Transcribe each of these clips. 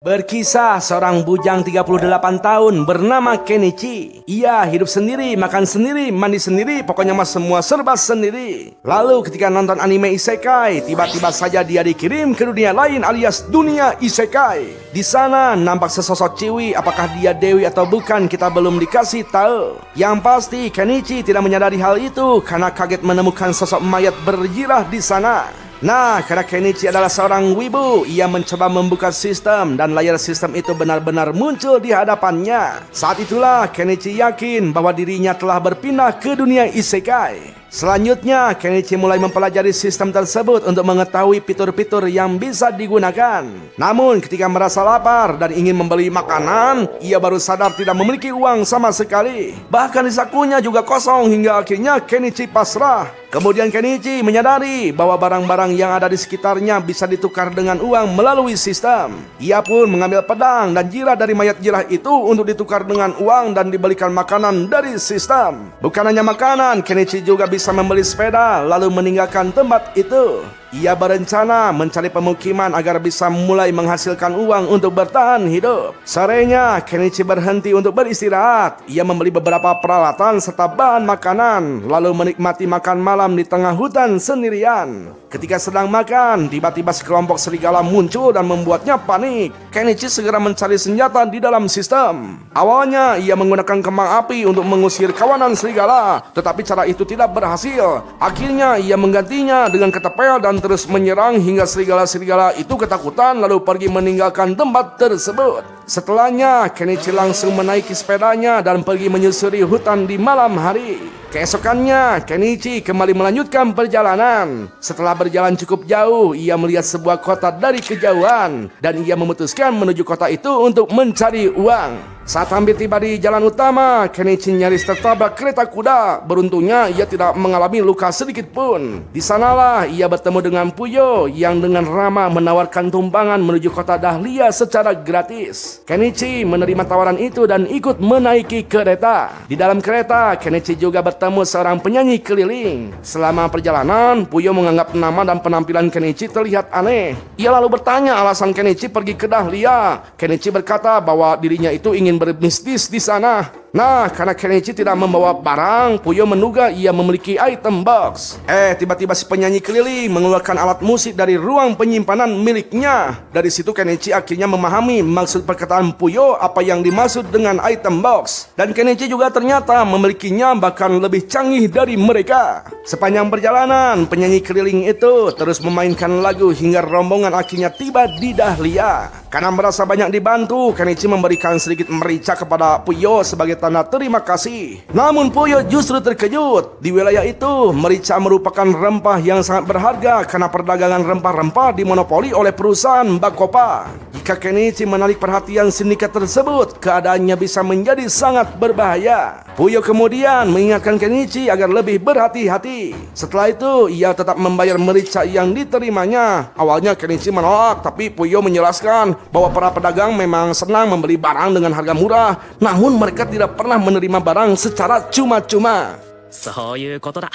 Berkisah seorang bujang 38 tahun bernama Kenichi. Ia hidup sendiri, makan sendiri, mandi sendiri, pokoknya mah semua serba sendiri. Lalu ketika nonton anime isekai, tiba-tiba saja dia dikirim ke dunia lain alias dunia isekai. Di sana nampak sesosok ciwi, apakah dia dewi atau bukan kita belum dikasih tahu. Yang pasti Kenichi tidak menyadari hal itu karena kaget menemukan sosok mayat berjirah di sana. Nah, karena Kenichi adalah seorang wibu, ia mencoba membuka sistem dan layar sistem itu benar-benar muncul di hadapannya. Saat itulah Kenichi yakin bahwa dirinya telah berpindah ke dunia isekai. Selanjutnya, Kenichi mulai mempelajari sistem tersebut untuk mengetahui fitur-fitur yang bisa digunakan. Namun, ketika merasa lapar dan ingin membeli makanan, ia baru sadar tidak memiliki uang sama sekali. Bahkan di sakunya juga kosong hingga akhirnya Kenichi pasrah. Kemudian Kenichi menyadari bahwa barang-barang yang ada di sekitarnya bisa ditukar dengan uang melalui sistem. Ia pun mengambil pedang dan jirah dari mayat jirah itu untuk ditukar dengan uang dan dibelikan makanan dari sistem. Bukan hanya makanan, Kenichi juga bisa membeli sepeda lalu meninggalkan tempat itu. Ia berencana mencari pemukiman agar bisa mulai menghasilkan uang untuk bertahan hidup. Sorenya, Kenichi berhenti untuk beristirahat. Ia membeli beberapa peralatan serta bahan makanan, lalu menikmati makan malam di tengah hutan sendirian. Ketika sedang makan, tiba-tiba sekelompok serigala muncul dan membuatnya panik. Kenichi segera mencari senjata di dalam sistem. Awalnya, ia menggunakan kembang api untuk mengusir kawanan serigala, tetapi cara itu tidak berhasil. Akhirnya, ia menggantinya dengan ketapel dan terus menyerang hingga serigala-serigala itu ketakutan lalu pergi meninggalkan tempat tersebut. Setelahnya, Kenichi langsung menaiki sepedanya dan pergi menyusuri hutan di malam hari. Keesokannya, Kenichi kembali melanjutkan perjalanan. Setelah berjalan cukup jauh, ia melihat sebuah kota dari kejauhan dan ia memutuskan menuju kota itu untuk mencari uang. Saat hampir tiba di jalan utama, Kenichi nyaris tertabrak kereta kuda. Beruntungnya ia tidak mengalami luka sedikit pun. Di sanalah ia bertemu dengan Puyo yang dengan ramah menawarkan tumpangan menuju kota Dahlia secara gratis. Kenichi menerima tawaran itu dan ikut menaiki kereta. Di dalam kereta, Kenichi juga bertemu seorang penyanyi keliling. Selama perjalanan, Puyo menganggap nama dan penampilan Kenichi terlihat aneh. Ia lalu bertanya alasan Kenichi pergi ke Dahlia. Kenichi berkata bahwa dirinya itu ingin berbisnis di sana. Nah, karena Kenichi tidak membawa barang, Puyo menduga ia memiliki item box. Tiba-tiba si penyanyi keliling mengeluarkan alat musik dari ruang penyimpanan miliknya. Dari situ Kenichi akhirnya memahami maksud perkataan Puyo apa yang dimaksud dengan item box. Dan Kenichi juga ternyata memilikinya bahkan lebih canggih dari mereka. Sepanjang perjalanan, penyanyi keliling itu terus memainkan lagu hingga rombongan akhirnya tiba di Dahlia. Karena merasa banyak dibantu, Kenichi memberikan sedikit merica kepada Puyo sebagai tanda terima kasih. Namun Puyo justru terkejut. Di wilayah itu, merica merupakan rempah yang sangat berharga karena perdagangan rempah-rempah dimonopoli oleh perusahaan Bacopa. Jika Kenichi menarik perhatian sindikat tersebut, keadaannya bisa menjadi sangat berbahaya. Puyo kemudian mengingatkan Kenichi agar lebih berhati-hati. Setelah itu, ia tetap membayar merica yang diterimanya. Awalnya Kenichi menolak, tapi Puyo menjelaskan bahwa para pedagang memang senang membeli barang dengan harga murah, namun mereka tidak pernah menerima barang secara cuma-cuma. そういうことだ。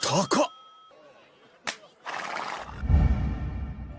高っ。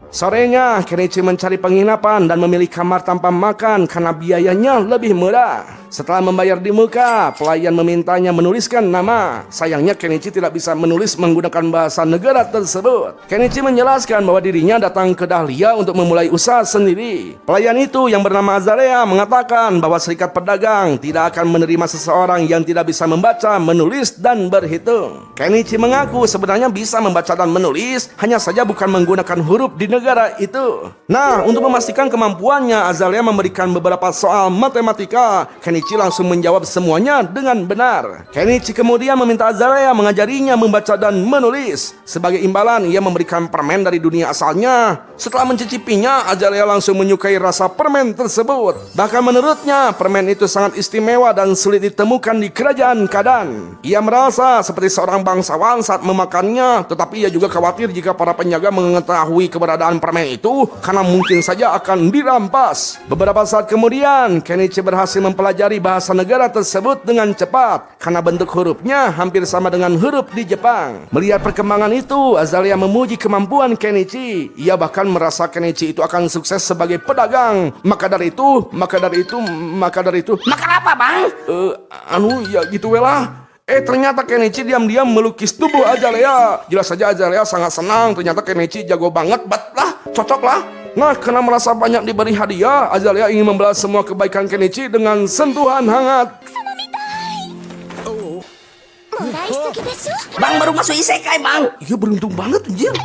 Sorenya, Kenichi mencari penginapan dan memilih kamar tanpa makan karena biayanya lebih murah. Setelah membayar di muka, pelayan memintanya menuliskan nama. Sayangnya Kenichi tidak bisa menulis menggunakan bahasa negara tersebut. Kenichi menjelaskan bahwa dirinya datang ke Dahlia untuk memulai usaha sendiri. Pelayan itu yang bernama Azalea mengatakan bahwa serikat pedagang tidak akan menerima seseorang yang tidak bisa membaca, menulis, dan berhitung. Kenichi mengaku sebenarnya bisa membaca dan menulis, hanya saja bukan menggunakan huruf di negara itu. Nah, untuk memastikan kemampuannya, Azalea memberikan beberapa soal matematika. Kenichi langsung menjawab semuanya dengan benar. Kenichi kemudian meminta Azalea mengajarinya membaca dan menulis. Sebagai imbalan, ia memberikan permen dari dunia asalnya. Setelah mencicipinya, Azalea langsung menyukai rasa permen tersebut. Bahkan menurutnya, permen itu sangat istimewa dan sulit ditemukan di kerajaan Kadan. Ia merasa seperti seorang bangsawan saat memakannya, tetapi ia juga khawatir jika para penjaga mengetahui keberadaan permen itu, karena mungkin saja akan dirampas. Beberapa saat kemudian, Kenichi berhasil mempelajari mempelajari bahasa negara tersebut dengan cepat karena bentuk hurufnya hampir sama dengan huruf di Jepang. Melihat perkembangan itu, Azalea memuji kemampuan Kenichi. Ia bahkan merasa Kenichi itu akan sukses sebagai pedagang. Maka dari itu. Maka apa, Bang? Ya gitu lah. Ternyata Kenichi diam-diam melukis tubuh Azalea. Jelas saja Azalea sangat senang. Ternyata Kenichi jago banget, cocok lah. Nah, karena merasa banyak diberi hadiah, Azalea ingin membalas semua kebaikan Kenichi dengan sentuhan hangat. Bang baru masuk isekai, Bang. Iya, beruntung banget anjir.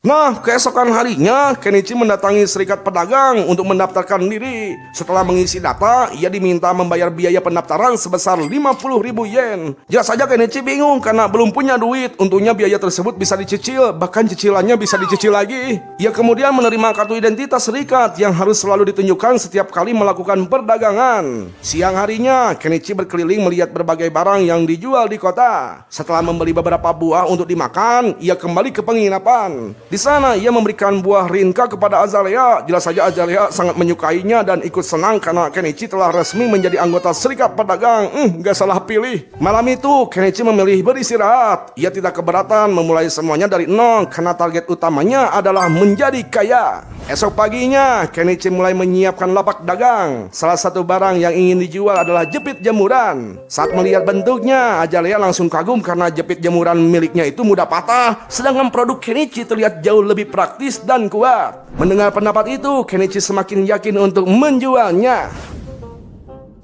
Nah, keesokan harinya, Kenichi mendatangi serikat pedagang untuk mendaftarkan diri. Setelah mengisi data, ia diminta membayar biaya pendaftaran sebesar 50.000 yen. Jelas saja Kenichi bingung karena belum punya duit. Untungnya biaya tersebut bisa dicicil, bahkan cicilannya bisa dicicil lagi. Ia kemudian menerima kartu identitas serikat yang harus selalu ditunjukkan setiap kali melakukan perdagangan. Siang harinya, Kenichi berkeliling melihat berbagai barang yang dijual di kota. Setelah membeli beberapa buah untuk dimakan, ia kembali ke penginapan. Di sana ia memberikan buah Rinka kepada Azalea. Jelas saja Azalea sangat menyukainya dan ikut senang karena Kenichi telah resmi menjadi anggota serikat pedagang. Gak salah pilih. Malam itu Kenichi memilih beristirahat. Ia tidak keberatan memulai semuanya dari nol karena target utamanya adalah menjadi kaya. Esok paginya Kenichi mulai menyiapkan lapak dagang. Salah satu barang yang ingin dijual adalah jepit jemuran. Saat melihat bentuknya, Azalea langsung kagum karena jepit jemuran miliknya itu mudah patah, sedangkan produk Kenichi terlihat jauh lebih praktis dan kuat. Mendengar pendapat itu, Kenichi semakin yakin untuk menjualnya.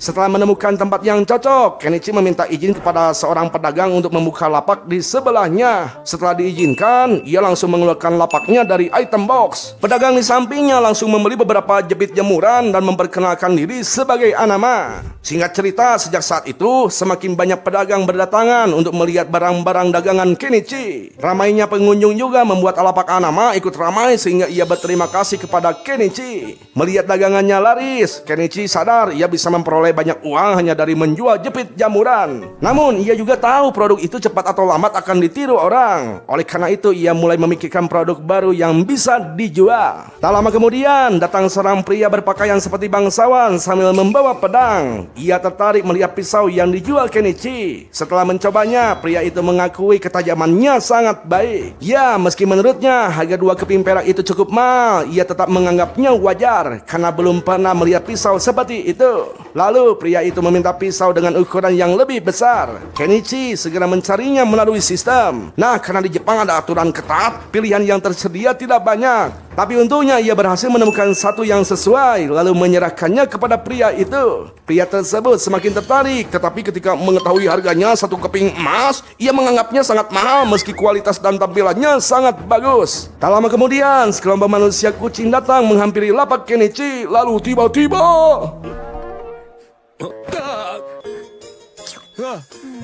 Setelah menemukan tempat yang cocok, Kenichi meminta izin kepada seorang pedagang untuk membuka lapak di sebelahnya. Setelah diizinkan, ia langsung mengeluarkan lapaknya dari item box. Pedagang di sampingnya langsung membeli beberapa jepit jemuran dan memperkenalkan diri sebagai Anama. Singkat cerita, sejak saat itu, semakin banyak pedagang berdatangan untuk melihat barang-barang dagangan Kenichi. Ramainya pengunjung juga membuat lapak Anama ikut ramai sehingga ia berterima kasih kepada Kenichi. Melihat dagangannya laris, Kenichi sadar ia bisa memperoleh banyak uang hanya dari menjual jepit jemuran. Namun ia juga tahu produk itu cepat atau lambat akan ditiru orang. Oleh karena itu ia mulai memikirkan produk baru yang bisa dijual. Tak lama kemudian datang seorang pria berpakaian seperti bangsawan sambil membawa pedang. Ia tertarik melihat pisau yang dijual Kenichi. Setelah mencobanya, pria itu mengakui ketajamannya sangat baik. Ya, meski menurutnya harga 2 keping perak itu cukup mahal, ia tetap menganggapnya wajar karena belum pernah melihat pisau seperti itu. Lalu pria itu meminta pisau dengan ukuran yang lebih besar. Kenichi segera mencarinya melalui sistem. Nah, karena di Jepang ada aturan ketat, pilihan yang tersedia tidak banyak. Tapi untungnya ia berhasil menemukan satu yang sesuai, lalu menyerahkannya kepada pria itu. Pria tersebut semakin tertarik, tetapi ketika mengetahui harganya 1 keping emas, ia menganggapnya sangat mahal meski kualitas dan tampilannya sangat bagus. Tak lama kemudian, sekelompok manusia kucing datang menghampiri lapak Kenichi, lalu tiba-tiba...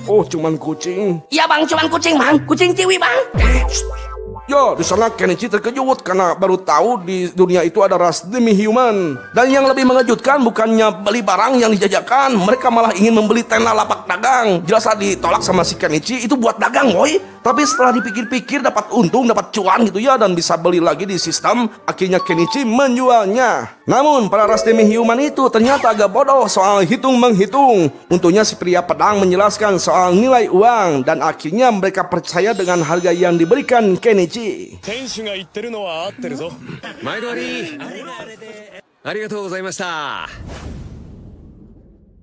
Oh, cuman kucing. Iya, Bang, cuman kucing, Bang. Kucing tiwi, Bang. Ya, di sana Kenichi terkejut karena baru tahu di dunia itu ada ras demi-human. Dan yang lebih mengejutkan bukannya beli barang yang dijajakan, mereka malah ingin membeli tenda lapak dagang. Jelas ditolak sama si Kenichi, itu buat dagang, boy. Tapi setelah dipikir-pikir dapat untung, dapat cuan gitu ya, dan bisa beli lagi di sistem, akhirnya Kenichi menjualnya. Namun para ras demi-human itu ternyata agak bodoh soal hitung-menghitung. Untungnya si pria pedang menjelaskan soal nilai uang, dan akhirnya mereka percaya dengan harga yang diberikan Kenichi. 店主が言ってるのは合ってるぞ。毎度あり。ありがとうございました。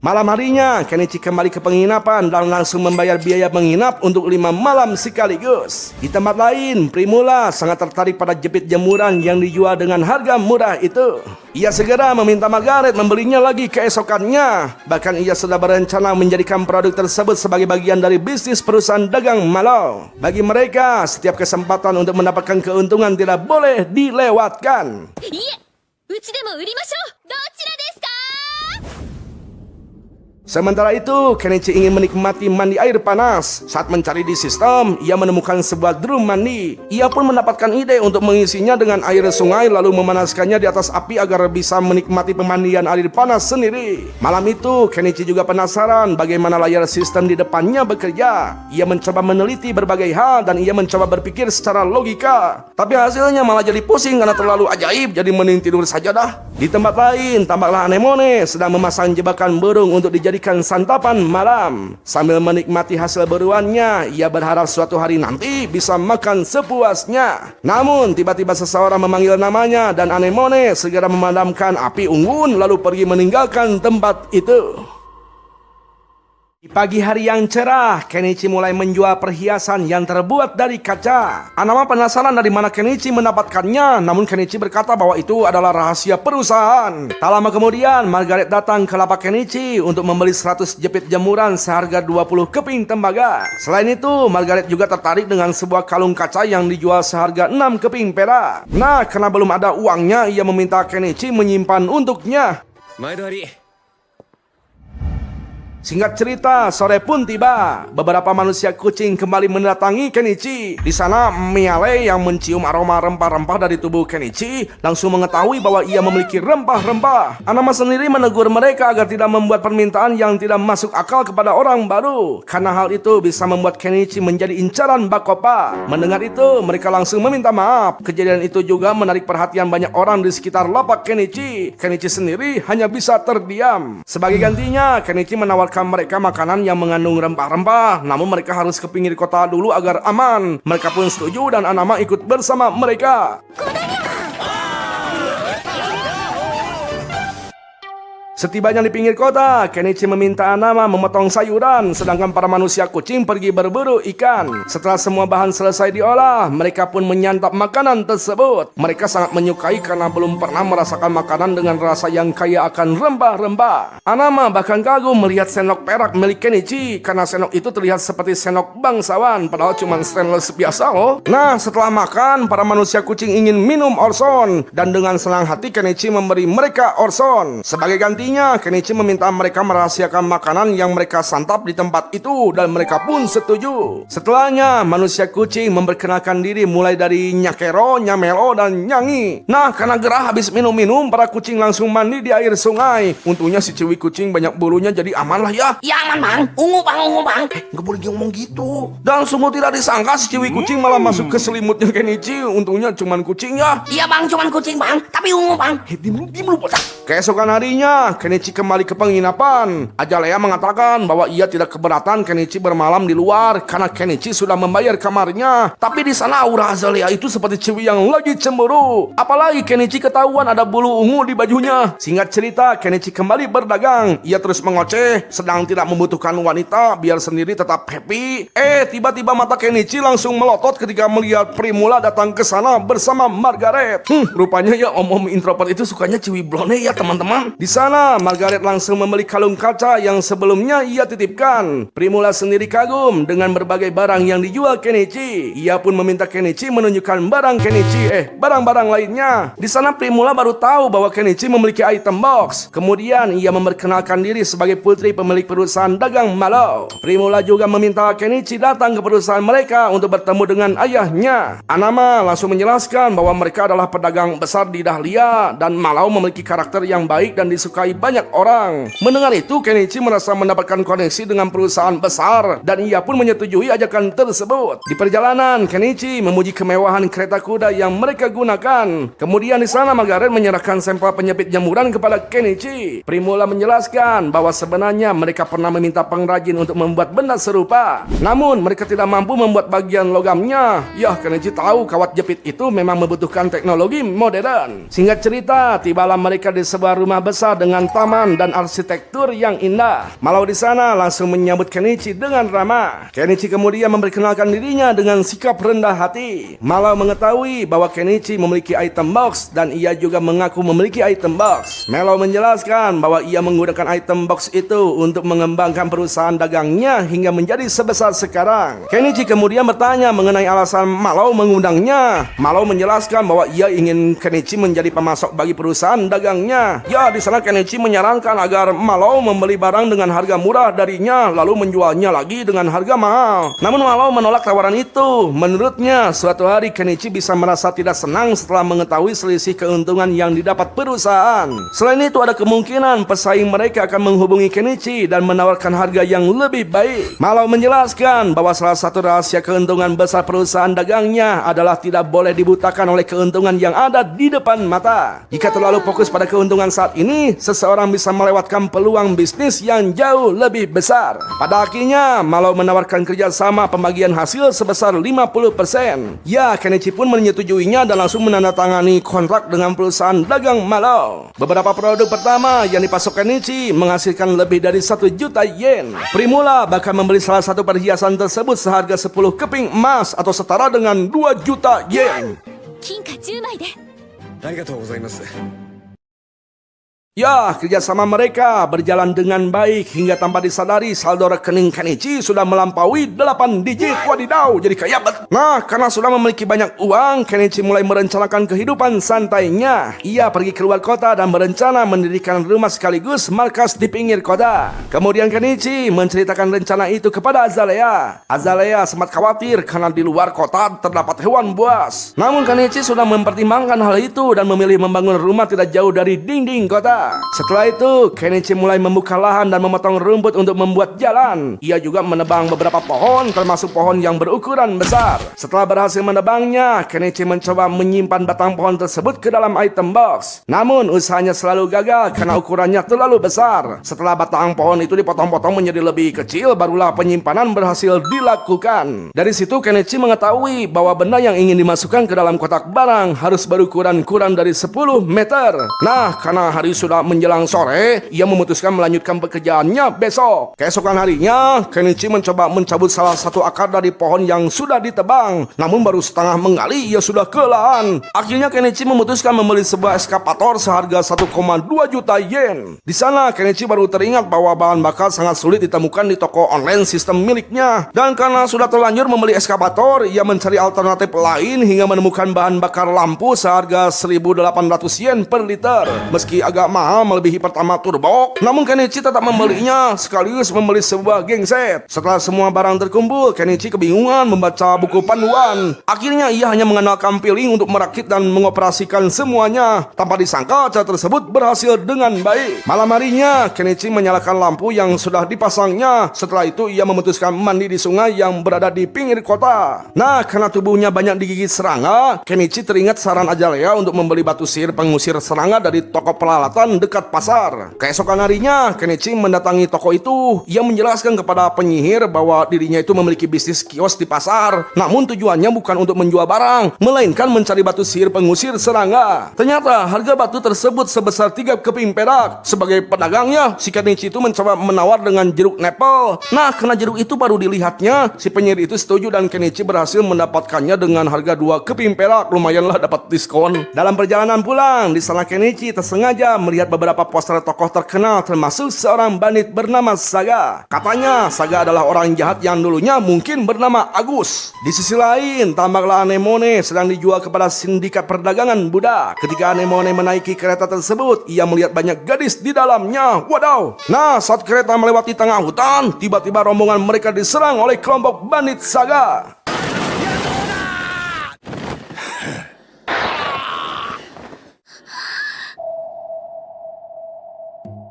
Malam harinya, Kenichi kembali ke penginapan dan langsung membayar biaya menginap untuk 5 malam sekaligus. Di tempat lain, Primula sangat tertarik pada jepit jemuran yang dijual dengan harga murah itu. Ia segera meminta Margaret membelinya lagi keesokannya. Bahkan ia sudah berencana menjadikan produk tersebut sebagai bagian dari bisnis perusahaan dagang malau. Bagi mereka, setiap kesempatan untuk mendapatkan keuntungan tidak boleh dilewatkan. Sementara itu, Kenichi ingin menikmati mandi air panas. Saat mencari di sistem, ia menemukan sebuah drum mandi. Ia pun mendapatkan ide untuk mengisinya dengan air sungai lalu memanaskannya di atas api agar bisa menikmati pemandian air panas sendiri. Malam itu, Kenichi juga penasaran bagaimana layar sistem di depannya bekerja. Ia mencoba meneliti berbagai hal dan ia mencoba berpikir secara logika. Tapi hasilnya malah jadi pusing karena terlalu ajaib, jadi mending tidur saja dah. Di tempat lain, tampaklah Anemone sedang memasang jebakan burung untuk dijadikan memberikan santapan malam. Sambil menikmati hasil buruannya, ia berharap suatu hari nanti bisa makan sepuasnya. Namun tiba-tiba seseorang memanggil namanya dan Anemone segera memadamkan api unggun lalu pergi meninggalkan tempat itu. Di pagi hari yang cerah, Kenichi mulai menjual perhiasan yang terbuat dari kaca. Anama penasaran dari mana Kenichi mendapatkannya, namun Kenichi berkata bahwa itu adalah rahasia perusahaan. Tak lama kemudian, Margaret datang ke lapak Kenichi untuk membeli 100 jepit jemuran seharga 20 keping tembaga. Selain itu, Margaret juga tertarik dengan sebuah kalung kaca yang dijual seharga 6 keping perak. Nah, karena belum ada uangnya, ia meminta Kenichi menyimpan untuknya. Maedori. Singkat cerita, sore pun tiba. Beberapa manusia kucing kembali mendatangi Kenichi. Di sana, Miale yang mencium aroma rempah-rempah dari tubuh Kenichi langsung mengetahui bahwa ia memiliki rempah-rempah. Anama sendiri menegur mereka agar tidak membuat permintaan yang tidak masuk akal kepada orang baru, karena hal itu bisa membuat Kenichi menjadi incaran Bakopa. Mendengar itu, mereka langsung meminta maaf. Kejadian itu juga menarik perhatian banyak orang di sekitar lapak Kenichi. Kenichi sendiri hanya bisa terdiam. Sebagai gantinya, Kenichi menawarkan mereka makanan yang mengandung rempah-rempah, namun mereka harus ke pinggir kota dulu agar aman. Mereka pun setuju dan Anama ikut bersama mereka. Setibanya di pinggir kota, Kenichi meminta Anama memotong sayuran, sedangkan para manusia kucing pergi berburu ikan. Setelah semua bahan selesai diolah, mereka pun menyantap makanan tersebut. Mereka sangat menyukai karena belum pernah merasakan makanan dengan rasa yang kaya akan rempah-rempah. Anama bahkan kagum melihat sendok perak milik Kenichi, karena sendok itu terlihat seperti sendok bangsawan, padahal cuma stainless biasa loh. Nah, setelah makan, para manusia kucing ingin minum orson, dan dengan senang hati Kenichi memberi mereka orson. Sebagai gantinya, Kenichi meminta mereka merahasiakan makanan yang mereka santap di tempat itu dan mereka pun setuju. Setelahnya, manusia kucing memperkenalkan diri mulai dari Nyakero, Nyamelo, dan Nyangi. Nah, karena gerah habis minum-minum, para kucing langsung mandi di air sungai. Untungnya si Ciwi kucing banyak bulunya jadi aman lah ya. Ya aman bang, ungu bang. Nggak boleh ngomong gitu. Dan sungguh tidak disangka si Ciwi kucing malah masuk ke selimutnya Kenichi. Untungnya cuman kucing ya. Iya bang, cuman kucing bang, tapi ungu bang. Diam lu bocah. Keesokan harinya, Kenichi kembali ke penginapan. Ajalea mengatakan bahwa ia tidak keberatan Kenichi bermalam di luar karena Kenichi sudah membayar kamarnya. Tapi di sana aura Azalea itu seperti Ciwi yang lagi cemburu. Apalagi Kenichi ketahuan ada bulu ungu di bajunya. Singkat cerita, Kenichi kembali berdagang. Ia terus mengoceh, sedang tidak membutuhkan wanita biar sendiri tetap happy. Tiba-tiba mata Kenichi langsung melotot ketika melihat Primula datang ke sana bersama Margaret. Rupanya ya om-om introvert itu sukanya Ciwi blonde ya teman-teman. Di sana, Margaret langsung membeli kalung kaca yang sebelumnya ia titipkan. Primula sendiri kagum dengan berbagai barang yang dijual Kenichi. Ia pun meminta Kenichi menunjukkan barang-barang lainnya. Di sana Primula baru tahu bahwa Kenichi memiliki item box. Kemudian ia memperkenalkan diri sebagai putri pemilik perusahaan dagang Malo. Primula juga meminta Kenichi datang ke perusahaan mereka untuk bertemu dengan ayahnya. Anama langsung menjelaskan bahwa mereka adalah pedagang besar di Dahlia dan Malo memiliki karakter yang baik dan disukai banyak orang. Mendengar itu, Kenichi merasa mendapatkan koneksi dengan perusahaan besar dan ia pun menyetujui ajakan tersebut. Di perjalanan, Kenichi memuji kemewahan kereta kuda yang mereka gunakan. Kemudian di sana Margaret menyerahkan sampel penyepit jemuran kepada Kenichi. Primula menjelaskan bahwa sebenarnya mereka pernah meminta pengrajin untuk membuat benda serupa. Namun mereka tidak mampu membuat bagian logamnya. Ya, Kenichi tahu kawat jepit itu memang membutuhkan teknologi modern. Singkat cerita, tibalah mereka di sebuah rumah besar dengan taman dan arsitektur yang indah. Malo di sana langsung menyambut Kenichi dengan ramah. Kenichi kemudian memperkenalkan dirinya dengan sikap rendah hati. Malo mengetahui bahwa Kenichi memiliki item box dan ia juga mengaku memiliki item box. Malo menjelaskan bahwa ia menggunakan item box itu untuk mengembangkan perusahaan dagangnya hingga menjadi sebesar sekarang. Kenichi kemudian bertanya mengenai alasan Malo mengundangnya. Malo menjelaskan bahwa ia ingin Kenichi menjadi pemasok bagi perusahaan dagangnya. Ya, di sana Kenichi menyarankan agar Malo membeli barang dengan harga murah darinya lalu menjualnya lagi dengan harga mahal. Namun Malo menolak tawaran itu. Menurutnya, suatu hari Kenichi bisa merasa tidak senang setelah mengetahui selisih keuntungan yang didapat perusahaan. Selain itu, ada kemungkinan pesaing mereka akan menghubungi Kenichi dan menawarkan harga yang lebih baik. Malo menjelaskan bahwa salah satu rahasia keuntungan besar perusahaan dagangnya adalah tidak boleh dibutakan oleh keuntungan yang ada di depan mata. Jika terlalu fokus pada keuntungan keuntungan saat ini, seseorang bisa melewatkan peluang bisnis yang jauh lebih besar. Pada akhirnya, Malo menawarkan kerjasama pembagian hasil sebesar 50%. Ya, Kenichi pun menyetujuinya dan langsung menandatangani kontrak dengan perusahaan dagang Malo. Beberapa produk pertama yang dipasok Kenichi menghasilkan lebih dari 1 juta yen. Primula bahkan membeli salah satu perhiasan tersebut seharga 10 keping emas atau setara dengan 2 juta yen. 金貨10枚でありがとうございます。 Ya, kerjasama mereka berjalan dengan baik hingga tanpa disadari saldo rekening Kenichi sudah melampaui 8 digit. Wadidaw, jadi kaya banget. Nah, karena sudah memiliki banyak uang, Kenichi mulai merencanakan kehidupan santainya. Ia pergi keluar kota dan berencana mendirikan rumah sekaligus markas di pinggir kota. Kemudian Kenichi menceritakan rencana itu kepada Azalea. Azalea sempat khawatir karena di luar kota terdapat hewan buas. Namun Kenichi sudah mempertimbangkan hal itu dan memilih membangun rumah tidak jauh dari dinding kota. Setelah itu, Kenichi mulai membuka lahan dan memotong rumput untuk membuat jalan. Ia juga menebang beberapa pohon, termasuk pohon yang berukuran besar. Setelah berhasil menebangnya, Kenichi mencoba menyimpan batang pohon tersebut ke dalam item box. Namun, usahanya selalu gagal karena ukurannya terlalu besar. Setelah batang pohon itu dipotong-potong menjadi lebih kecil, barulah penyimpanan berhasil dilakukan. Dari situ, Kenichi mengetahui bahwa benda yang ingin dimasukkan ke dalam kotak barang harus berukuran kurang dari 10 meter. Nah, karena hari sudah menjelang sore, ia memutuskan melanjutkan pekerjaannya besok. Keesokan harinya, Kenichi mencoba mencabut salah satu akar dari pohon yang sudah ditebang. Namun baru setengah menggali, ia sudah kelelahan. Akhirnya Kenichi memutuskan membeli sebuah eskapator seharga 1,2 juta yen. Di sana, Kenichi baru teringat bahwa bahan bakar sangat sulit ditemukan di toko online sistem miliknya. Dan karena sudah terlanjur membeli eskapator, ia mencari alternatif lain hingga menemukan bahan bakar lampu seharga 1.800 yen per liter. Meski agak mahal melebihi pertama turbo, namun Kenichi tetap membelinya sekaligus membeli sebuah genset. Setelah semua barang terkumpul, Kenichi kebingungan membaca buku panduan. Akhirnya ia hanya mengandalkan piling untuk merakit dan mengoperasikan semuanya. Tanpa disangka cara tersebut berhasil dengan baik. Malam harinya, Kenichi menyalakan lampu yang sudah dipasangnya. Setelah itu ia memutuskan mandi di sungai yang berada di pinggir kota. Nah, karena tubuhnya banyak digigit serangga, Kenichi teringat saran Azalea untuk membeli batu sihir pengusir serangga dari toko peralatan dekat pasar. Keesokan harinya, Kenichi mendatangi toko itu. Ia menjelaskan kepada penyihir bahwa dirinya itu memiliki bisnis kios di pasar. Namun tujuannya bukan untuk menjual barang, melainkan mencari batu sihir pengusir serangga. Ternyata harga batu tersebut sebesar 3 keping perak. Sebagai pedagangnya, si Kenichi itu mencoba menawar dengan jeruk nepal. Nah, karena jeruk itu baru dilihatnya, si penyihir itu setuju dan Kenichi berhasil mendapatkannya dengan harga 2 keping perak. Lumayanlah dapat diskon. Dalam perjalanan pulang, di sana Kenichi tersengaja melihat beberapa poster tokoh terkenal termasuk seorang bandit bernama Saga. Katanya Saga adalah orang jahat yang dulunya mungkin bernama Agus. Di sisi lain, tambaklah Anemone sedang dijual kepada sindikat perdagangan budak. Ketika Anemone menaiki kereta tersebut, ia melihat banyak gadis di dalamnya. Wadaw! Nah, saat kereta melewati tengah hutan, tiba-tiba rombongan mereka diserang oleh kelompok bandit Saga.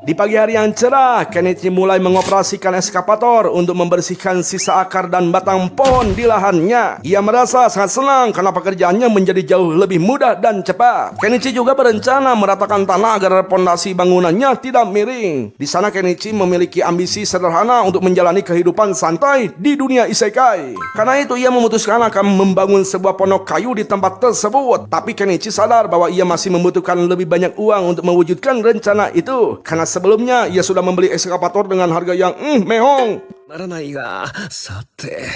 Di pagi hari yang cerah, Kenichi mulai mengoperasikan eskapator untuk membersihkan sisa akar dan batang pohon di lahannya. Ia merasa sangat senang karena pekerjaannya menjadi jauh lebih mudah dan cepat. Kenichi juga berencana meratakan tanah agar pondasi bangunannya tidak miring. Di sana Kenichi memiliki ambisi sederhana untuk menjalani kehidupan santai di dunia isekai. Karena itu ia memutuskan akan membangun sebuah pondok kayu di tempat tersebut. Tapi Kenichi sadar bahwa ia masih membutuhkan lebih banyak uang untuk mewujudkan rencana itu. Karena sebelumnya ia sudah membeli eskapator dengan harga yang mehong. ならないが、さて。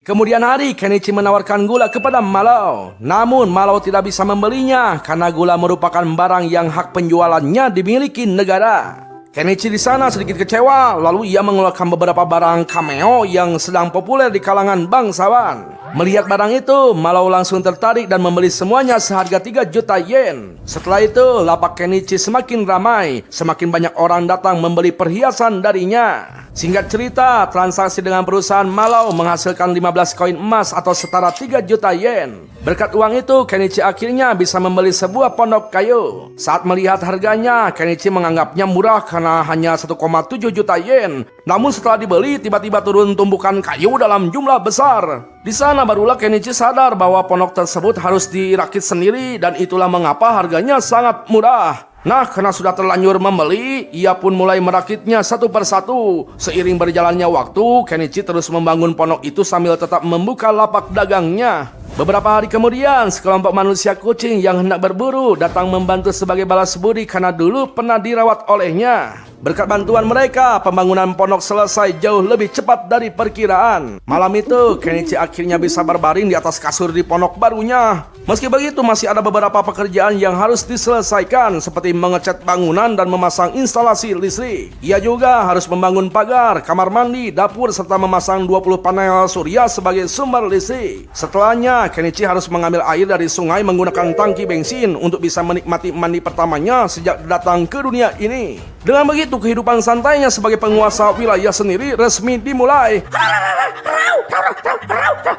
Kemudian hari, Kenichi menawarkan gula kepada Malo. Namun Malo tidak bisa membelinya karena gula merupakan barang yang hak penjualannya dimiliki negara. Kenichi di sana sedikit kecewa, lalu ia mengeluarkan beberapa barang cameo yang sedang populer di kalangan bangsawan. Melihat barang itu, Malo langsung tertarik dan membeli semuanya seharga 3 juta yen. Setelah itu, lapak Kenichi semakin ramai. Semakin banyak orang datang membeli perhiasan darinya. Singkat cerita, transaksi dengan perusahaan Malo menghasilkan 15 koin emas atau setara 3 juta yen. Berkat uang itu, Kenichi akhirnya bisa membeli sebuah pondok kayu. Saat melihat harganya, Kenichi menganggapnya murah karena hanya 1,7 juta yen. Namun setelah dibeli, tiba-tiba turun tumpukan kayu dalam jumlah besar. Di sana barulah Kenichi sadar bahwa ponok tersebut harus dirakit sendiri dan itulah mengapa harganya sangat murah. Nah, karena sudah terlanjur membeli, ia pun mulai merakitnya satu persatu. Seiring berjalannya waktu, Kenichi terus membangun ponok itu sambil tetap membuka lapak dagangnya. Beberapa hari kemudian, sekelompok manusia kucing yang hendak berburu datang membantu sebagai balas budi karena dulu pernah dirawat olehnya. Berkat bantuan mereka, pembangunan ponok selesai jauh lebih cepat dari perkiraan. Malam itu, Kenichi akhirnya bisa berbaring di atas kasur di ponok barunya. Meski begitu, masih ada beberapa pekerjaan yang harus diselesaikan, seperti mengecat bangunan dan memasang instalasi listrik. Ia juga harus membangun pagar, kamar mandi, dapur, serta memasang 20 panel surya sebagai sumber listrik. Setelahnya, Kenichi harus mengambil air dari sungai menggunakan tangki bensin untuk bisa menikmati mandi pertamanya sejak datang ke dunia ini. Dengan begitu, kehidupan santainya sebagai penguasa wilayah sendiri resmi dimulai.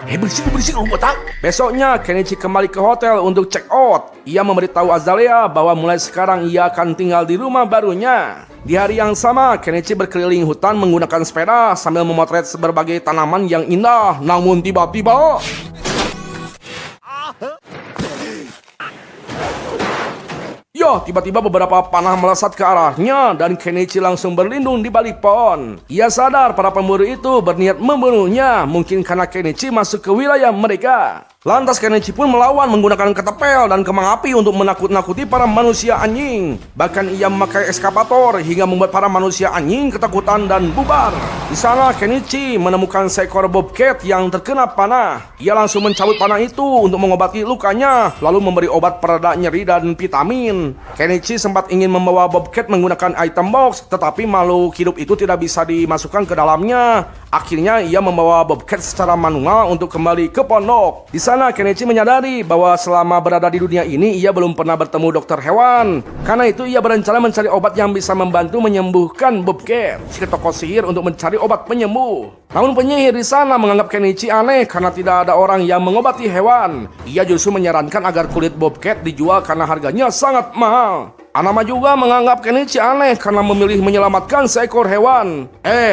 Bersih lu botak. Besoknya, Kenichi kembali ke hotel untuk check out. Ia memberitahu Azalea bahwa mulai sekarang ia akan tinggal di rumah barunya. Di hari yang sama, Kenichi berkeliling hutan menggunakan sepeda sambil memotret berbagai tanaman yang indah. Namun tiba-tiba... tiba-tiba beberapa panah melesat ke arahnya dan Kenichi langsung berlindung di balik pohon. Ia sadar para pemburu itu berniat membunuhnya, mungkin karena Kenichi masuk ke wilayah mereka. Lantas Kenichi pun melawan menggunakan ketapel dan kembang api untuk menakut-nakuti para manusia anjing. Bahkan ia memakai eskapator hingga membuat para manusia anjing ketakutan dan bubar. Di sana Kenichi menemukan seekor bobcat yang terkena panah. Ia langsung mencabut panah itu untuk mengobati lukanya, lalu memberi obat pereda nyeri dan vitamin. Kenichi sempat ingin membawa bobcat menggunakan item box, tetapi makhluk hidup itu tidak bisa dimasukkan ke dalamnya. Akhirnya ia membawa bobcat secara manual untuk kembali ke pondok. Di sana Kenichi menyadari bahwa selama berada di dunia ini ia belum pernah bertemu dokter hewan. Karena itu ia berencana mencari obat yang bisa membantu menyembuhkan bobcat si tokoh sihir untuk mencari obat penyembuh. Namun penyihir di sana menganggap Kenichi aneh karena tidak ada orang yang mengobati hewan. Ia justru menyarankan agar kulit bobcat dijual karena harganya sangat mahal. Anama juga menganggap Kenichi aneh karena memilih menyelamatkan seekor hewan.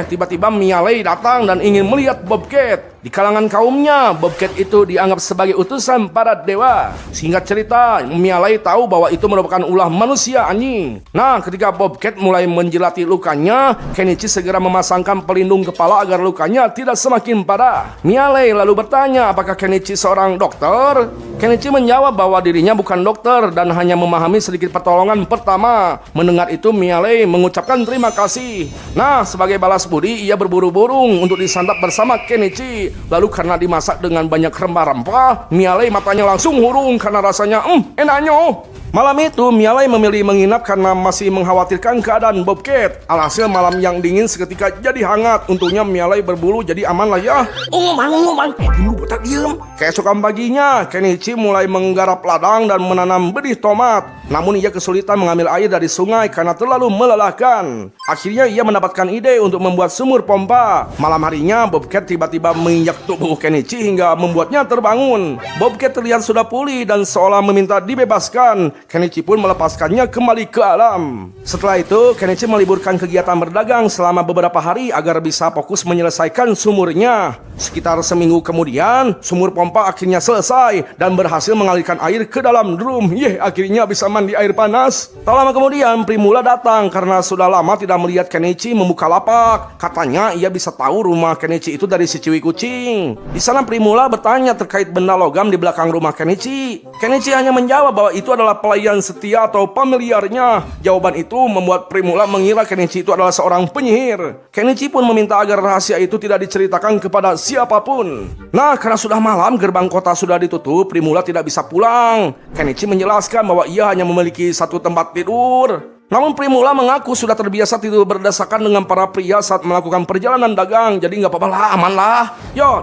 Tiba-tiba Mialei datang dan ingin melihat bobcat. Di kalangan kaumnya, bobcat itu dianggap sebagai utusan para dewa. Singkat cerita, Mialei tahu bahwa itu merupakan ulah manusia anjing. Nah, ketika bobcat mulai menjilati lukanya, Kenichi segera memasangkan pelindung kepala agar lukanya tidak semakin parah. Mialei lalu bertanya apakah Kenichi seorang dokter. Kenichi menjawab bahwa dirinya bukan dokter dan hanya memahami sedikit pertolongan pertama. Mendengar itu, Mialei mengucapkan terima kasih. Nah, sebagai balas budi, ia berburu burung untuk disantap bersama Kenichi. Lalu karena dimasak dengan banyak rempah-rempah, Mialei matanya langsung hurung karena rasanya enaknya. Malam itu, Mialei memilih menginap karena masih mengkhawatirkan keadaan bobcat. Alhasil malam yang dingin seketika jadi hangat. Untungnya Mialei berbulu jadi aman lah ya. Ungu bang. Lu botak diem. Keesokan paginya, Kenichi mulai menggarap ladang dan menanam benih tomat. Namun ia kesulitan mengambil air dari sungai karena terlalu melelahkan. Akhirnya ia mendapatkan ide untuk membuat sumur pompa. Malam harinya, bobcat tiba-tiba menginjak tubuh Kenichi hingga membuatnya terbangun. Bobcat terlihat sudah pulih dan seolah meminta dibebaskan. Kenichi pun melepaskannya kembali ke alam. Setelah itu, Kenichi meliburkan kegiatan berdagang selama beberapa hari agar bisa fokus menyelesaikan sumurnya. Sekitar seminggu kemudian, sumur pompa akhirnya selesai dan berhasil mengalirkan air ke dalam drum. Akhirnya bisa mandi air panas. Tak lama kemudian, Primula datang karena sudah lama tidak melihat Kenichi membuka lapak. Katanya ia bisa tahu rumah Kenichi itu dari si Ciwi Kucing. Di sana Primula bertanya terkait benda logam di belakang rumah Kenichi. Kenichi hanya menjawab bahwa itu adalah pelayan setia atau familiarnya. Jawaban itu membuat Primula mengira Kenichi itu adalah seorang penyihir. Kenichi pun meminta agar rahasia itu tidak diceritakan kepada siapapun. Nah, karena sudah malam, gerbang kota sudah ditutup, Primula tidak bisa pulang. Kenichi menjelaskan bahwa ia hanya memiliki satu tempat tidur. Namun Primula mengaku sudah terbiasa tidur berdasarkan dengan para pria saat melakukan perjalanan dagang, jadi nggak apa-apa lah, aman lah.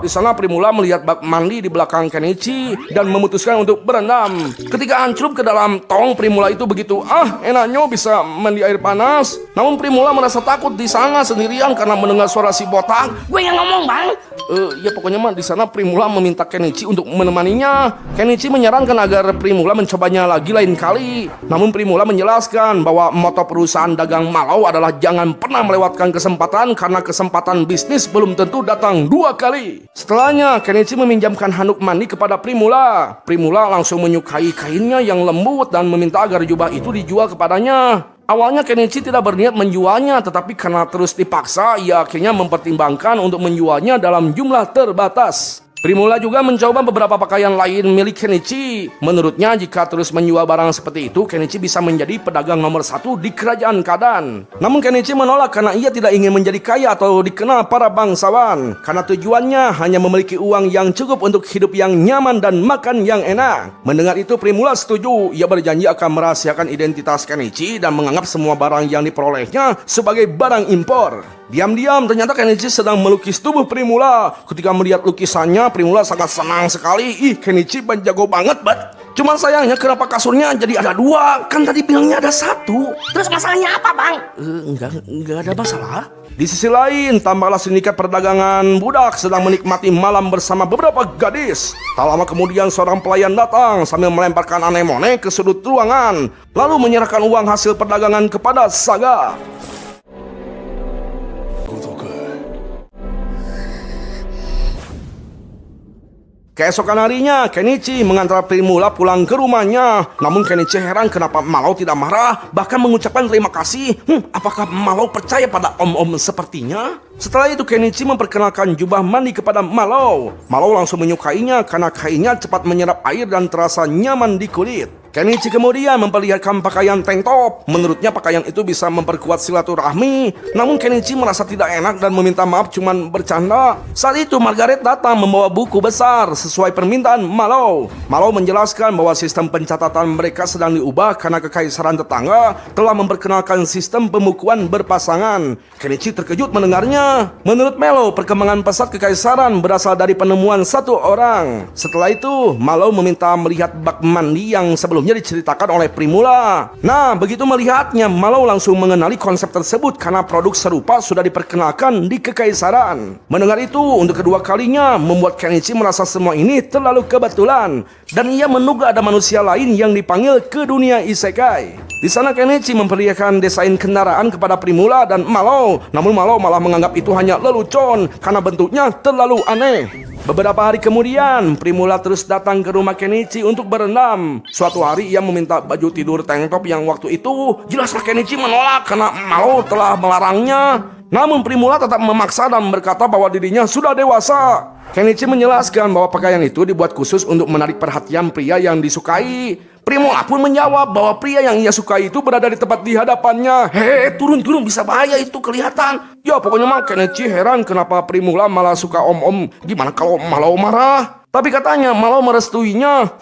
Di sana Primula melihat bak mandi di belakang Kenichi dan memutuskan untuk berendam. Ketika anclup ke dalam tong, Primula itu begitu enaknya bisa mandi air panas. Namun Primula merasa takut di sana sendirian karena mendengar suara si botak. Gue yang ngomong bang. Pokoknya mah di sana Primula meminta Kenichi untuk menemaninya. Kenichi menyarankan agar Primula mencobanya lagi lain kali. Namun Primula menjelaskan bahwa moto perusahaan dagang Malau adalah jangan pernah melewatkan kesempatan karena kesempatan bisnis belum tentu datang 2 kali. Setelahnya, Kenichi meminjamkan handuk mandi kepada Primula. Primula langsung menyukai kainnya yang lembut dan meminta agar jubah itu dijual kepadanya. Awalnya Kenichi tidak berniat menjualnya, tetapi karena terus dipaksa, ia akhirnya mempertimbangkan untuk menjualnya dalam jumlah terbatas. Primula juga mencoba beberapa pakaian lain milik Kenichi. Menurutnya, jika terus menjual barang seperti itu, Kenichi bisa menjadi pedagang nomor 1 di kerajaan Kadan. Namun Kenichi menolak karena ia tidak ingin menjadi kaya atau dikenal para bangsawan. Karena tujuannya hanya memiliki uang yang cukup untuk hidup yang nyaman dan makan yang enak. Mendengar itu, Primula setuju. Ia berjanji akan merahasiakan identitas Kenichi dan menganggap semua barang yang diperolehnya sebagai barang impor. Diam-diam ternyata Kenichi sedang melukis tubuh Primula. Ketika melihat lukisannya, Primula sangat senang sekali. Ih, Kenichi jago banget, bat. Cuman sayangnya kenapa kasurnya jadi ada 2? Kan tadi bilangnya ada 1. Terus masalahnya apa, Bang? Enggak ada masalah. Di sisi lain, tambahlah sindikat perdagangan budak sedang menikmati malam bersama beberapa gadis. Tak lama kemudian seorang pelayan datang sambil melemparkan anemone ke sudut ruangan, lalu menyerahkan uang hasil perdagangan kepada Saga. Keesokan harinya, Kenichi mengantar Primula pulang ke rumahnya. Namun Kenichi heran kenapa Malau tidak marah, bahkan mengucapkan terima kasih. Apakah Malau percaya pada om-om sepertinya? Setelah itu Kenichi memperkenalkan jubah mandi kepada Malau. Malau langsung menyukainya karena kainnya cepat menyerap air dan terasa nyaman di kulit. Kenichi kemudian memperlihatkan pakaian tank top. Menurutnya pakaian itu bisa memperkuat silaturahmi. Namun Kenichi merasa tidak enak dan meminta maaf cuman bercanda. Saat itu Margaret datang membawa buku besar sesuai permintaan Malau. Malau menjelaskan bahwa sistem pencatatan mereka sedang diubah karena kekaisaran tetangga telah memperkenalkan sistem pembukuan berpasangan. Kenichi terkejut mendengarnya. Menurut Malau, perkembangan pesat kekaisaran berasal dari penemuan 1 orang. Setelah itu, Malau meminta melihat bak mandi yang sebelumnya diceritakan oleh Primula. Nah, begitu melihatnya, Malau langsung mengenali konsep tersebut karena produk serupa sudah diperkenalkan di kekaisaran. Mendengar itu, untuk kedua kalinya membuat Kenichi merasa semua ini terlalu kebetulan dan ia menduga ada manusia lain yang dipanggil ke dunia isekai. Di sana Kenichi memperlihatkan desain kendaraan kepada Primula dan Malau, namun Malau malah menganggap itu hanya lelucon karena bentuknya terlalu aneh. Beberapa hari kemudian, Primula terus datang ke rumah Kenichi untuk berendam. Suatu hari ia meminta baju tidur tank top yang waktu itu jelaslah Kenichi menolak karena Malau telah melarangnya. Namun Primula tetap memaksa dan berkata bahwa dirinya sudah dewasa. Kenichi menjelaskan bahwa pakaian itu dibuat khusus untuk menarik perhatian pria yang disukai. Primula pun menjawab bahwa pria yang ia sukai itu berada di tepat di hadapannya. Turun, bisa bahaya itu kelihatan. Ya pokoknya mah Kenichi heran kenapa Primula malah suka om-om. Gimana kalau Malau marah? Tapi katanya Malau merestuinya.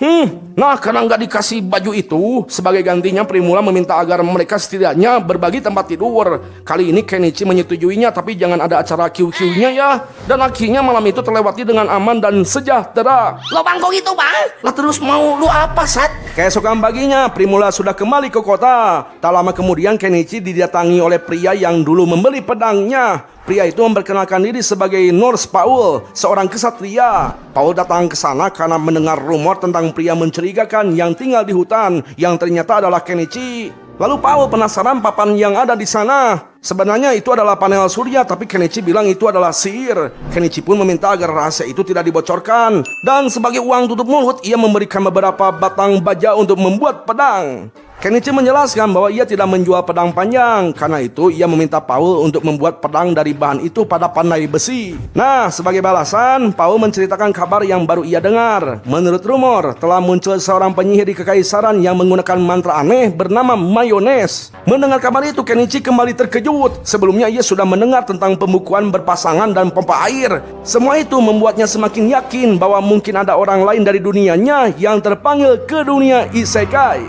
Nah karena nggak dikasih baju itu, sebagai gantinya Primula meminta agar mereka setidaknya berbagi tempat tidur. Kali ini Kenichi menyetujuinya, tapi jangan ada acara QQ-nya ya. Dan akhirnya malam itu terlewati dengan aman dan sejahtera. Lo Bang kok gitu, Bang? Lah terus mau lu apa, Sat? Keesokan paginya, Primula sudah kembali ke kota. Tak lama kemudian Kenichi didatangi oleh pria yang dulu membeli pedangnya. Pria itu memperkenalkan diri sebagai Norse Paul, seorang kesatria. Paul datang ke sana karena mendengar rumor tentang pria mencurigakan yang tinggal di hutan, yang ternyata adalah Kenichi. Lalu Paul penasaran papan yang ada di sana. Sebenarnya itu adalah panel surya, tapi Kenichi bilang itu adalah sihir. Kenichi pun meminta agar rahasia itu tidak dibocorkan. Dan sebagai uang tutup mulut, ia memberikan beberapa batang baja untuk membuat pedang. Kenichi menjelaskan bahwa ia tidak menjual pedang panjang. Karena itu ia meminta Paul untuk membuat pedang dari bahan itu pada pandai besi. Nah, sebagai balasan, Paul menceritakan kabar yang baru ia dengar. Menurut rumor, telah muncul seorang penyihir di kekaisaran yang menggunakan mantra aneh bernama mayones. Mendengar kabar itu, Kenichi kembali terkejut. Sebelumnya ia sudah mendengar tentang pembukuan berpasangan dan pompa air. Semua itu membuatnya semakin yakin bahwa mungkin ada orang lain dari dunianya yang terpanggil ke dunia isekai.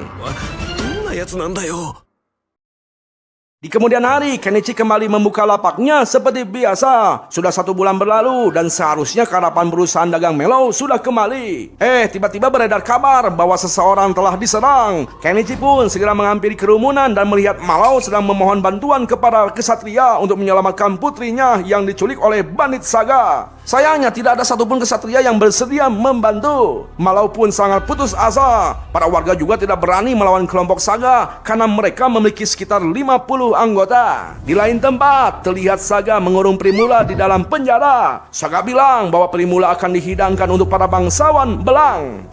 Di kemudian hari, Kenichi kembali membuka lapaknya seperti biasa. Sudah 1 bulan berlalu dan seharusnya keharapan perusahaan dagang Melo sudah kembali. Tiba-tiba beredar kabar bahwa seseorang telah diserang. Kenichi pun segera menghampiri kerumunan dan melihat Malau sedang memohon bantuan kepada kesatria untuk menyelamatkan putrinya yang diculik oleh bandit Saga. Sayangnya tidak ada satupun kesatria yang bersedia membantu. Malau pun sangat putus asa. Para warga juga tidak berani melawan kelompok Saga karena mereka memiliki sekitar 50 anggota. Di lain tempat, terlihat Saga mengurung Primula di dalam penjara. Saga bilang bahwa Primula akan dihidangkan untuk para bangsawan Belang.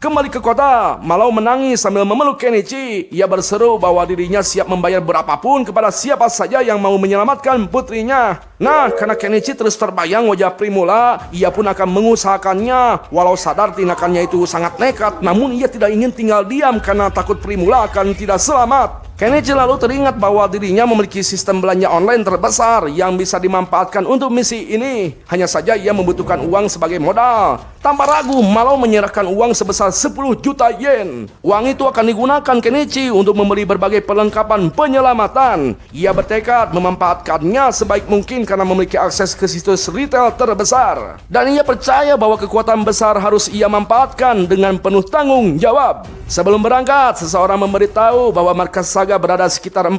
Kembali ke kota, Malau menangis sambil memeluk Kenichi. Ia berseru bahwa dirinya siap membayar berapapun kepada siapa saja yang mau menyelamatkan putrinya. Nah, karena Kenichi terus terbayang wajah Primula, ia pun akan mengusahakannya. Walau sadar tindakannya itu sangat nekat, namun ia tidak ingin tinggal diam karena takut Primula akan tidak selamat. Kenichi lalu teringat bahwa dirinya memiliki sistem belanja online terbesar yang bisa dimanfaatkan untuk misi ini. Hanya saja ia membutuhkan uang sebagai modal. Tanpa ragu, Malau menyerahkan uang sebesar 10 juta yen. Uang itu akan digunakan Kenichi untuk membeli berbagai perlengkapan penyelamatan. Ia bertekad memanfaatkannya sebaik mungkin karena memiliki akses ke situs retail terbesar. Dan ia percaya bahwa kekuatan besar harus ia manfaatkan dengan penuh tanggung jawab. Sebelum berangkat, seseorang memberitahu bahwa markas Saga berada sekitar 40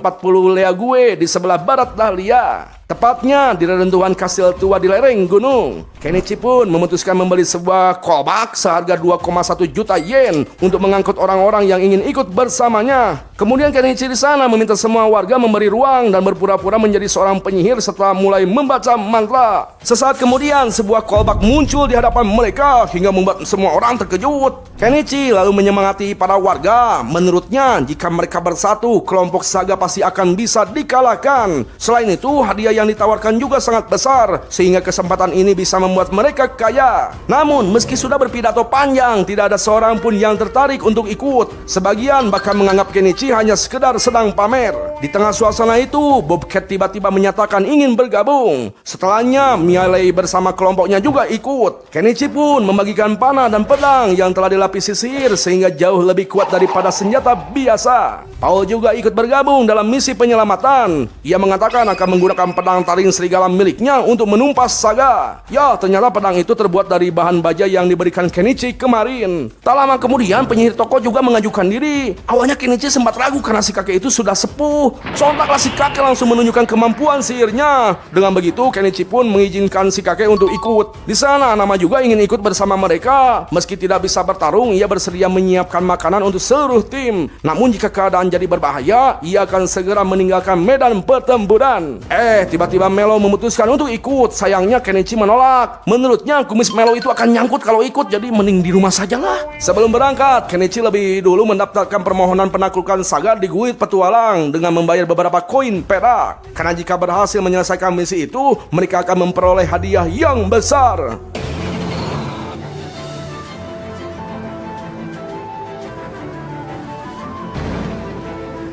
league di sebelah barat Dahlia. Tepatnya di reruntuhan kastil tua di lereng gunung. Kenichi pun memutuskan membeli sebuah kolbak seharga 2,1 juta yen untuk mengangkut orang-orang yang ingin ikut bersamanya. Kemudian Kenichi di sana meminta semua warga memberi ruang dan berpura-pura menjadi seorang penyihir setelah mulai membaca mantra. Sesaat kemudian sebuah kolbak muncul di hadapan mereka hingga membuat semua orang terkejut. Kenichi lalu menyemangati para warga. Menurutnya, jika mereka bersatu, kelompok Saga pasti akan bisa dikalahkan. Selain itu, hadiah yang ditawarkan juga sangat besar, sehingga kesempatan ini bisa membuat mereka kaya. Namun, meski sudah berpidato panjang, tidak ada seorang pun yang tertarik untuk ikut. Sebagian bahkan menganggap Kenichi hanya sekedar sedang pamer. Di tengah suasana itu, Bobcat tiba-tiba menyatakan ingin bergabung. Setelahnya, Mialei bersama kelompoknya juga ikut. Kenichi pun membagikan panah dan pedang yang telah dilapisi sihir sehingga jauh lebih kuat daripada senjata biasa. Paul juga ikut bergabung dalam misi penyelamatan. Ia mengatakan akan menggunakan pedang taring serigala miliknya untuk menumpas Saga. Ya, ternyata pedang itu terbuat dari bahan baja yang diberikan Kenichi kemarin. Tak lama kemudian, penyihir toko juga mengajukan diri. Awalnya Kenichi sempat ragu karena si kakek itu sudah sepuh. Sontaklah si kakek langsung menunjukkan kemampuan sihirnya. Dengan begitu, Kenichi pun mengizinkan si kakek untuk ikut. Di sana, Nama juga ingin ikut bersama mereka. Meski tidak bisa bertarung, ia bersedia menyiapkan makanan untuk seluruh tim. Namun jika keadaan jadi berbahaya, ia akan segera meninggalkan medan pertempuran. Tiba-tiba Melo memutuskan untuk ikut. Sayangnya Kenichi menolak. Menurutnya kumis Melo itu akan nyangkut kalau ikut, jadi mending di rumah sajalah. Sebelum berangkat, Kenichi lebih dulu mendaftarkan permohonan penaklukan Saga di Guild Petualang dengan membayar beberapa koin perak. Karena jika berhasil menyelesaikan misi itu, mereka akan memperoleh hadiah yang besar.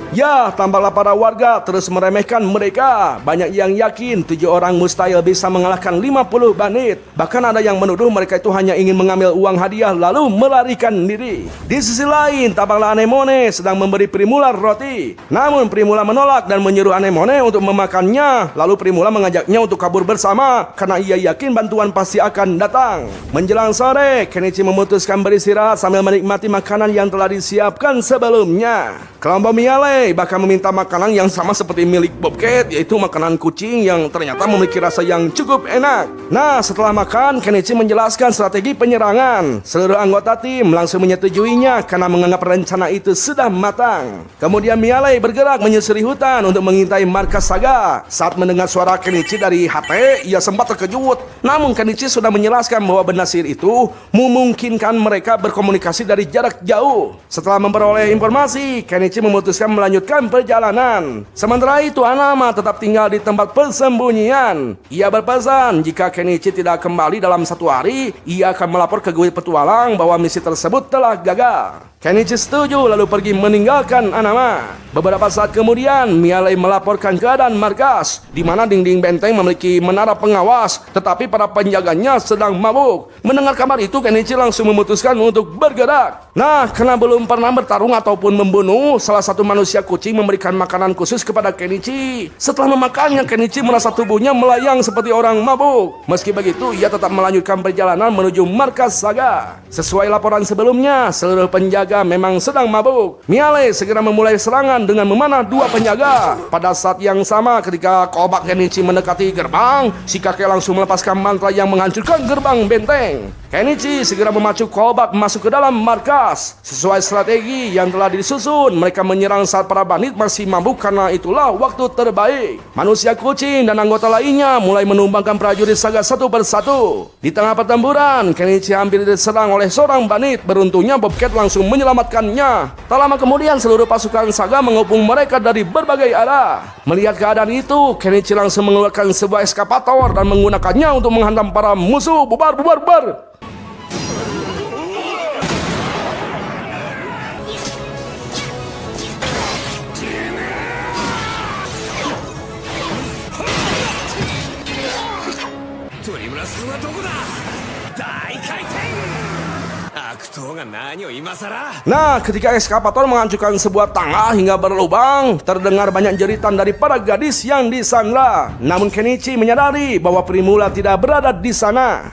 Ya, tampaklah para warga terus meremehkan mereka. Banyak yang yakin 7 orang mustahil bisa mengalahkan 50 bandit. Bahkan ada yang menuduh mereka itu hanya ingin mengambil uang hadiah lalu melarikan diri. Di sisi lain, tampaklah Anemone sedang memberi Primula roti. Namun Primula menolak dan menyuruh Anemone untuk memakannya. Lalu Primula mengajaknya untuk kabur bersama karena ia yakin bantuan pasti akan datang. Menjelang sore, Kenichi memutuskan beristirahat sambil menikmati makanan yang telah disiapkan sebelumnya. Kelompok Mialei bahkan meminta makanan yang sama seperti milik Bobcat, yaitu makanan kucing yang ternyata memiliki rasa yang cukup enak. Nah, setelah makan, Kenichi menjelaskan strategi penyerangan. Seluruh anggota tim langsung menyetujuinya karena menganggap rencana itu sudah matang. Kemudian Mialei bergerak menyusuri hutan untuk mengintai markas Saga. Saat mendengar suara Kenichi dari HP, ia sempat terkejut. Namun Kenichi sudah menjelaskan bahwa benda sihir itu memungkinkan mereka berkomunikasi dari jarak jauh. Setelah memperoleh informasi, Kenichi memutuskan melanjutkan perjalanan. Sementara itu, Anama tetap tinggal di tempat persembunyian. Ia berpesan jika Kenichi tidak kembali dalam 1 hari, ia akan melapor ke Guild Petualang bahwa misi tersebut telah gagal. Kenichi setuju lalu pergi meninggalkan Anama. Beberapa saat kemudian, Mialei melaporkan keadaan markas, di mana dinding benteng memiliki menara pengawas, tetapi para penjaganya sedang mabuk. Mendengar kabar itu, Kenichi langsung memutuskan untuk bergerak. Nah, karena belum pernah bertarung ataupun membunuh, salah satu manusia kucing memberikan makanan khusus kepada Kenichi. Setelah memakannya, Kenichi merasa tubuhnya melayang seperti orang mabuk. Meski begitu, ia tetap melanjutkan perjalanan menuju markas Saga. Sesuai laporan sebelumnya, seluruh penjaga penjaga memang sedang mabuk. Miale segera memulai serangan dengan memanah dua penjaga. Pada saat yang sama ketika Koba Kenichi mendekati gerbang, si kakek langsung melepaskan mantra yang menghancurkan gerbang benteng. Kenichi segera memacu Koba masuk ke dalam markas. Sesuai strategi yang telah disusun, mereka menyerang saat para bandit masih mabuk karena itulah waktu terbaik. Manusia kucing dan anggota lainnya mulai menumbangkan prajurit Saga satu persatu. Di tengah pertempuran, Kenichi hampir diserang oleh seorang bandit. Beruntungnya Bobcat langsung menyelamatkannya. Tak lama kemudian seluruh pasukan Saga mengepung mereka dari berbagai arah. Melihat keadaan itu, Kenichi langsung mengeluarkan sebuah eskapator dan menggunakannya untuk menghantam para musuh. Bubar, bubar, bubar. Nah, ketika eskapator menghancurkan sebuah tangga hingga berlubang, terdengar banyak jeritan dari para gadis yang disandra. Namun Kenichi menyadari bahwa Primula tidak berada di sana.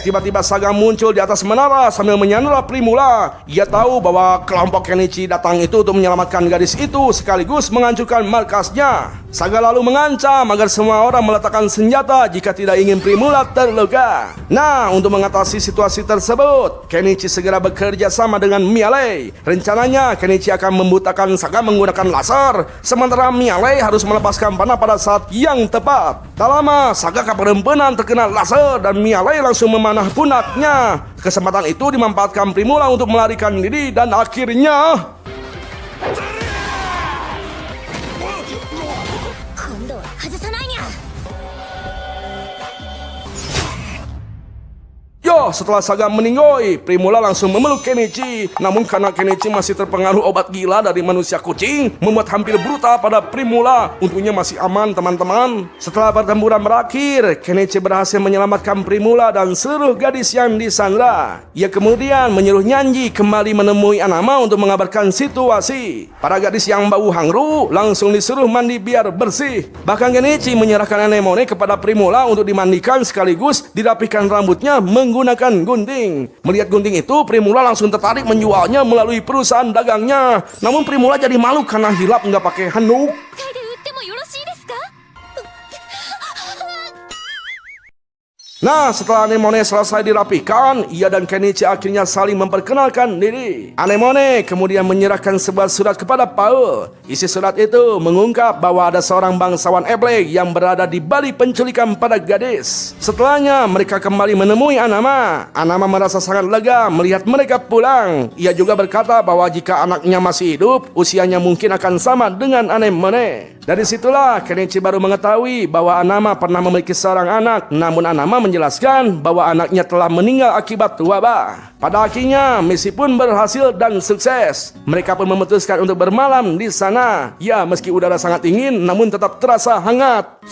Tiba-tiba Saga muncul di atas menara sambil menyandera Primula. Ia tahu bahwa kelompok Kenichi datang itu untuk menyelamatkan gadis itu sekaligus menghancurkan markasnya. Saga lalu mengancam agar semua orang meletakkan senjata jika tidak ingin Primula terluka. Nah, untuk mengatasi situasi tersebut, Kenichi segera bekerja sama dengan Miale. Rencananya Kenichi akan membutakan Saga menggunakan laser, sementara Miale harus melepaskan panah pada saat yang tepat. Tak lama, Saga keperempuan terkena laser dan Miale langsung memanah pundaknya. Kesempatan itu dimanfaatkan Primula untuk melarikan diri dan akhirnya setelah Saga meninggoy, Primula langsung memeluk Kenichi. Namun karena Kenichi masih terpengaruh obat gila dari manusia kucing, membuat hampir brutal pada Primula. Untungnya masih aman teman-teman. Setelah pertempuran berakhir, Kenichi berhasil menyelamatkan Primula dan seluruh gadis yang disandra. Ia kemudian menyuruh Nyanji kembali menemui Anama untuk mengabarkan situasi. Para gadis yang bau hangru langsung disuruh mandi biar bersih. Bahkan Kenichi menyerahkan anemone kepada Primula untuk dimandikan sekaligus dirapikan rambutnya menggunakan gunting. Melihat gunting itu, Primula langsung tertarik menjualnya melalui perusahaan dagangnya. Namun Primula jadi malu karena hilap nggak pakai handuk. Nah, setelah anemone selesai dirapikan, ia dan Kenichi akhirnya saling memperkenalkan diri. Anemone kemudian menyerahkan sebuah surat kepada Paul. Isi surat itu mengungkap bahwa ada seorang bangsawan Eblek yang berada di balik penculikan pada gadis. Setelahnya, mereka kembali menemui Anama. Anama merasa sangat lega melihat mereka pulang. Ia juga berkata bahwa jika anaknya masih hidup, usianya mungkin akan sama dengan Anemone. Dari situlah Kenichi baru mengetahui bahwa Anama pernah memiliki seorang anak. Namun Anama menjelaskan bahwa anaknya telah meninggal akibat wabah. Pada akhirnya misi pun berhasil dan sukses. Mereka pun memutuskan untuk bermalam di sana. Ya, meski udara sangat dingin, namun tetap terasa hangat.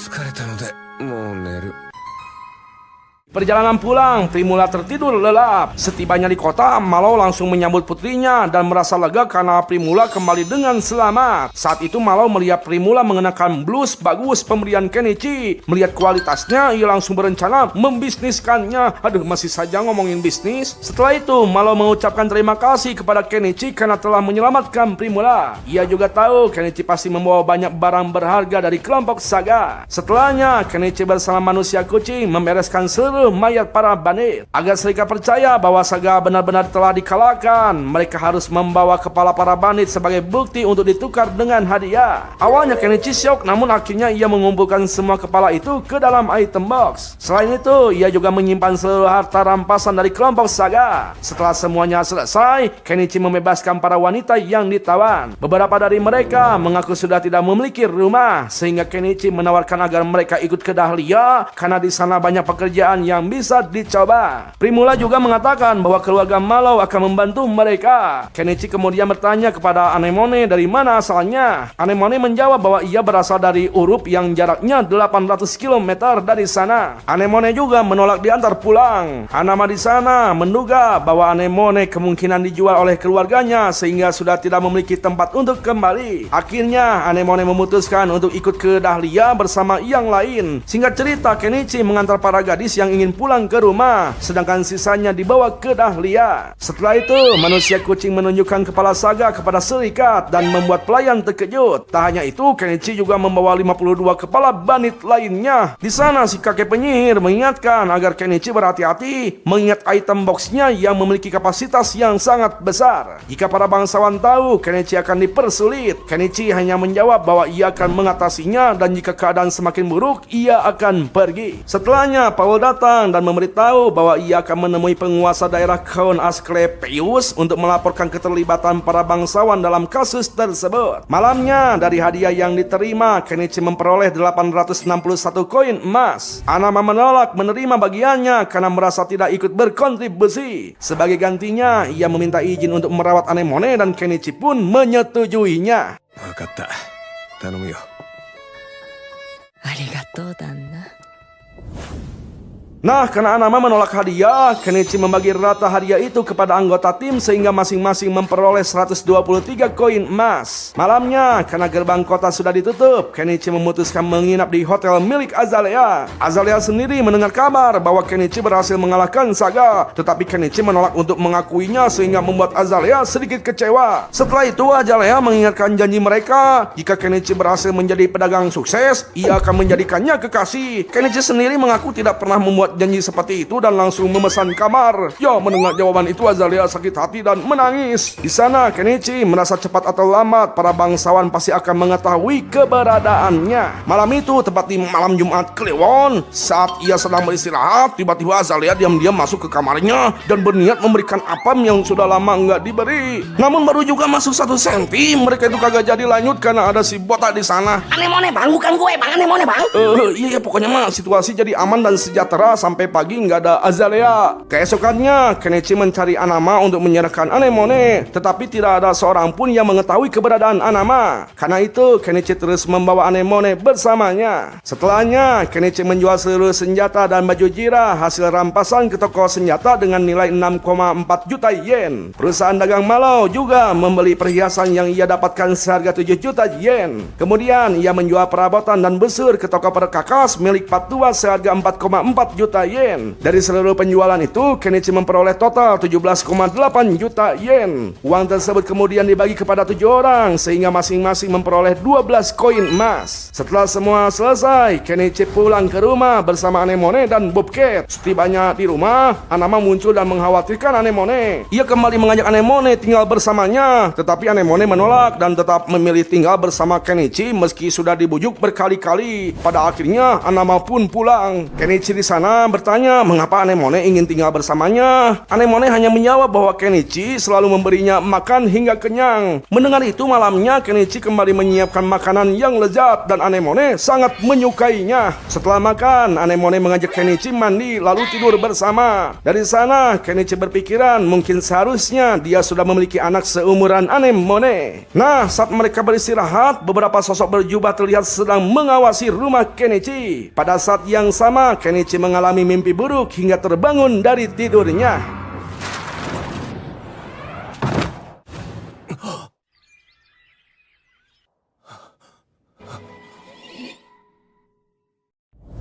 Perjalanan pulang, Primula tertidur lelap. Setibanya di kota, Malo langsung menyambut putrinya dan merasa lega karena Primula kembali dengan selamat. Saat itu Malo melihat Primula mengenakan blus bagus pemberian Kenichi. Melihat kualitasnya, ia langsung berencana membisniskannya. Aduh, masih saja ngomongin bisnis. Setelah itu, Malo mengucapkan terima kasih kepada Kenichi karena telah menyelamatkan Primula. Ia juga tahu Kenichi pasti membawa banyak barang berharga dari kelompok Saga. Setelahnya, Kenichi bersama manusia kucing membereskan seluruh mayat para bandit. Agar mereka percaya bahwa Saga benar-benar telah dikalahkan, mereka harus membawa kepala para bandit sebagai bukti untuk ditukar dengan hadiah. Awalnya Kenichi syok, namun akhirnya ia mengumpulkan semua kepala itu ke dalam item box. Selain itu, ia juga menyimpan seluruh harta rampasan dari kelompok Saga. Setelah semuanya selesai, Kenichi membebaskan para wanita yang ditawan. Beberapa dari mereka mengaku sudah tidak memiliki rumah, sehingga Kenichi menawarkan agar mereka ikut ke Dahlia karena di sana banyak pekerjaan yang bisa dicoba. Primula juga mengatakan bahwa keluarga Malo akan membantu mereka. Kenichi kemudian bertanya kepada Anemone dari mana asalnya. Anemone menjawab bahwa ia berasal dari Urup yang jaraknya 800 km dari sana. Anemone juga menolak diantar pulang. Anama di sana menduga bahwa Anemone kemungkinan dijual oleh keluarganya sehingga sudah tidak memiliki tempat untuk kembali. Akhirnya Anemone memutuskan untuk ikut ke Dahlia bersama yang lain. Singkat cerita, Kenichi mengantar para gadis yang ingin ingin pulang ke rumah, sedangkan sisanya dibawa ke Dahlia. Setelah itu, manusia kucing menunjukkan kepala Saga kepada serikat dan membuat pelayan terkejut. Tak hanya itu, Kenichi juga membawa 52 kepala banit lainnya. Di sana si kakek penyihir mengingatkan agar Kenichi berhati-hati mengingat item boxnya yang memiliki kapasitas yang sangat besar. Jika para bangsawan tahu, Kenichi akan dipersulit. Kenichi hanya menjawab bahwa ia akan mengatasinya dan jika keadaan semakin buruk, ia akan pergi. Setelahnya, Paul datang dan memberitahu bahwa ia akan menemui penguasa daerah Count Asclepius untuk melaporkan keterlibatan para bangsawan dalam kasus tersebut. Malamnya, dari hadiah yang diterima, Kenichi memperoleh 861 koin emas. Anama menolak menerima bagiannya karena merasa tidak ikut berkontribusi. Sebagai gantinya, ia meminta izin untuk merawat Anemone dan Kenichi pun menyetujuinya. 分かった。頼むよ。ありがとう旦那。 Nah, karena Anama menolak hadiah, Kenichi membagi rata hadiah itu kepada anggota tim sehingga masing-masing memperoleh 123 koin emas. Malamnya, karena gerbang kota sudah ditutup, Kenichi memutuskan menginap di hotel milik Azalea. Azalea sendiri mendengar kabar bahwa Kenichi berhasil mengalahkan Saga, tetapi Kenichi menolak untuk mengakuinya sehingga membuat Azalea sedikit kecewa. Setelah itu, Azalea mengingatkan janji mereka, jika Kenichi berhasil menjadi pedagang sukses, ia akan menjadikannya kekasih. Kenichi sendiri mengaku tidak pernah membuat janji seperti itu dan langsung memesan kamar. Ya, mendengar jawaban itu Azalea sakit hati dan menangis. Di sana Kenichi merasa cepat atau lambat para bangsawan pasti akan mengetahui keberadaannya. Malam itu tepat di malam Jumat Kliwon, saat ia sedang beristirahat, tiba-tiba Azalea diam-diam masuk ke kamarnya dan berniat memberikan apam yang sudah lama nggak diberi. Namun baru juga masuk 1 senti, mereka itu kagak jadi lanjut karena ada si botak di sana. Anemone bang, bukan gue bang, Anemone bang. Iya pokoknya mah situasi jadi aman dan sejahtera sampai pagi nggak ada Azalea. Keesokannya, Kenichi mencari Anama untuk menyerahkan Anemone, tetapi tidak ada seorang pun yang mengetahui keberadaan Anama. Karena itu, Kenichi terus membawa Anemone bersamanya. Setelahnya, Kenichi menjual seluruh senjata dan baju Jira hasil rampasan ke toko senjata dengan nilai 6,4 juta yen. Perusahaan dagang Malau juga membeli perhiasan yang ia dapatkan seharga 7 juta yen. Kemudian, ia menjual perabotan dan busur ke toko perkakas milik Patua seharga 4,4 juta yen. Dari seluruh penjualan itu, Kenichi memperoleh total 17,8 juta yen. Uang tersebut kemudian dibagi kepada 7 orang, sehingga masing-masing memperoleh 12 koin emas. Setelah semua selesai, Kenichi pulang ke rumah bersama Anemone dan Bobcat. Setibanya di rumah, Anama muncul dan mengkhawatirkan Anemone. Ia kembali mengajak Anemone tinggal bersamanya, tetapi Anemone menolak dan tetap memilih tinggal bersama Kenichi meski sudah dibujuk berkali-kali. Pada akhirnya, Anama pun pulang. Kenichi di sana bertanya mengapa Anemone ingin tinggal bersamanya. Anemone hanya menjawab bahwa Kenichi selalu memberinya makan hingga kenyang. Mendengar itu, malamnya Kenichi kembali menyiapkan makanan yang lezat dan Anemone sangat menyukainya. Setelah makan, Anemone mengajak Kenichi mandi lalu tidur bersama. Dari sana, Kenichi berpikiran mungkin seharusnya dia sudah memiliki anak seumuran Anemone. Nah, saat mereka beristirahat, beberapa sosok berjubah terlihat sedang mengawasi rumah Kenichi. Pada saat yang sama, Kenichi mengalami mimpi buruk hingga terbangun dari tidurnya.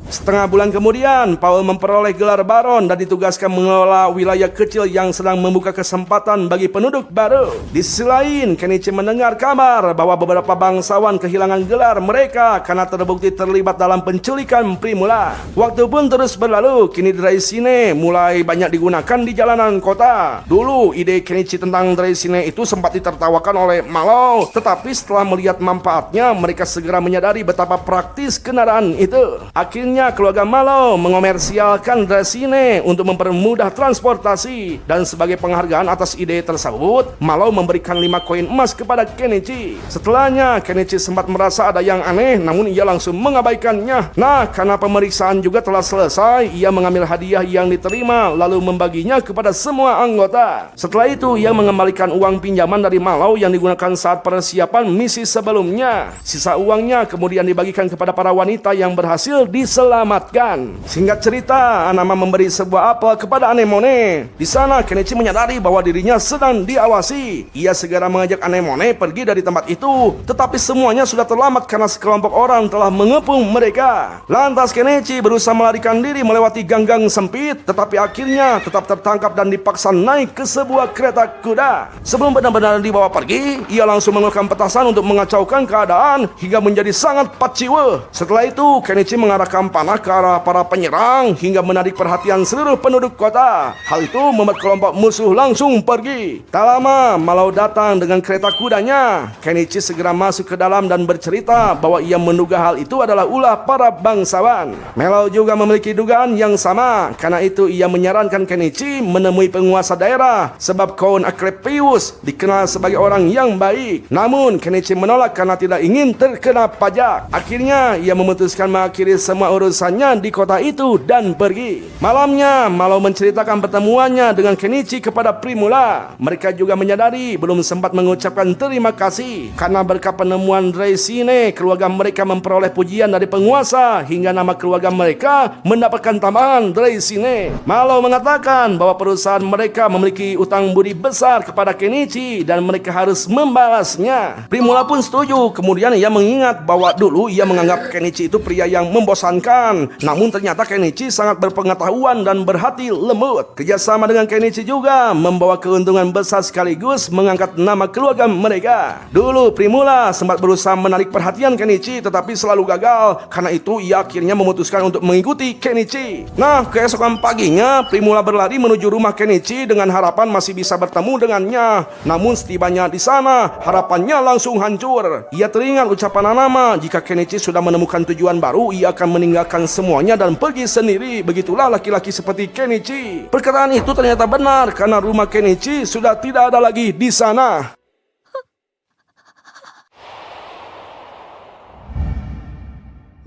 Setengah bulan kemudian, Paul memperoleh gelar baron dan ditugaskan mengelola wilayah kecil yang sedang membuka kesempatan bagi penduduk baru. Di sisi lain, Kenichi mendengar kabar bahwa beberapa bangsawan kehilangan gelar mereka karena terbukti terlibat dalam penculikan Primula. Waktu pun terus berlalu, kini Draisine mulai banyak digunakan di jalanan kota. Dulu, ide Kenichi tentang Draisine itu sempat ditertawakan oleh Malo, tetapi setelah melihat manfaatnya, mereka segera menyadari betapa praktis kendaraan itu. Akhirnya, keluarga Malo mengomersialkan Draisine untuk mempermudah transportasi, dan sebagai penghargaan atas ide tersebut, Malo memberikan 5 koin emas kepada Kenichi. Setelahnya, Kenichi sempat merasa ada yang aneh, namun ia langsung mengabaikannya. Nah, karena pemeriksaan juga telah selesai, ia mengambil hadiah yang diterima lalu membaginya kepada semua anggota. Setelah itu, ia mengembalikan uang pinjaman dari Malo yang digunakan saat persiapan misi sebelumnya. Sisa uangnya kemudian dibagikan kepada para wanita yang berhasil diselamatkan. diselamatkan. Singkat cerita, Anama memberi sebuah apel kepada Anemone. Di sana Kenichi menyadari bahwa dirinya sedang diawasi. Ia segera mengajak Anemone pergi dari tempat itu, tetapi semuanya sudah terlambat karena sekelompok orang telah mengepung mereka. Lantas Kenichi berusaha melarikan diri melewati gang-gang sempit, tetapi akhirnya tetap tertangkap dan dipaksa naik ke sebuah kereta kuda. Sebelum benar-benar dibawa pergi, ia langsung mengeluarkan petasan untuk mengacaukan keadaan hingga menjadi sangat paciwe. Setelah itu, Kenichi mengarahkan panah ke arah para penyerang hingga menarik perhatian seluruh penduduk kota. Hal itu membuat kelompok musuh langsung pergi. Tak lama, Malau datang dengan kereta kudanya. Kenichi segera masuk ke dalam dan bercerita bahwa ia menduga hal itu adalah ulah para bangsawan. Malau juga memiliki dugaan yang sama. Karena itu ia menyarankan Kenichi menemui penguasa daerah sebab Count Asclepius dikenal sebagai orang yang baik. Namun Kenichi menolak karena tidak ingin terkena pajak. Akhirnya ia memutuskan mengakhiri semua urusannya di kota itu dan pergi. Malamnya Malau menceritakan pertemuannya dengan Kenichi kepada Primula. Mereka juga menyadari belum sempat mengucapkan terima kasih karena berkat penemuan Draisine, keluarga mereka memperoleh pujian dari penguasa hingga nama keluarga mereka mendapatkan tambahan Draisine. Malau mengatakan bahwa perusahaan mereka memiliki utang budi besar kepada Kenichi dan mereka harus membalasnya. Primula pun setuju. Kemudian ia mengingat bahwa dulu ia menganggap Kenichi itu pria yang membosankan. Namun ternyata Kenichi sangat berpengetahuan dan berhati lembut. Kerjasama dengan Kenichi juga membawa keuntungan besar sekaligus mengangkat nama keluarga mereka. Dulu Primula sempat berusaha menarik perhatian Kenichi tetapi selalu gagal. Karena itu ia akhirnya memutuskan untuk mengikuti Kenichi. Nah, keesokan paginya Primula berlari menuju rumah Kenichi dengan harapan masih bisa bertemu dengannya. Namun setibanya di sana, harapannya langsung hancur. Ia teringat ucapan Anama, jika Kenichi sudah menemukan tujuan baru, ia akan meninggalkan semuanya dan pergi sendiri. Begitulah laki-laki seperti Kenichi. Perkataan itu ternyata benar karena rumah Kenichi sudah tidak ada lagi di sana.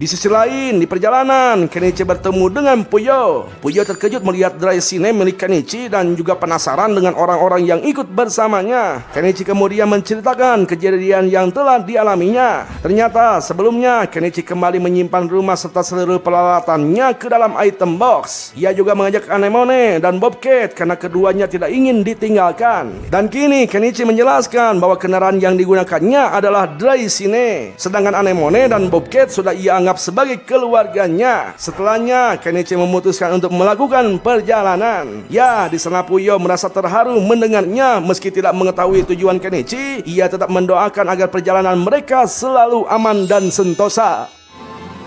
Di sisi lain, di perjalanan, Kenichi bertemu dengan Puyo. Puyo terkejut melihat Draisine milik Kenichi dan juga penasaran dengan orang-orang yang ikut bersamanya. Kenichi kemudian menceritakan kejadian yang telah dialaminya. Ternyata sebelumnya Kenichi kembali menyimpan rumah serta seluruh peralatannya ke dalam item box. Ia juga mengajak Anemone dan Bobcat karena keduanya tidak ingin ditinggalkan. Dan kini Kenichi menjelaskan bahwa kendaraan yang digunakannya adalah Draisine, sedangkan Anemone dan Bobcat sudah ia anggap sebagai keluarganya. Setelahnya Kenichi memutuskan untuk melakukan perjalanan. Ya, di sana Puyo merasa terharu mendengarnya. Meski tidak mengetahui tujuan Kenichi, ia tetap mendoakan agar perjalanan mereka selalu aman dan sentosa.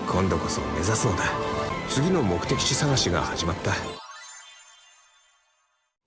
今度こそ目指そうだ。次の目的地探しが始まった。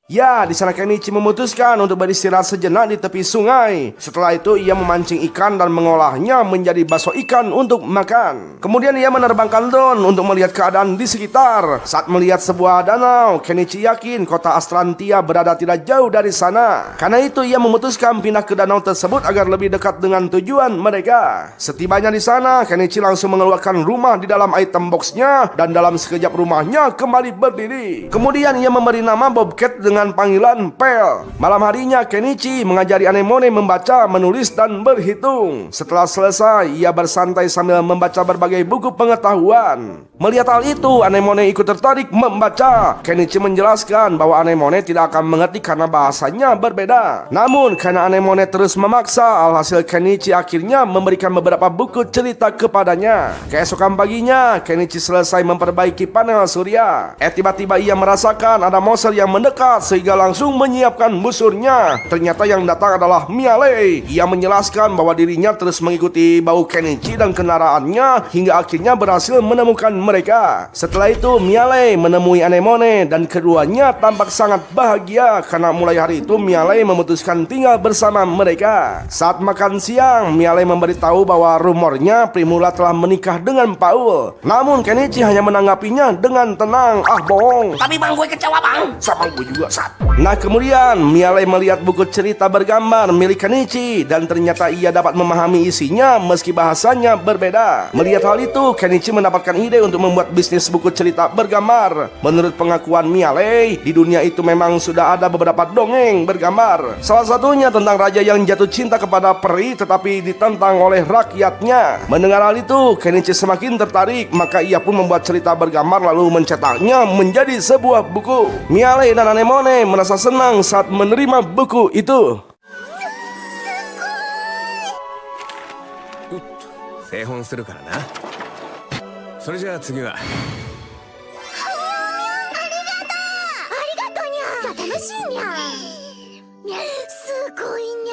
Ya, di sana Kenichi memutuskan untuk beristirahat sejenak di tepi sungai. Setelah itu ia memancing ikan dan mengolahnya menjadi bakso ikan untuk makan. Kemudian ia menerbangkan drone untuk melihat keadaan di sekitar. Saat melihat sebuah danau, Kenichi yakin kota Astrantia berada tidak jauh dari sana. Karena itu ia memutuskan pindah ke danau tersebut agar lebih dekat dengan tujuan mereka. Setibanya di sana, Kenichi langsung mengeluarkan rumah di dalam item boxnya dan dalam sekejap rumahnya kembali berdiri. Kemudian ia memberi nama Bobcat dengan panggilan Pel. Malam harinya Kenichi mengajari Anemone membaca, menulis, dan berhitung. Setelah selesai, ia bersantai sambil membaca berbagai buku pengetahuan. Melihat hal itu, Anemone ikut tertarik membaca. Kenichi menjelaskan bahwa Anemone tidak akan mengerti karena bahasanya berbeda. Namun karena Anemone terus memaksa, alhasil Kenichi akhirnya memberikan beberapa buku cerita kepadanya. Keesokan paginya, Kenichi selesai memperbaiki panel surya. Tiba-tiba ia merasakan ada monster yang mendekat sehingga langsung menyiapkan busurnya. Ternyata yang datang adalah Miale. Ia menjelaskan bahwa dirinya terus mengikuti bau Kenichi dan kendaraannya hingga akhirnya berhasil menemukan mereka. Setelah itu Miale menemui Anemone dan keduanya tampak sangat bahagia karena mulai hari itu Miale memutuskan tinggal bersama mereka. Saat makan siang, Miale memberitahu bahwa rumornya Primula telah menikah dengan Paul. Namun Kenichi hanya menanggapinya dengan tenang. Ah, bohong. Tapi bang, gue kecewa bang. Sama gue juga. bangsat. Nah kemudian Miale melihat buku cerita bergambar milik Kenichi dan ternyata ia dapat memahami isinya meski bahasanya berbeda. Melihat hal itu, Kenichi mendapatkan ide untuk membuat bisnis buku cerita bergambar. Menurut pengakuan Miale, di dunia itu memang sudah ada beberapa dongeng bergambar. Salah satunya tentang raja yang jatuh cinta kepada peri tetapi ditentang oleh rakyatnya. Mendengar hal itu, Kenichi semakin tertarik, maka ia pun membuat cerita bergambar lalu mencetaknya menjadi sebuah buku. Miale dan Anemone merasa senang saat menerima buku itu. 製本するからな。それじゃあ次は。ありがとにゃ。じゃあ楽しいにゃ。すごいにゃ。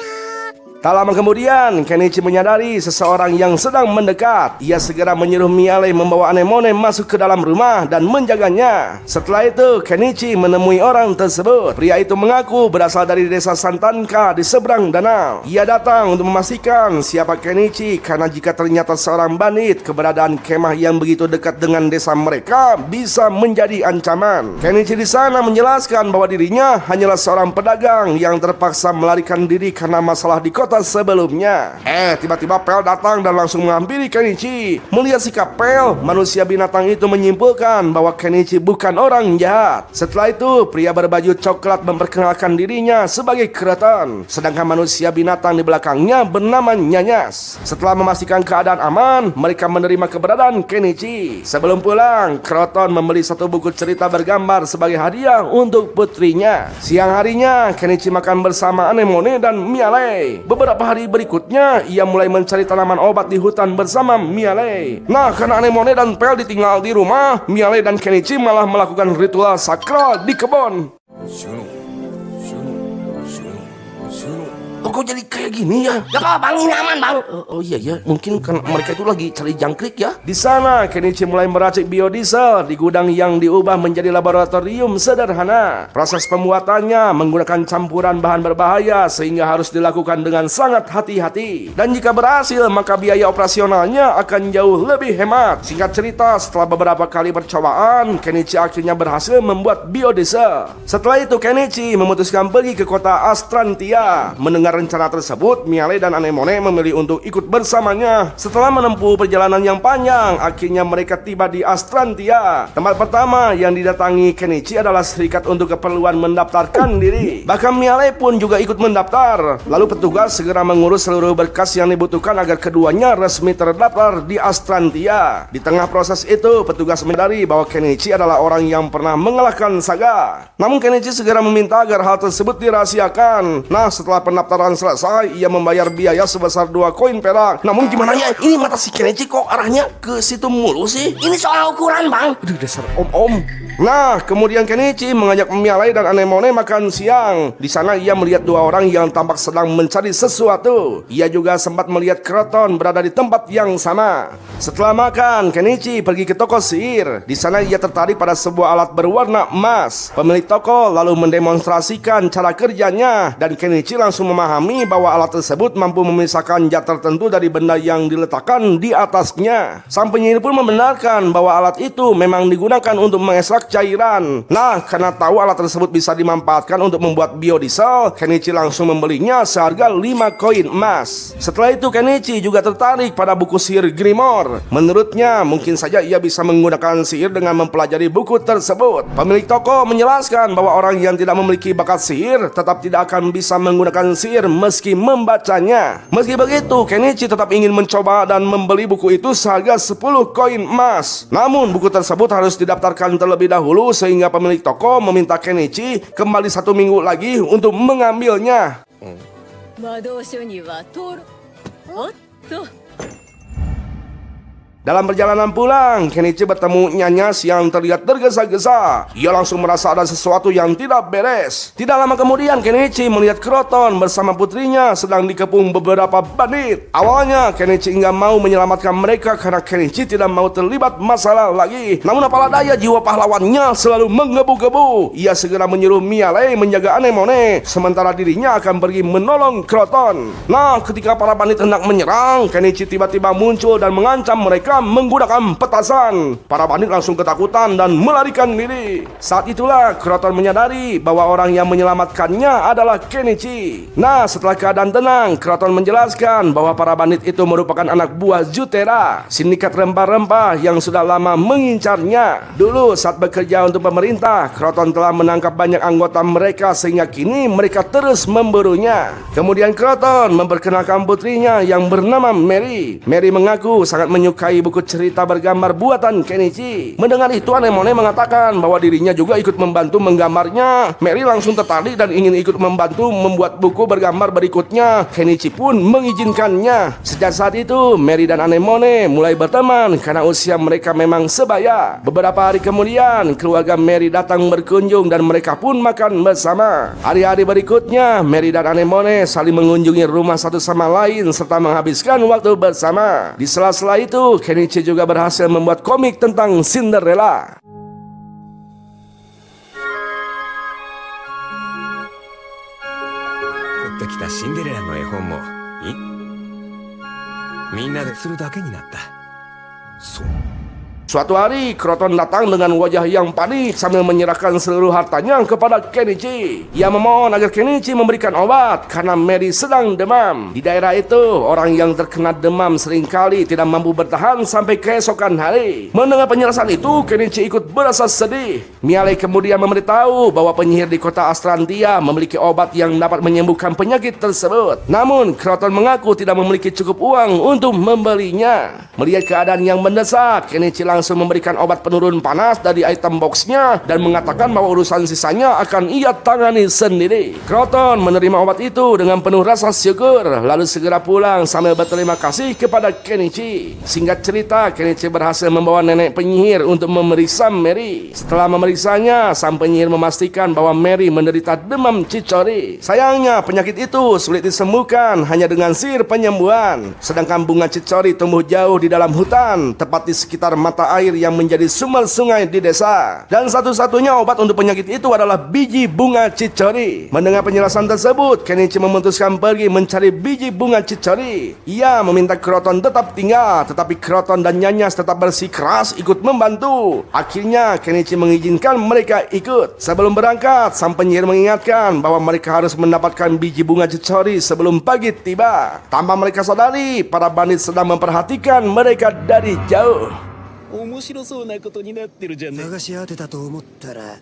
Tak lama kemudian, Kenichi menyadari seseorang yang sedang mendekat. Ia segera menyuruh Miale membawa Anemone masuk ke dalam rumah dan menjaganya. Setelah itu, Kenichi menemui orang tersebut. Pria itu mengaku berasal dari desa Santanka di seberang danau. Ia datang untuk memastikan siapa Kenichi karena jika ternyata seorang bandit, keberadaan kemah yang begitu dekat dengan desa mereka bisa menjadi ancaman. Kenichi di sana menjelaskan bahwa dirinya hanyalah seorang pedagang yang terpaksa melarikan diri karena masalah di kota sebelumnya. Tiba-tiba Pel datang dan langsung menghampiri Kenichi. Melihat sikap Pel, manusia binatang itu menyimpulkan bahwa Kenichi bukan orang jahat. Setelah itu, pria berbaju coklat memperkenalkan dirinya sebagai Kroton. Sedangkan manusia binatang di belakangnya bernama Nyanyas. Setelah memastikan keadaan aman, mereka menerima keberadaan Kenichi. Sebelum pulang, Kroton membeli satu buku cerita bergambar sebagai hadiah untuk putrinya. Siang harinya, Kenichi makan bersama Anemone dan Miale. Beberapa hari berikutnya, ia mulai mencari tanaman obat di hutan bersama Miale. Nah, karena Anemone dan Pel ditinggal di rumah, Miale dan Kenichi malah melakukan ritual sakral di kebun. Kok jadi kayak gini ya? Gak apa-apa bang, ini aman bang. Oh iya ya, mungkin kan mereka itu lagi cari jangkrik ya. Di sana, Kenichi mulai meracik biodiesel di gudang yang diubah menjadi laboratorium sederhana. Proses pembuatannya menggunakan campuran bahan berbahaya sehingga harus dilakukan dengan sangat hati-hati. Dan jika berhasil, maka biaya operasionalnya akan jauh lebih hemat. Singkat cerita, setelah beberapa kali percobaan, Kenichi akhirnya berhasil membuat biodiesel. Setelah itu, Kenichi memutuskan pergi ke kota Astrantia. Mendengar rencana tersebut, Miale dan Anemone memilih untuk ikut bersamanya. Setelah menempuh perjalanan yang panjang, akhirnya mereka tiba di Astrantia. Tempat pertama yang didatangi Kenichi adalah serikat untuk keperluan mendaftarkan diri. Bahkan Miale pun juga ikut mendaftar. Lalu petugas segera mengurus seluruh berkas yang dibutuhkan agar keduanya resmi terdaftar di Astrantia. Di tengah proses itu, petugas menyadari bahwa Kenichi adalah orang yang pernah mengalahkan Saga. Namun Kenichi segera meminta agar hal tersebut dirahasiakan. Nah, setelah pendaftaran selesai, ia membayar biaya sebesar 2 koin perak. Namun gimana ya? Ini mata si Kenichi kok arahnya ke situ mulu sih? Ini soal ukuran bang. Aduh, dasar om-om. Nah, kemudian Kenichi mengajak Miale dan Anemone makan siang. Di sana ia melihat 2 orang yang tampak sedang mencari sesuatu. Ia juga sempat melihat Kroton berada di tempat yang sama. Setelah makan, Kenichi pergi ke toko sihir. Di sana ia tertarik pada sebuah alat berwarna emas. Pemilik toko lalu mendemonstrasikan cara kerjanya dan Kenichi langsung memahami bahwa alat tersebut mampu memisahkan zat tertentu dari benda yang diletakkan di atasnya. Sang penyihir pun membenarkan bahwa alat itu memang digunakan untuk mengekstrak cairan. Nah, karena tahu alat tersebut bisa dimanfaatkan untuk membuat biodiesel, Kenichi langsung membelinya seharga 5 koin emas. Setelah itu, Kenichi juga tertarik pada buku sihir Grimoire. Menurutnya, mungkin saja ia bisa menggunakan sihir dengan mempelajari buku tersebut. Pemilik toko menjelaskan bahwa orang yang tidak memiliki bakat sihir tetap tidak akan bisa menggunakan sihir meski membacanya. Meski begitu, Kenichi tetap ingin mencoba dan membeli buku itu seharga 10 koin emas. Namun, buku tersebut harus didaftarkan terlebih dahulu sehingga pemilik toko meminta Kenichi kembali 1 minggu lagi untuk mengambilnya. Dalam perjalanan pulang, Kenichi bertemu Nyanyas yang terlihat tergesa-gesa. Ia langsung merasa ada sesuatu yang tidak beres. Tidak lama kemudian, Kenichi melihat Kroton bersama putrinya sedang dikepung beberapa bandit. Awalnya, Kenichi enggak mau menyelamatkan mereka karena Kenichi tidak mau terlibat masalah lagi. Namun apalah daya, jiwa pahlawannya selalu menggebu-gebu. Ia segera menyuruh Miale menjaga Anemone, sementara dirinya akan pergi menolong Kroton. Nah, ketika para bandit hendak menyerang, Kenichi tiba-tiba muncul dan mengancam mereka mereka menggunakan petasan. Para bandit langsung ketakutan dan melarikan diri. Saat itulah Kroton menyadari bahwa orang yang menyelamatkannya adalah Kenichi. Nah, setelah keadaan tenang, Kroton menjelaskan bahwa para bandit itu merupakan anak buah Jutera, sindikat rempah-rempah yang sudah lama mengincarnya. Dulu saat bekerja untuk pemerintah, Kroton telah menangkap banyak anggota mereka sehingga kini mereka terus memburunya. Kemudian Kroton memperkenalkan putrinya yang bernama Mary. Mary mengaku sangat menyukai buku cerita bergambar buatan Kenichi. Mendengar itu, Anemone mengatakan bahwa dirinya juga ikut membantu menggambarnya. Mary langsung tertarik dan ingin ikut membantu membuat buku bergambar berikutnya. Kenichi pun mengizinkannya. Sejak saat itu, Mary dan Anemone mulai berteman karena usia mereka memang sebaya. Beberapa hari kemudian, keluarga Mary datang berkunjung dan mereka pun makan bersama. Hari-hari berikutnya, Mary dan Anemone saling mengunjungi rumah satu sama lain serta menghabiskan waktu bersama. Di sela-sela itu, Kenichi juga berhasil membuat komik tentang Cinderella. 取ってきたシンデレラの絵本もみんなでするだけになった。そう。 Suatu hari, Kroton datang dengan wajah yang panik sambil menyerahkan seluruh hartanya kepada Kenichi. Ia memohon agar Kenichi memberikan obat karena Mary sedang demam. Di daerah itu, orang yang terkena demam seringkali tidak mampu bertahan sampai keesokan hari. Mendengar penjelasan itu, Kenichi ikut berasa sedih. Miale kemudian memberitahu bahwa penyihir di kota Astrantia memiliki obat yang dapat menyembuhkan penyakit tersebut. Namun, Kroton mengaku tidak memiliki cukup uang untuk membelinya. Melihat keadaan yang mendesak, Kenichi langsung memberikan obat penurun panas dari item boxnya dan mengatakan bahwa urusan sisanya akan ia tangani sendiri. Kroton menerima obat itu dengan penuh rasa syukur, lalu segera pulang sambil berterima kasih kepada Kenichi. Singkat cerita, Kenichi berhasil membawa nenek penyihir untuk memeriksa Mary. Setelah memeriksanya, sang penyihir memastikan bahwa Mary menderita demam cicori. Sayangnya, penyakit itu sulit disembuhkan hanya dengan sihir penyembuhan. Sedangkan bunga cicori tumbuh jauh di dalam hutan, tepat di sekitar mata air yang menjadi sumber sungai di desa. Dan satu-satunya obat untuk penyakit itu adalah biji bunga cicori. Mendengar penjelasan tersebut, Kenichi memutuskan pergi mencari biji bunga cicori. Ia meminta Kroton tetap tinggal, tetapi Kroton dan Nyanyas tetap bersikeras ikut membantu. Akhirnya Kenichi mengizinkan mereka ikut. Sebelum berangkat, sang penyihir mengingatkan bahwa mereka harus mendapatkan biji bunga cicori sebelum pagi tiba. Tanpa mereka sadari, para bandit sedang memperhatikan mereka dari jauh. 面白そうなことになってるじゃね。探し当てたと思ったら。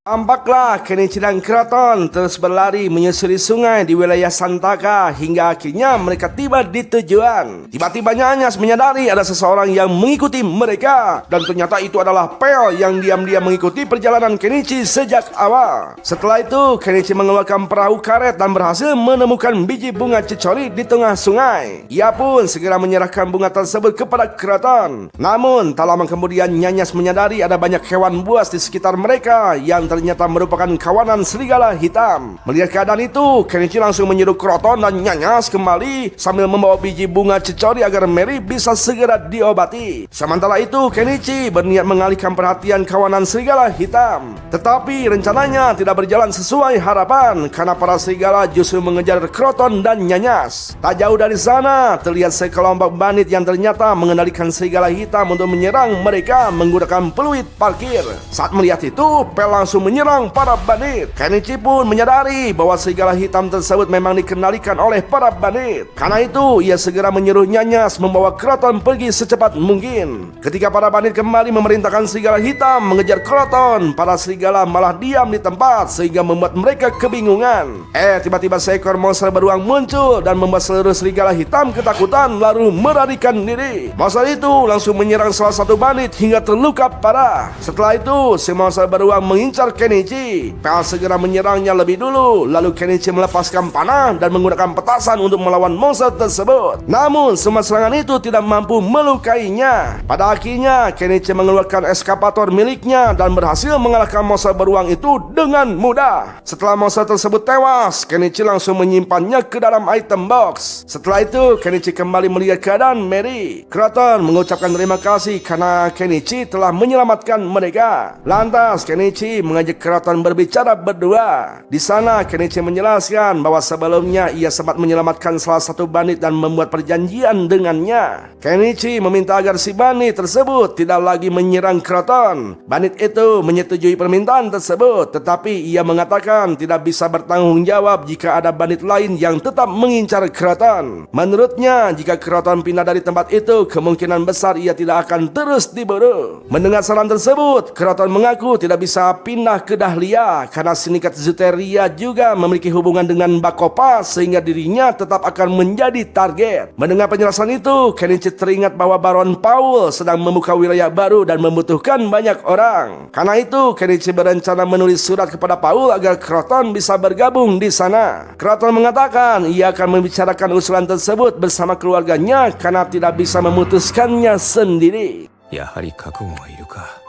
Tampaklah Kenichi dan Kroton terus berlari menyusuri sungai di wilayah Santaka hingga akhirnya mereka tiba di tujuan. Tiba-tiba Nyanyas menyadari ada seseorang yang mengikuti mereka, dan ternyata itu adalah Pel yang diam-diam mengikuti perjalanan Kenichi sejak awal. Setelah itu, Kenichi mengeluarkan perahu karet dan berhasil menemukan biji bunga cicori di tengah sungai. Ia pun segera menyerahkan bunga tersebut kepada Kroton. Namun, tak lama kemudian Nyanyas menyadari ada banyak hewan buas di sekitar mereka yang ternyata merupakan kawanan serigala hitam. Melihat keadaan itu, Kenichi langsung menyuruh Kroton dan Nyanyas kembali sambil membawa biji bunga cicori agar Mary bisa segera diobati. Sementara itu, Kenichi berniat mengalihkan perhatian kawanan serigala hitam. Tetapi rencananya tidak berjalan sesuai harapan karena para serigala justru mengejar Kroton dan Nyanyas. Tak jauh dari sana, terlihat sekelompok bandit yang ternyata mengendalikan serigala hitam untuk menyerang mereka menggunakan peluit parkir. Saat melihat itu, Pel langsung menyerang para bandit. Kenichi pun menyadari bahwa serigala hitam tersebut memang dikendalikan oleh para bandit. Karena itu, ia segera menyuruh Nyanyas membawa Kroton pergi secepat mungkin. Ketika para bandit kembali memerintahkan serigala hitam mengejar Kroton, para serigala malah diam di tempat sehingga membuat mereka kebingungan. Tiba-tiba seekor monster beruang muncul dan membuat seluruh serigala hitam ketakutan lalu melarikan diri. Monster itu langsung menyerang salah satu bandit hingga terluka parah. Setelah itu, si monster beruang mengincar Kenichi. Pel segera menyerangnya lebih dulu. Lalu Kenichi melepaskan panah dan menggunakan petasan untuk melawan monster tersebut. Namun semua serangan itu tidak mampu melukainya. Pada akhirnya Kenichi mengeluarkan eskapator miliknya dan berhasil mengalahkan monster beruang itu dengan mudah. Setelah monster tersebut tewas, Kenichi langsung menyimpannya ke dalam item box. Setelah itu Kenichi kembali melihat keadaan Mary. Kroton mengucapkan terima kasih karena Kenichi telah menyelamatkan mereka. Lantas Kenichi mengajak Kroton berbicara berdua. Di sana Kenichi menjelaskan bahwa sebelumnya ia sempat menyelamatkan salah satu bandit dan membuat perjanjian dengannya. Kenichi meminta agar si bandit tersebut tidak lagi menyerang Kroton. Bandit itu menyetujui permintaan tersebut, tetapi ia mengatakan tidak bisa bertanggung jawab jika ada bandit lain yang tetap mengincar Kroton. Menurutnya, jika Kroton pindah dari tempat itu, kemungkinan besar ia tidak akan terus diburu. Mendengar saran tersebut, Kroton mengaku tidak bisa pindah ke Dahlia karena sindikat Zuteria juga memiliki hubungan dengan Bakopa sehingga dirinya tetap akan menjadi target. Mendengar penjelasan itu, Kenichi teringat bahwa Baron Paul sedang membuka wilayah baru dan membutuhkan banyak orang. Karena itu, Kenichi berencana menulis surat kepada Paul agar Kroton bisa bergabung di sana. Kroton mengatakan ia akan membicarakan usulan tersebut bersama keluarganya karena tidak bisa memutuskannya sendiri. やはり覚悟はいるか。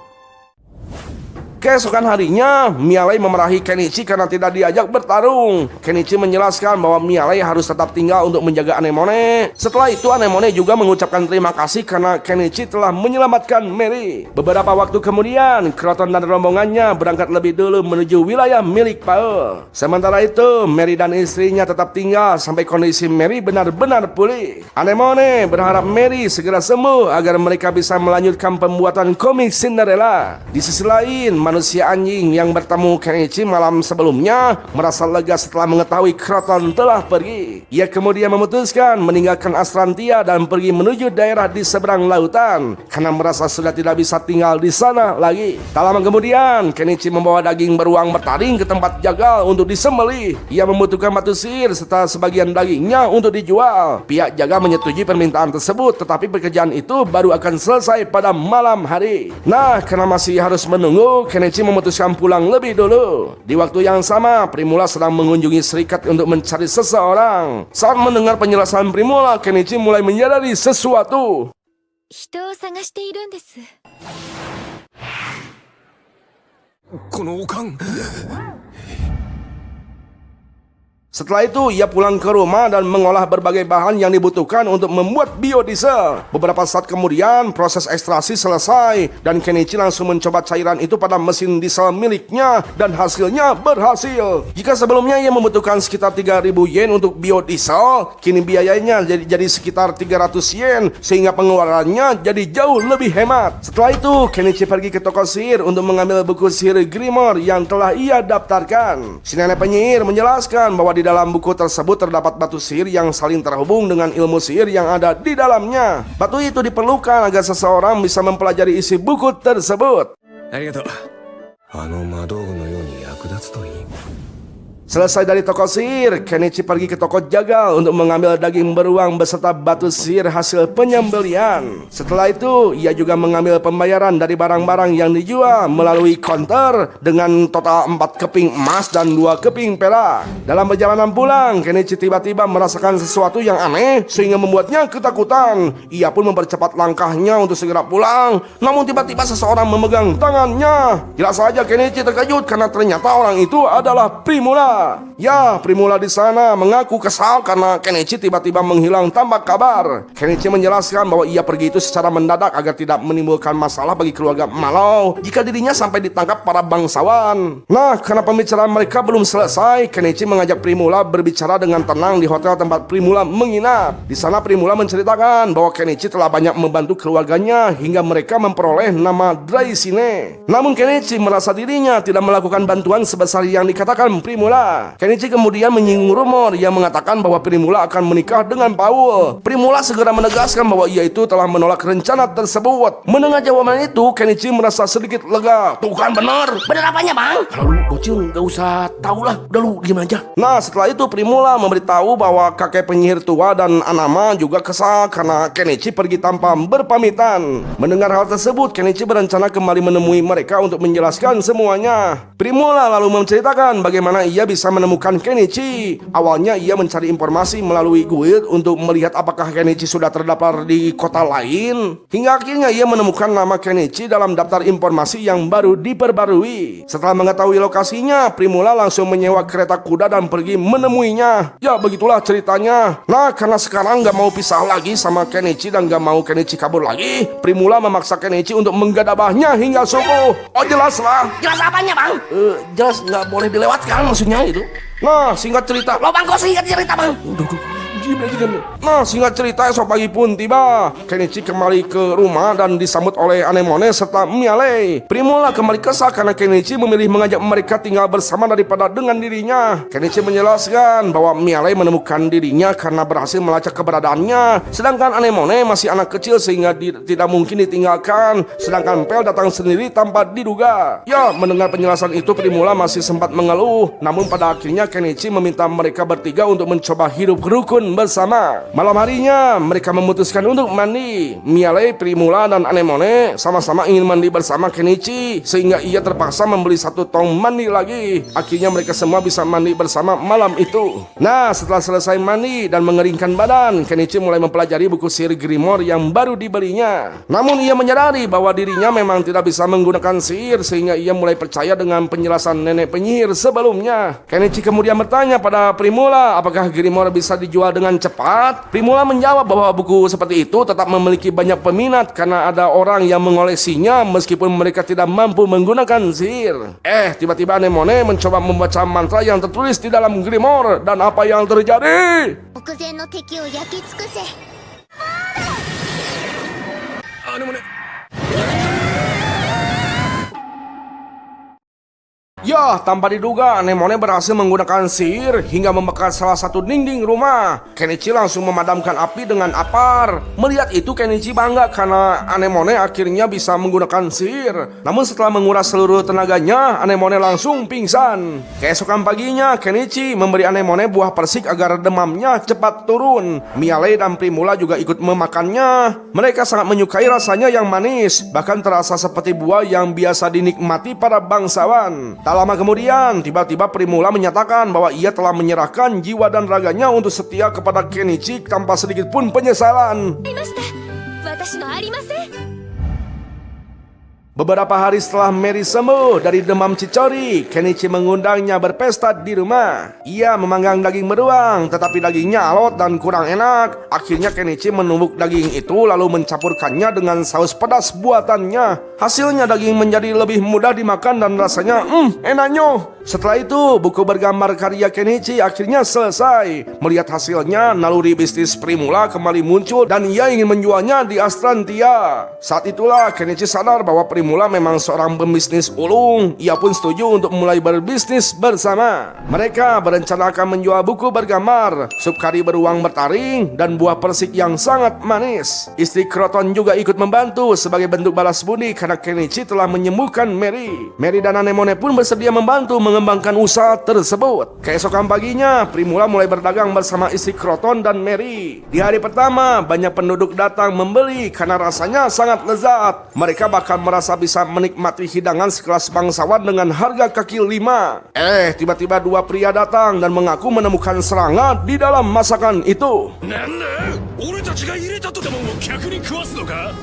Keesokan harinya, Mialei memarahi Kenichi karena tidak diajak bertarung. Kenichi menjelaskan bahwa Mialei harus tetap tinggal untuk menjaga Anemone. Setelah itu, Anemone juga mengucapkan terima kasih karena Kenichi telah menyelamatkan Mary. Beberapa waktu kemudian, Kroton dan rombongannya berangkat lebih dulu menuju wilayah milik Paul. Sementara itu, Mary dan istrinya tetap tinggal sampai kondisi Mary benar-benar pulih. Anemone berharap Mary segera sembuh agar mereka bisa melanjutkan pembuatan komik Cinderella. Di sisi lain, manusia anjing yang bertemu Kenichi malam sebelumnya merasa lega setelah mengetahui Kroton telah pergi. Ia kemudian memutuskan meninggalkan Astrantia dan pergi menuju daerah di seberang lautan karena merasa sudah tidak bisa tinggal di sana lagi. Tak lama kemudian, Kenichi membawa daging beruang bertaring ke tempat jagal untuk disembelih. Ia membutuhkan batu sihir serta sebagian dagingnya untuk dijual. Pihak jagal menyetujui permintaan tersebut, tetapi pekerjaan itu baru akan selesai pada malam hari. Nah, karena masih harus menunggu, Kenichi memutuskan pulang lebih dulu. Di waktu yang sama, Primula sedang mengunjungi serikat untuk mencari seseorang. Saat mendengar penjelasan Primula, Kenichi mulai menyadari sesuatu. 人を探しているんです。このおかん。 Setelah itu, ia pulang ke rumah dan mengolah berbagai bahan yang dibutuhkan untuk membuat biodiesel. Beberapa saat kemudian, proses ekstraksi selesai dan Kenichi langsung mencoba cairan itu pada mesin diesel miliknya dan hasilnya berhasil. Jika sebelumnya ia membutuhkan sekitar 3.000 yen untuk biodiesel, kini biayanya jadi sekitar 300 yen sehingga pengeluarannya jadi jauh lebih hemat. Setelah itu, Kenichi pergi ke toko sihir untuk mengambil buku sihir Grimoire yang telah ia daftarkan. Si nenek penyihir menjelaskan bahwa di dalam buku tersebut terdapat batu sihir yang saling terhubung dengan ilmu sihir yang ada di dalamnya. Batu itu diperlukan agar seseorang bisa mempelajari isi buku tersebut. ありがとう。あの魔道具のように役立つといい。 Selesai dari toko sihir, Kenichi pergi ke toko jagal untuk mengambil daging beruang beserta batu sihir hasil penyembelian. Setelah itu, ia juga mengambil pembayaran dari barang-barang yang dijual melalui counter dengan total 4 keping emas dan 2 keping perak. Dalam perjalanan pulang, Kenichi tiba-tiba merasakan sesuatu yang aneh sehingga membuatnya ketakutan. Ia pun mempercepat langkahnya untuk segera pulang. Namun tiba-tiba seseorang memegang tangannya. Jelas saja Kenichi terkejut karena ternyata orang itu adalah Primula. Ya, Primula di sana mengaku kesal karena Kenichi tiba-tiba menghilang tanpa kabar. Kenichi menjelaskan bahwa ia pergi itu secara mendadak agar tidak menimbulkan masalah bagi keluarga Malo jika dirinya sampai ditangkap para bangsawan. Nah, karena pembicaraan mereka belum selesai, Kenichi mengajak Primula berbicara dengan tenang di hotel tempat Primula menginap. Di sana Primula menceritakan bahwa Kenichi telah banyak membantu keluarganya hingga mereka memperoleh nama Draisine. Namun Kenichi merasa dirinya tidak melakukan bantuan sebesar yang dikatakan Primula. Kenichi kemudian menyinggung rumor yang mengatakan bahwa Primula akan menikah dengan Paul. Primula segera menegaskan bahwa ia itu telah menolak rencana tersebut. Mendengar jawaban itu, Kenichi merasa sedikit lega. Tuh kan bener. Bener apanya, Bang? Kalau lu bocil gak usah tahu lah. Udah lu diem aja. Nah, setelah itu Primula memberitahu bahwa kakek penyihir tua dan Anama juga kesal karena Kenichi pergi tanpa berpamitan. Mendengar hal tersebut, Kenichi berencana kembali menemui mereka untuk menjelaskan semuanya. Primula lalu menceritakan bagaimana ia bisa bisa menemukan Kenichi. Awalnya ia mencari informasi melalui guild untuk melihat apakah Kenichi sudah terdaftar di kota lain. Hingga akhirnya ia menemukan nama Kenichi dalam daftar informasi yang baru diperbarui. Setelah mengetahui lokasinya, Primula langsung menyewa kereta kuda dan pergi menemuinya. Ya begitulah ceritanya. Nah karena sekarang gak mau pisah lagi sama Kenichi dan gak mau Kenichi kabur lagi, Primula memaksa Kenichi untuk menggadabahnya hingga subuh. Oh jelas lah. Jelas apanya bang? Jelas nggak boleh dilewatkan maksudnya itu. Nah singkat cerita, Lo bang kok singkat cerita bang? Nah singkat cerita esok pagi pun tiba. Kenichi kembali ke rumah dan disambut oleh Anemone serta Miale. Primula kembali kesal karena Kenichi memilih mengajak mereka tinggal bersama daripada dengan dirinya. Kenichi menjelaskan bahwa Miale menemukan dirinya karena berhasil melacak keberadaannya, sedangkan Anemone masih anak kecil sehingga tidak mungkin ditinggalkan. Sedangkan Pel datang sendiri tanpa diduga. Ya mendengar penjelasan itu Primula masih sempat mengeluh. Namun pada akhirnya Kenichi meminta mereka bertiga untuk mencoba hidup rukun bersama. Malam harinya mereka memutuskan untuk mandi. Miale, Primula, dan Anemone sama-sama ingin mandi bersama Kenichi, sehingga ia terpaksa membeli 1 tong mandi lagi. Akhirnya mereka semua bisa mandi bersama malam itu. Nah setelah selesai mandi dan mengeringkan badan, Kenichi mulai mempelajari buku sihir Grimoire yang baru dibelinya. Namun ia menyadari bahwa dirinya memang tidak bisa menggunakan sihir, sehingga ia mulai percaya dengan penjelasan nenek penyihir sebelumnya. Kenichi kemudian bertanya pada Primula apakah Grimoire bisa dijual dengan cepat. Primula menjawab bahwa buku seperti itu tetap memiliki banyak peminat karena ada orang yang mengoleksinya meskipun mereka tidak mampu menggunakan sihir. Tiba-tiba Anemone mencoba membaca mantra yang tertulis di dalam Grimoire dan apa yang terjadi? 目前の敵を焼き尽くせ。あでもね Ya, tanpa diduga, Anemone berhasil menggunakan sihir hingga membakar salah satu dinding rumah. Kenichi langsung memadamkan api dengan apar. Melihat itu, Kenichi bangga karena Anemone akhirnya bisa menggunakan sihir. Namun setelah menguras seluruh tenaganya, Anemone langsung pingsan. Keesokan paginya, Kenichi memberi Anemone buah persik agar demamnya cepat turun. Miale dan Primula juga ikut memakannya. Mereka sangat menyukai rasanya yang manis, bahkan terasa seperti buah yang biasa dinikmati para bangsawan. Tak lama kemudian, tiba-tiba Primula menyatakan bahwa ia telah menyerahkan jiwa dan raganya untuk setia kepada Kenichi tanpa sedikit pun penyesalan. ありました。私のありません。 Beberapa hari setelah Mary sembuh dari demam cicori, Kenichi mengundangnya berpesta di rumah. Ia memanggang daging beruang, tetapi dagingnya alot dan kurang enak. Akhirnya Kenichi menumbuk daging itu lalu mencampurkannya dengan saus pedas buatannya. Hasilnya daging menjadi lebih mudah dimakan dan rasanya enaknya. Setelah itu, buku bergambar karya Kenichi akhirnya selesai. Melihat hasilnya, naluri bisnis Primula kembali muncul dan ia ingin menjualnya di Astrantia. Saat itulah Kenichi sadar bahwa Primula memang seorang pembisnis ulung. Ia pun setuju untuk mulai berbisnis bersama. Mereka berencana akan menjual buku bergambar, sup kari beruang bertaring, dan buah persik yang sangat manis. Istri Kroton juga ikut membantu sebagai bentuk balas budi karena Kenichi telah menyembuhkan Mary. Mary dan Anemone pun bersedia membantu mengembangkan usaha tersebut. Keesokan paginya, Primula mulai berdagang bersama istri Kroton dan Mary. Di hari pertama, banyak penduduk datang membeli karena rasanya sangat lezat. Mereka bahkan merasa bisa menikmati hidangan sekelas bangsawan dengan harga kaki 5. Tiba-tiba 2 pria datang dan mengaku menemukan serangga di dalam masakan itu. なんだ俺たちが入れたとでも客に食わすのか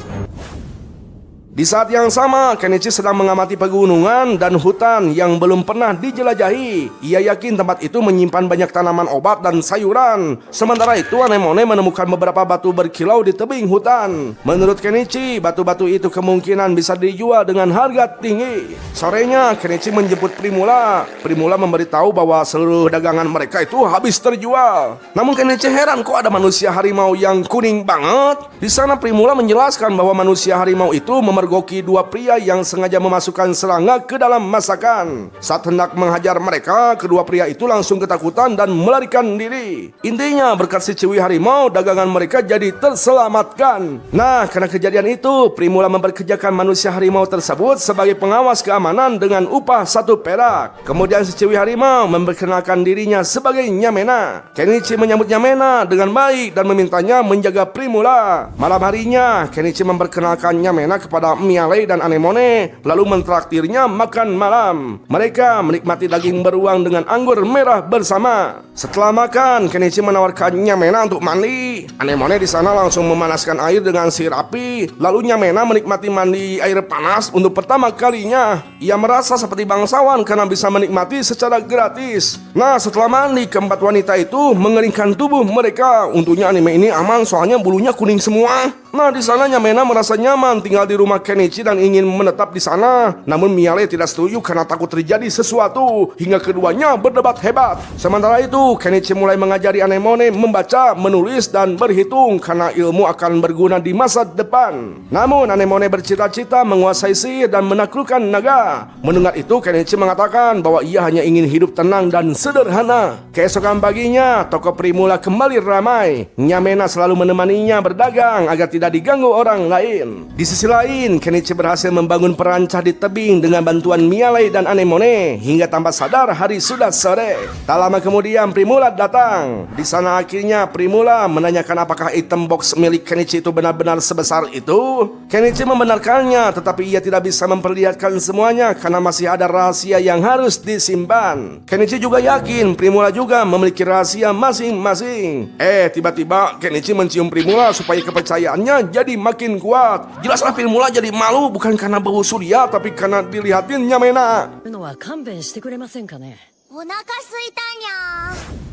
Di saat yang sama, Kenichi sedang mengamati pegunungan dan hutan yang belum pernah dijelajahi. Ia yakin tempat itu menyimpan banyak tanaman obat dan sayuran. Sementara itu, Anemone menemukan beberapa batu berkilau di tebing hutan. Menurut Kenichi, batu-batu itu kemungkinan bisa dijual dengan harga tinggi. Sorenya, Kenichi menjemput Primula. Primula memberitahu bahwa seluruh dagangan mereka itu habis terjual. Namun Kenichi heran kok ada manusia harimau yang kuning banget. Di sana Primula menjelaskan bahwa manusia harimau itu memergoki 2 pria yang sengaja memasukkan serangga ke dalam masakan. Saat hendak menghajar mereka, kedua pria itu langsung ketakutan dan melarikan diri. Intinya berkat si Ciwi harimau, dagangan mereka jadi terselamatkan. Nah, karena kejadian itu, Primula memperkerjakan manusia harimau tersebut sebagai pengawas keamanan dengan upah 1 perak. Kemudian si Ciwi harimau memperkenalkan dirinya sebagai Nyamena. Kenichi menyambut Nyamena dengan baik dan memintanya menjaga Primula. Malam harinya, Kenichi memperkenalkan Nyamena kepada bersama Miale dan Anemone, lalu mentraktirnya makan malam. Mereka menikmati daging beruang dengan anggur merah bersama. Setelah makan, Kenichi menawarkan Nyamena untuk mandi. Anemone di sana langsung memanaskan air dengan sihir api. Lalu Nyamena menikmati mandi air panas untuk pertama kalinya. Ia merasa seperti bangsawan karena bisa menikmati secara gratis. Nah, setelah mandi, keempat wanita itu mengeringkan tubuh mereka. Untungnya anime ini aman, soalnya bulunya kuning semua. Nah, di sana Nyamena merasa nyaman tinggal di rumah Kenichi dan ingin menetap di sana. Namun Miale tidak setuju karena takut terjadi sesuatu, hingga keduanya berdebat hebat. Sementara itu, Kenichi mulai mengajari Anemone membaca, menulis, dan berhitung karena ilmu akan berguna di masa depan. Namun Anemone bercita-cita menguasai sihir dan menaklukkan naga. Mendengar itu, Kenichi mengatakan bahwa ia hanya ingin hidup tenang dan sederhana. Keesokan paginya, toko Primula kembali ramai. Nyamena selalu menemaninya berdagang agar tidak diganggu orang lain. Di sisi lain, Kenichi berhasil membangun perancah di tebing dengan bantuan Miale dan Anemone hingga tanpa sadar hari sudah sore. Tak lama kemudian Primula datang. Di sana akhirnya Primula menanyakan apakah item box milik Kenichi itu benar-benar sebesar itu. Kenichi membenarkannya, tetapi ia tidak bisa memperlihatkan semuanya karena masih ada rahasia yang harus disimpan. Kenichi juga yakin Primula juga memiliki rahasia masing-masing. Tiba-tiba Kenichi mencium Primula supaya kepercayaannya jadi makin kuat. Jelaslah Primula jadi malu bukan karena bau surya, tapi karena dilihatin Nyamena. のは勘弁してくれませんかね。お腹すいたにゃ。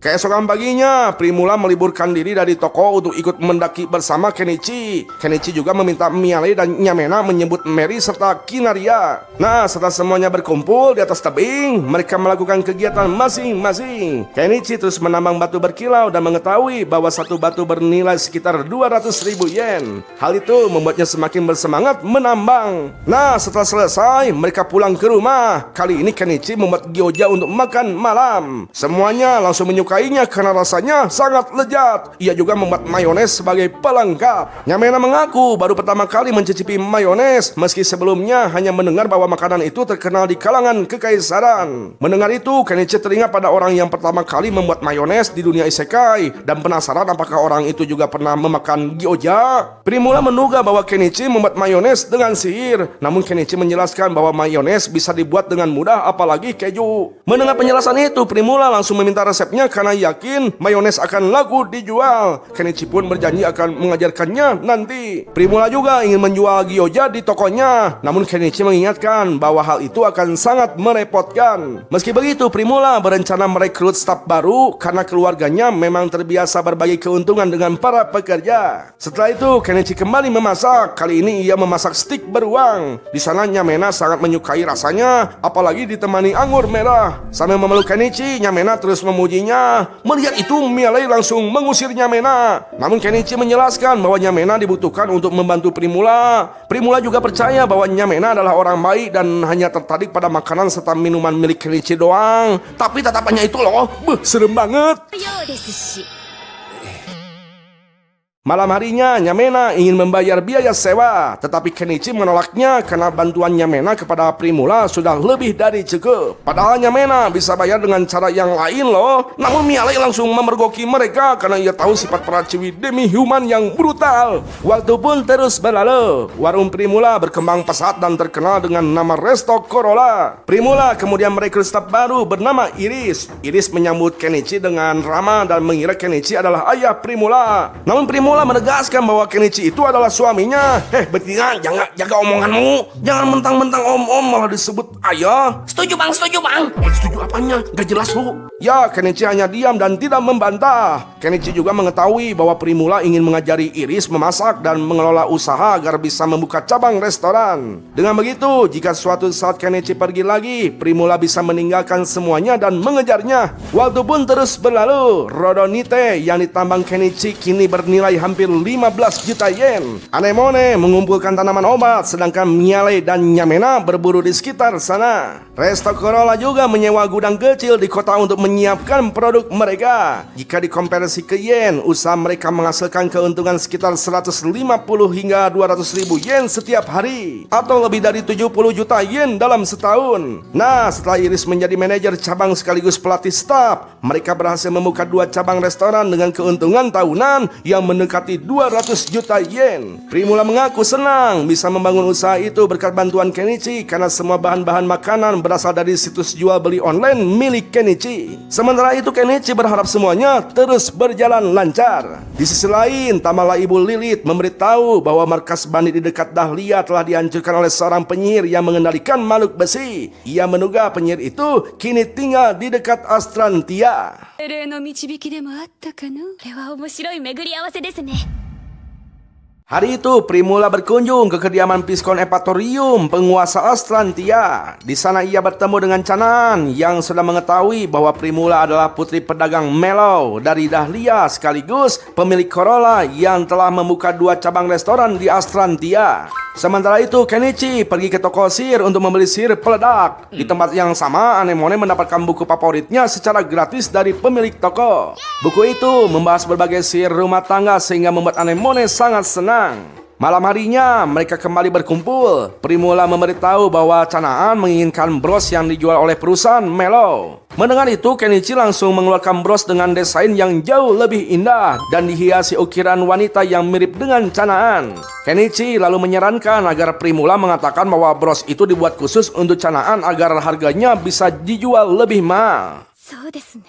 Keesokan paginya, Primula meliburkan diri dari toko untuk ikut mendaki bersama Kenichi. Kenichi juga meminta Miale dan Nyamena menyebut Mary serta Kinaria. Nah, setelah semuanya berkumpul di atas tebing, mereka melakukan kegiatan masing-masing. Kenichi terus menambang batu berkilau dan mengetahui bahwa satu batu bernilai sekitar 200.000 yen. Hal itu membuatnya semakin bersemangat menambang. Nah, setelah selesai, mereka pulang ke rumah. Kali ini Kenichi membuat gyoza untuk makan malam. Semuanya langsung menyukainya karena rasanya sangat lezat. Ia juga membuat mayones sebagai pelengkap. Nyamena mengaku baru pertama kali mencicipi mayones, meski sebelumnya hanya mendengar bahwa makanan itu terkenal di kalangan kekaisaran. Mendengar itu, Kenichi teringat pada orang yang pertama kali membuat mayones di dunia isekai dan penasaran apakah orang itu juga pernah memakan gyoza. Primula menduga bahwa Kenichi membuat mayones dengan sihir, namun Kenichi menjelaskan bahwa mayones bisa dibuat dengan mudah, apalagi keju. Mendengar penjelasan itu, Primula langsung meminta resepnya karena yakin mayones akan laku dijual. Kenichi pun berjanji akan mengajarkannya nanti. Primula juga ingin menjual gyoza di tokonya, namun Kenichi mengingatkan bahwa hal itu akan sangat merepotkan. Meski begitu, Primula berencana merekrut staf baru karena keluarganya memang terbiasa berbagi keuntungan dengan para pekerja. Setelah itu, Kenichi kembali memasak. Kali ini ia memasak stik beruang. Di sana Nyamena sangat menyukai rasanya, apalagi ditemani anggur merah. Sambil memeluk Kenichi, Nyamena terus memujinya. Melihat itu, Miale langsung mengusir Nyamena. Namun Kenichi menjelaskan bahwa Nyamena dibutuhkan untuk membantu Primula. Primula juga percaya bahwa Nyamena adalah orang baik dan hanya tertarik pada makanan serta minuman milik Kenichi doang. Tapi tatapannya itu loh, serem banget. ようですし。 Malam harinya, Nyamena ingin membayar biaya sewa, tetapi Kenichi menolaknya karena bantuan Nyamena kepada Primula sudah lebih dari cukup. Padahal Nyamena bisa bayar dengan cara yang lain loh. Namun Miale langsung memergoki mereka karena ia tahu sifat para ciwi demi-human yang brutal. Waktu pun terus berlalu. Warung Primula berkembang pesat dan terkenal dengan nama Resto Corolla. Primula kemudian merekrut staf baru bernama Iris. Iris menyambut Kenichi dengan ramah dan mengira Kenichi adalah ayah Primula. Namun Primula menegaskan bahwa Kenichi itu adalah suaminya. Betina, jangan jaga omonganmu. Jangan mentang-mentang om-om malah disebut ayah. Setuju bang, setuju bang. Setuju apanya? Gak jelas lu. Ya, Kenichi hanya diam dan tidak membantah. Kenichi juga mengetahui bahwa Primula ingin mengajari Iris memasak dan mengelola usaha agar bisa membuka cabang restoran. Dengan begitu, jika suatu saat Kenichi pergi lagi, Primula bisa meninggalkan semuanya dan mengejarnya. Waktu pun terus berlalu. Rodonite yang ditambang Kenichi kini bernilai hampir 15 juta yen. Anemone mengumpulkan tanaman obat, sedangkan Miale dan Nyamena berburu di sekitar sana. Resto Corolla juga menyewa gudang kecil di kota untuk menyiapkan produk mereka. Jika dikonversi ke yen, usaha mereka menghasilkan keuntungan sekitar 150 hingga 200 ribu yen setiap hari, atau lebih dari 70 juta yen dalam setahun. Nah, setelah Iris menjadi manajer cabang sekaligus pelatih staf, mereka berhasil membuka 2 cabang restoran dengan keuntungan tahunan yang mendekati 200 juta yen. Primula mengaku senang bisa membangun usaha itu berkat bantuan Kenichi karena semua bahan-bahan makanan berasal dari situs jual beli online milik Kenichi. Sementara itu Kenichi berharap semuanya terus berjalan lancar. Di sisi lain, tampaklah Ibu Lilith memberitahu bahwa markas bandit di dekat Dahlia telah dihancurkan oleh seorang penyihir yang mengendalikan makhluk besi. Ia menduga penyihir itu kini tinggal di dekat Astrantia. 霊の導きでもあったかの。これは面白い巡り合わせですね。 Hari itu Primula berkunjung ke kediaman Piskon Epatorium, penguasa Astrantia. Di sana ia bertemu dengan Canaan yang sudah mengetahui bahwa Primula adalah putri pedagang Mellow dari Dahlia sekaligus pemilik Corolla yang telah membuka 2 cabang restoran di Astrantia. Sementara itu Kenichi pergi ke toko sihir untuk membeli sihir peledak. Di tempat yang sama Anemone mendapatkan buku favoritnya secara gratis dari pemilik toko. Buku itu membahas berbagai sihir rumah tangga sehingga membuat Anemone sangat senang. Malam harinya mereka kembali berkumpul. Primula memberitahu bahwa Canaan menginginkan bros yang dijual oleh perusahaan Mellow. Mendengar itu Kenichi langsung mengeluarkan bros dengan desain yang jauh lebih indah dan dihiasi ukiran wanita yang mirip dengan Canaan. Kenichi lalu menyarankan agar Primula mengatakan bahwa bros itu dibuat khusus untuk Canaan agar harganya bisa dijual lebih mahal. そうですね。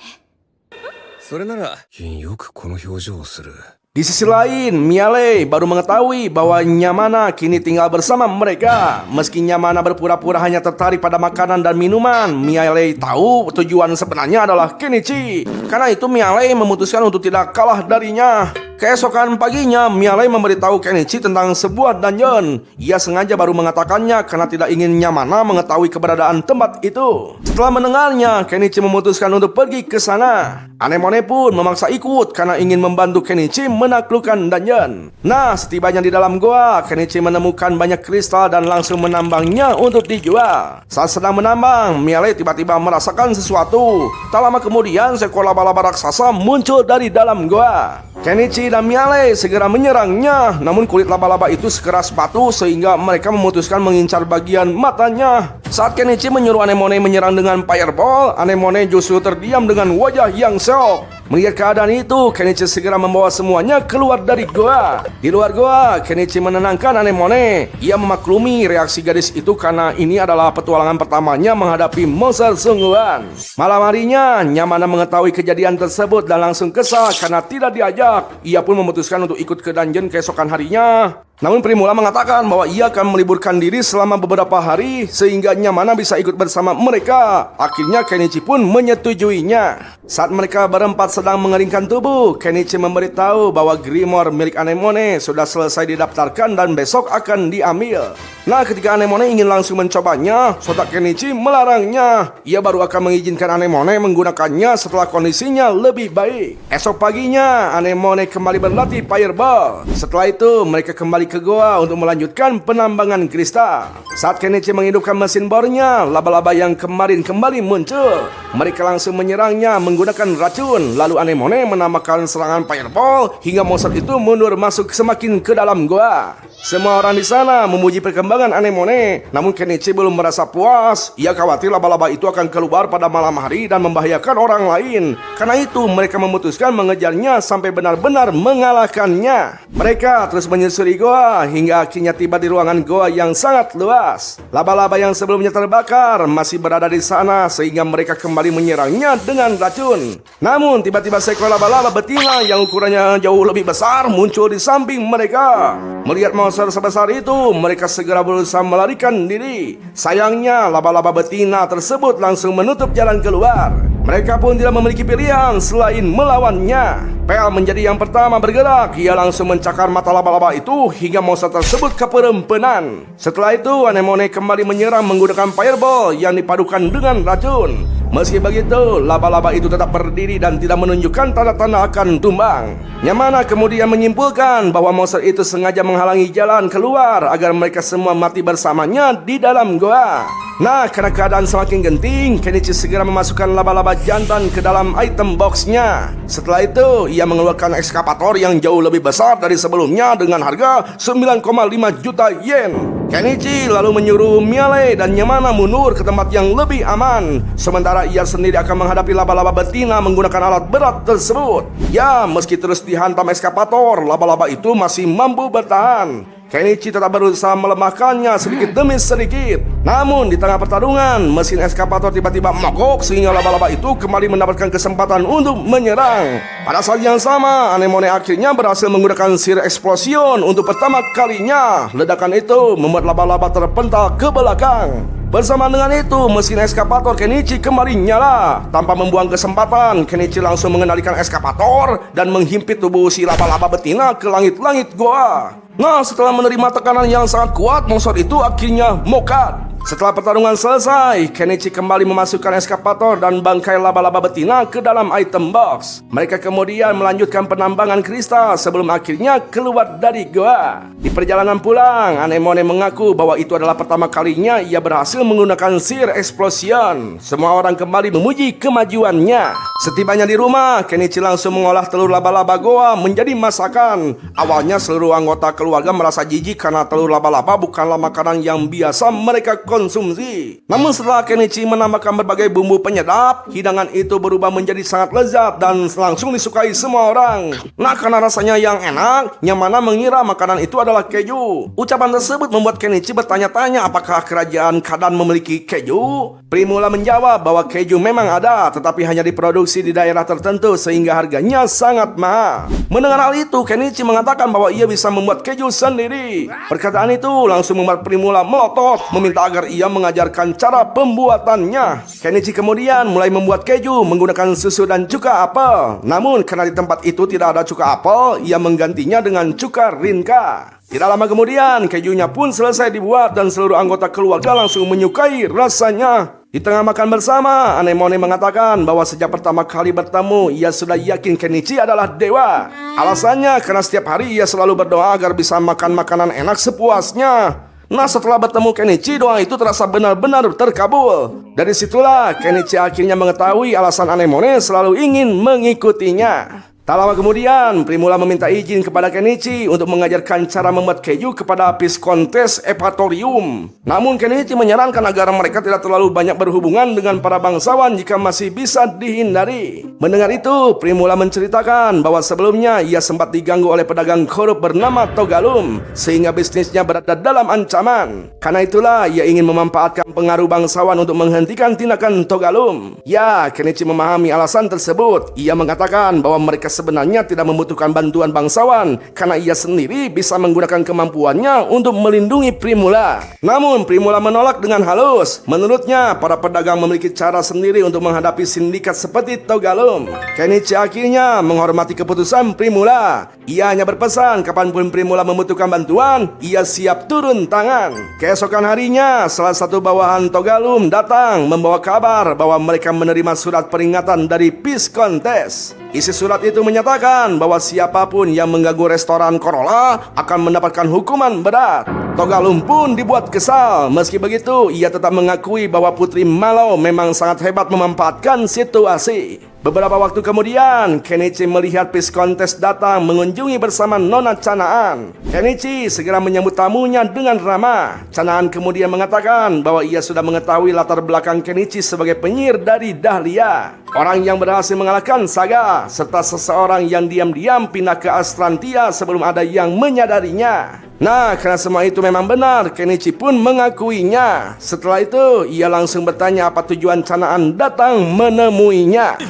それならよくこの表情をする。 Di sisi lain, Miale baru mengetahui bahwa Nyamana kini tinggal bersama mereka. Meski Nyamana berpura-pura hanya tertarik pada makanan dan minuman, Miale tahu tujuan sebenarnya adalah Kenichi. Karena itu Miale memutuskan untuk tidak kalah darinya. Keesokan paginya, Miale memberitahu Kenichi tentang sebuah dungeon. Ia sengaja baru mengatakannya karena tidak ingin Nyamana mengetahui keberadaan tempat itu. Setelah mendengarnya, Kenichi memutuskan untuk pergi ke sana. Anemone pun memaksa ikut karena ingin membantu Kenichi menaklukkan dungeon. Nah, setibanya di dalam goa, Kenichi menemukan banyak kristal dan langsung menambangnya untuk dijual. Saat sedang menambang, Miale tiba-tiba merasakan sesuatu. Tak lama kemudian, seekor laba-laba raksasa muncul dari dalam goa. Kenichi dan Miale segera menyerangnya, namun kulit laba-laba itu sekeras batu sehingga mereka memutuskan mengincar bagian matanya. Saat Kenichi menyuruh Anemone menyerang dengan fireball, Anemone justru terdiam dengan wajah yang shock. Melihat keadaan itu, Kenichi segera membawa semuanya keluar dari goa. Di luar goa, Kenichi menenangkan Anemone. Ia memaklumi reaksi gadis itu karena ini adalah petualangan pertamanya menghadapi monster sungguhan. Malam harinya, Nyamana mengetahui kejadian tersebut dan langsung kesal karena tidak diajak. Ia pun memutuskan untuk ikut ke dungeon keesokan harinya. Namun Primula mengatakan bahwa ia akan meliburkan diri selama beberapa hari sehingga Nyamana bisa ikut bersama mereka. Akhirnya Kenichi pun menyetujuinya. Saat mereka berempat sedang mengeringkan tubuh, Kenichi memberitahu bahwa Grimoire milik Anemone sudah selesai didaftarkan dan besok akan diambil. Nah, ketika Anemone ingin langsung mencobanya, sontak Kenichi melarangnya. Ia baru akan mengizinkan Anemone menggunakannya setelah kondisinya lebih baik. Esok paginya, Anemone kembali berlatih fireball. Setelah itu, mereka kembali ke goa untuk melanjutkan penambangan kristal. Saat Kenichi menghidupkan mesin bornya, laba-laba yang kemarin kembali muncul. Mereka langsung menyerangnya menggunakan racun. Lalu Anemone menambahkan serangan fireball hingga monster itu mundur masuk semakin ke dalam goa. Semua orang di sana memuji perkembangan Anemone, namun Kenichi belum merasa puas. Ia khawatir laba-laba itu akan keluar pada malam hari dan membahayakan orang lain. Karena itu mereka memutuskan mengejarnya sampai benar-benar mengalahkannya. Mereka terus menyusuri goa hingga akhirnya tiba di ruangan goa yang sangat luas. Laba-laba yang sebelumnya terbakar masih berada di sana sehingga mereka kembali menyerangnya dengan racun. Namun tiba-tiba seekor laba-laba betina yang ukurannya jauh lebih besar muncul di samping mereka. Melihat monster sebesar itu, mereka segera berusaha melarikan diri. Sayangnya laba-laba betina tersebut langsung menutup jalan keluar. Mereka pun tidak memiliki pilihan selain melawannya. Pel menjadi yang pertama bergerak. Ia langsung mencakar mata laba-laba itu hingga monster tersebut keperempenan. Setelah itu Anemone kembali menyerang menggunakan fireball yang dipadukan dengan racun. Meski begitu, laba-laba itu tetap berdiri dan tidak menunjukkan tanda-tanda akan tumbang. Nyamana kemudian menyimpulkan bahwa monster itu sengaja menghalangi jalan keluar agar mereka semua mati bersamanya di dalam goa. Nah, karena keadaan semakin genting, Kenichi segera memasukkan laba-laba jantan ke dalam item boxnya. Setelah itu, ia mengeluarkan ekskavator yang jauh lebih besar dari sebelumnya dengan harga 9,5 juta yen. Kenichi lalu menyuruh Miale dan Yamana mundur ke tempat yang lebih aman, sementara ia sendiri akan menghadapi laba-laba betina menggunakan alat berat tersebut. Ya, meski terus dihantam eskapator, laba-laba itu masih mampu bertahan. Kenichi tetap berusaha melemahkannya sedikit demi sedikit. Namun di tengah pertarungan, mesin eskapator tiba-tiba mogok sehingga laba-laba itu kembali mendapatkan kesempatan untuk menyerang. Pada saat yang sama, Anemone akhirnya berhasil menggunakan Sear Explosion untuk pertama kalinya. Ledakan itu membuat laba-laba terpental ke belakang. Bersama dengan itu, mesin eskapator Kenichi kembali nyala. Tanpa membuang kesempatan, Kenichi langsung mengendalikan eskapator dan menghimpit tubuh si laba-laba betina ke langit-langit goa. Nah, setelah menerima tekanan yang sangat kuat, monster itu akhirnya mokat. Setelah pertarungan selesai, Kenichi kembali memasukkan eskapator dan bangkai laba-laba betina ke dalam item box. Mereka kemudian melanjutkan penambangan kristal sebelum akhirnya keluar dari goa. Di perjalanan pulang, Anemone mengaku bahwa itu adalah pertama kalinya ia berhasil menggunakan Sear Explosion. Semua orang kembali memuji kemajuannya. Setibanya di rumah, Kenichi langsung mengolah telur laba-laba goa menjadi masakan. Awalnya seluruh anggota keluarga merasa jijik karena telur laba-laba bukanlah makanan yang biasa mereka konsumsi. Namun setelah Kenichi menambahkan berbagai bumbu penyedap, hidangan itu berubah menjadi sangat lezat dan langsung disukai semua orang. Nah, karena rasanya yang enak, Yamana mengira makanan itu adalah keju. Ucapan tersebut membuat Kenichi bertanya-tanya apakah kerajaan Kadan memiliki keju. Primula menjawab bahwa keju memang ada, tetapi hanya diproduksi di daerah tertentu sehingga harganya sangat mahal. Mendengar hal itu, Kenichi mengatakan bahwa ia bisa membuat keju sendiri. Perkataan itu langsung membuat Primula melotot, meminta agar ia mengajarkan cara pembuatannya. Kenichi kemudian mulai membuat keju menggunakan susu dan cuka apel. Namun karena di tempat itu tidak ada cuka apel, ia menggantinya dengan cuka rinka. Tidak lama kemudian, kejunya pun selesai dibuat dan seluruh anggota keluarga langsung menyukai rasanya. Di tengah makan bersama, Anemone mengatakan bahwa sejak pertama kali bertemu, ia sudah yakin Kenichi adalah dewa. Alasannya karena setiap hari ia selalu berdoa agar bisa makan makanan enak sepuasnya. Nah, setelah bertemu Kenichi, doa itu terasa benar-benar terkabul. Dari situlah, Kenichi akhirnya mengetahui alasan Anemone selalu ingin mengikutinya. Tak lama kemudian, Primula meminta izin kepada Kenichi untuk mengajarkan cara membuat keju kepada Piscontes Epatorium. Namun Kenichi menyarankan agar mereka tidak terlalu banyak berhubungan dengan para bangsawan jika masih bisa dihindari. Mendengar itu, Primula menceritakan bahwa sebelumnya ia sempat diganggu oleh pedagang korup bernama Togalum, sehingga bisnisnya berada dalam ancaman. Karena itulah ia ingin memanfaatkan pengaruh bangsawan untuk menghentikan tindakan Togalum. Ya, Kenichi memahami alasan tersebut. Ia mengatakan bahwa mereka sebenarnya tidak membutuhkan bantuan bangsawan karena ia sendiri bisa menggunakan kemampuannya untuk melindungi Primula. Namun Primula menolak dengan halus. Menurutnya, para pedagang memiliki cara sendiri untuk menghadapi sindikat seperti Togalum. Kenichi akhirnya menghormati keputusan Primula. Ia hanya berpesan kapanpun Primula membutuhkan bantuan, ia siap turun tangan. Keesokan harinya, salah satu bawahan Togalum datang membawa kabar bahwa mereka menerima surat peringatan dari Piscontes. Isi surat itu menyatakan bahwa siapapun yang mengganggu restoran Corolla akan mendapatkan hukuman berat. Togalum pun dibuat kesal. Meski begitu, ia tetap mengakui bahwa Putri Malo memang sangat hebat memanfaatkan situasi. Beberapa waktu kemudian, Kenichi melihat Piscontes datang mengunjungi bersama Nona Canaan. Kenichi segera menyambut tamunya dengan ramah. Canaan kemudian mengatakan bahwa ia sudah mengetahui latar belakang Kenichi sebagai penyihir dari Dahlia, orang yang berhasil mengalahkan Saga, serta seseorang yang diam-diam pindah ke Astrantia sebelum ada yang menyadarinya. Nah, karena semua itu memang benar, Kenichi pun mengakuinya. Setelah itu, ia langsung bertanya apa tujuan Canaan datang menemuinya.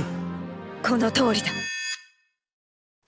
この通りだ。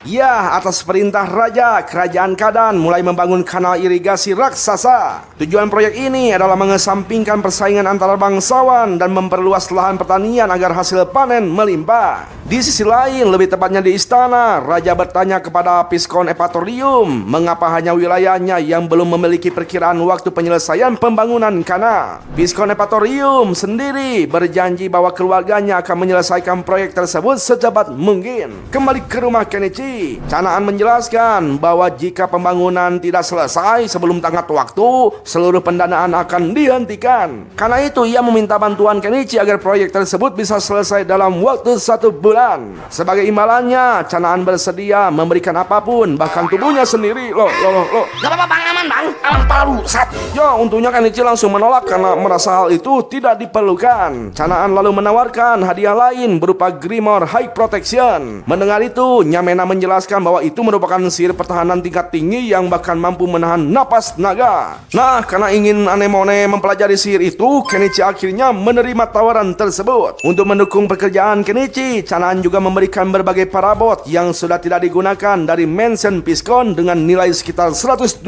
Ya, atas perintah Raja, Kerajaan Kadan mulai membangun kanal irigasi raksasa. Tujuan proyek ini adalah mengesampingkan persaingan antara bangsawan dan memperluas lahan pertanian agar hasil panen melimpah. Di sisi lain, lebih tepatnya di istana, Raja bertanya kepada Piscon Epatorium mengapa hanya wilayahnya yang belum memiliki perkiraan waktu penyelesaian pembangunan kanal. Piscon Epatorium sendiri berjanji bahwa keluarganya akan menyelesaikan proyek tersebut secepat mungkin. Kembali ke rumah Kenichi, Kenichi. Canaan menjelaskan bahwa jika pembangunan tidak selesai sebelum tenggat waktu, seluruh pendanaan akan dihentikan. Karena itu ia meminta bantuan Kenichi agar proyek tersebut bisa selesai dalam waktu 1 bulan. Sebagai imbalannya, Canaan bersedia memberikan apapun, bahkan tubuhnya sendiri. Loh. Gak apa-apa bang, aman bang, aman palu sat. Ya, untungnya Kenichi langsung menolak karena merasa hal itu tidak diperlukan. Canaan lalu menawarkan hadiah lain berupa Grimoire High Protection. Mendengar itu, Nyamena menjelaskan bahwa itu merupakan sihir pertahanan tingkat tinggi yang bahkan mampu menahan napas naga. Nah, karena ingin Anemone mempelajari sihir itu, Kenichi akhirnya menerima tawaran tersebut. Untuk mendukung pekerjaan Kenichi, Canaan juga memberikan berbagai parabot yang sudah tidak digunakan dari Mansion Piscon dengan nilai sekitar 120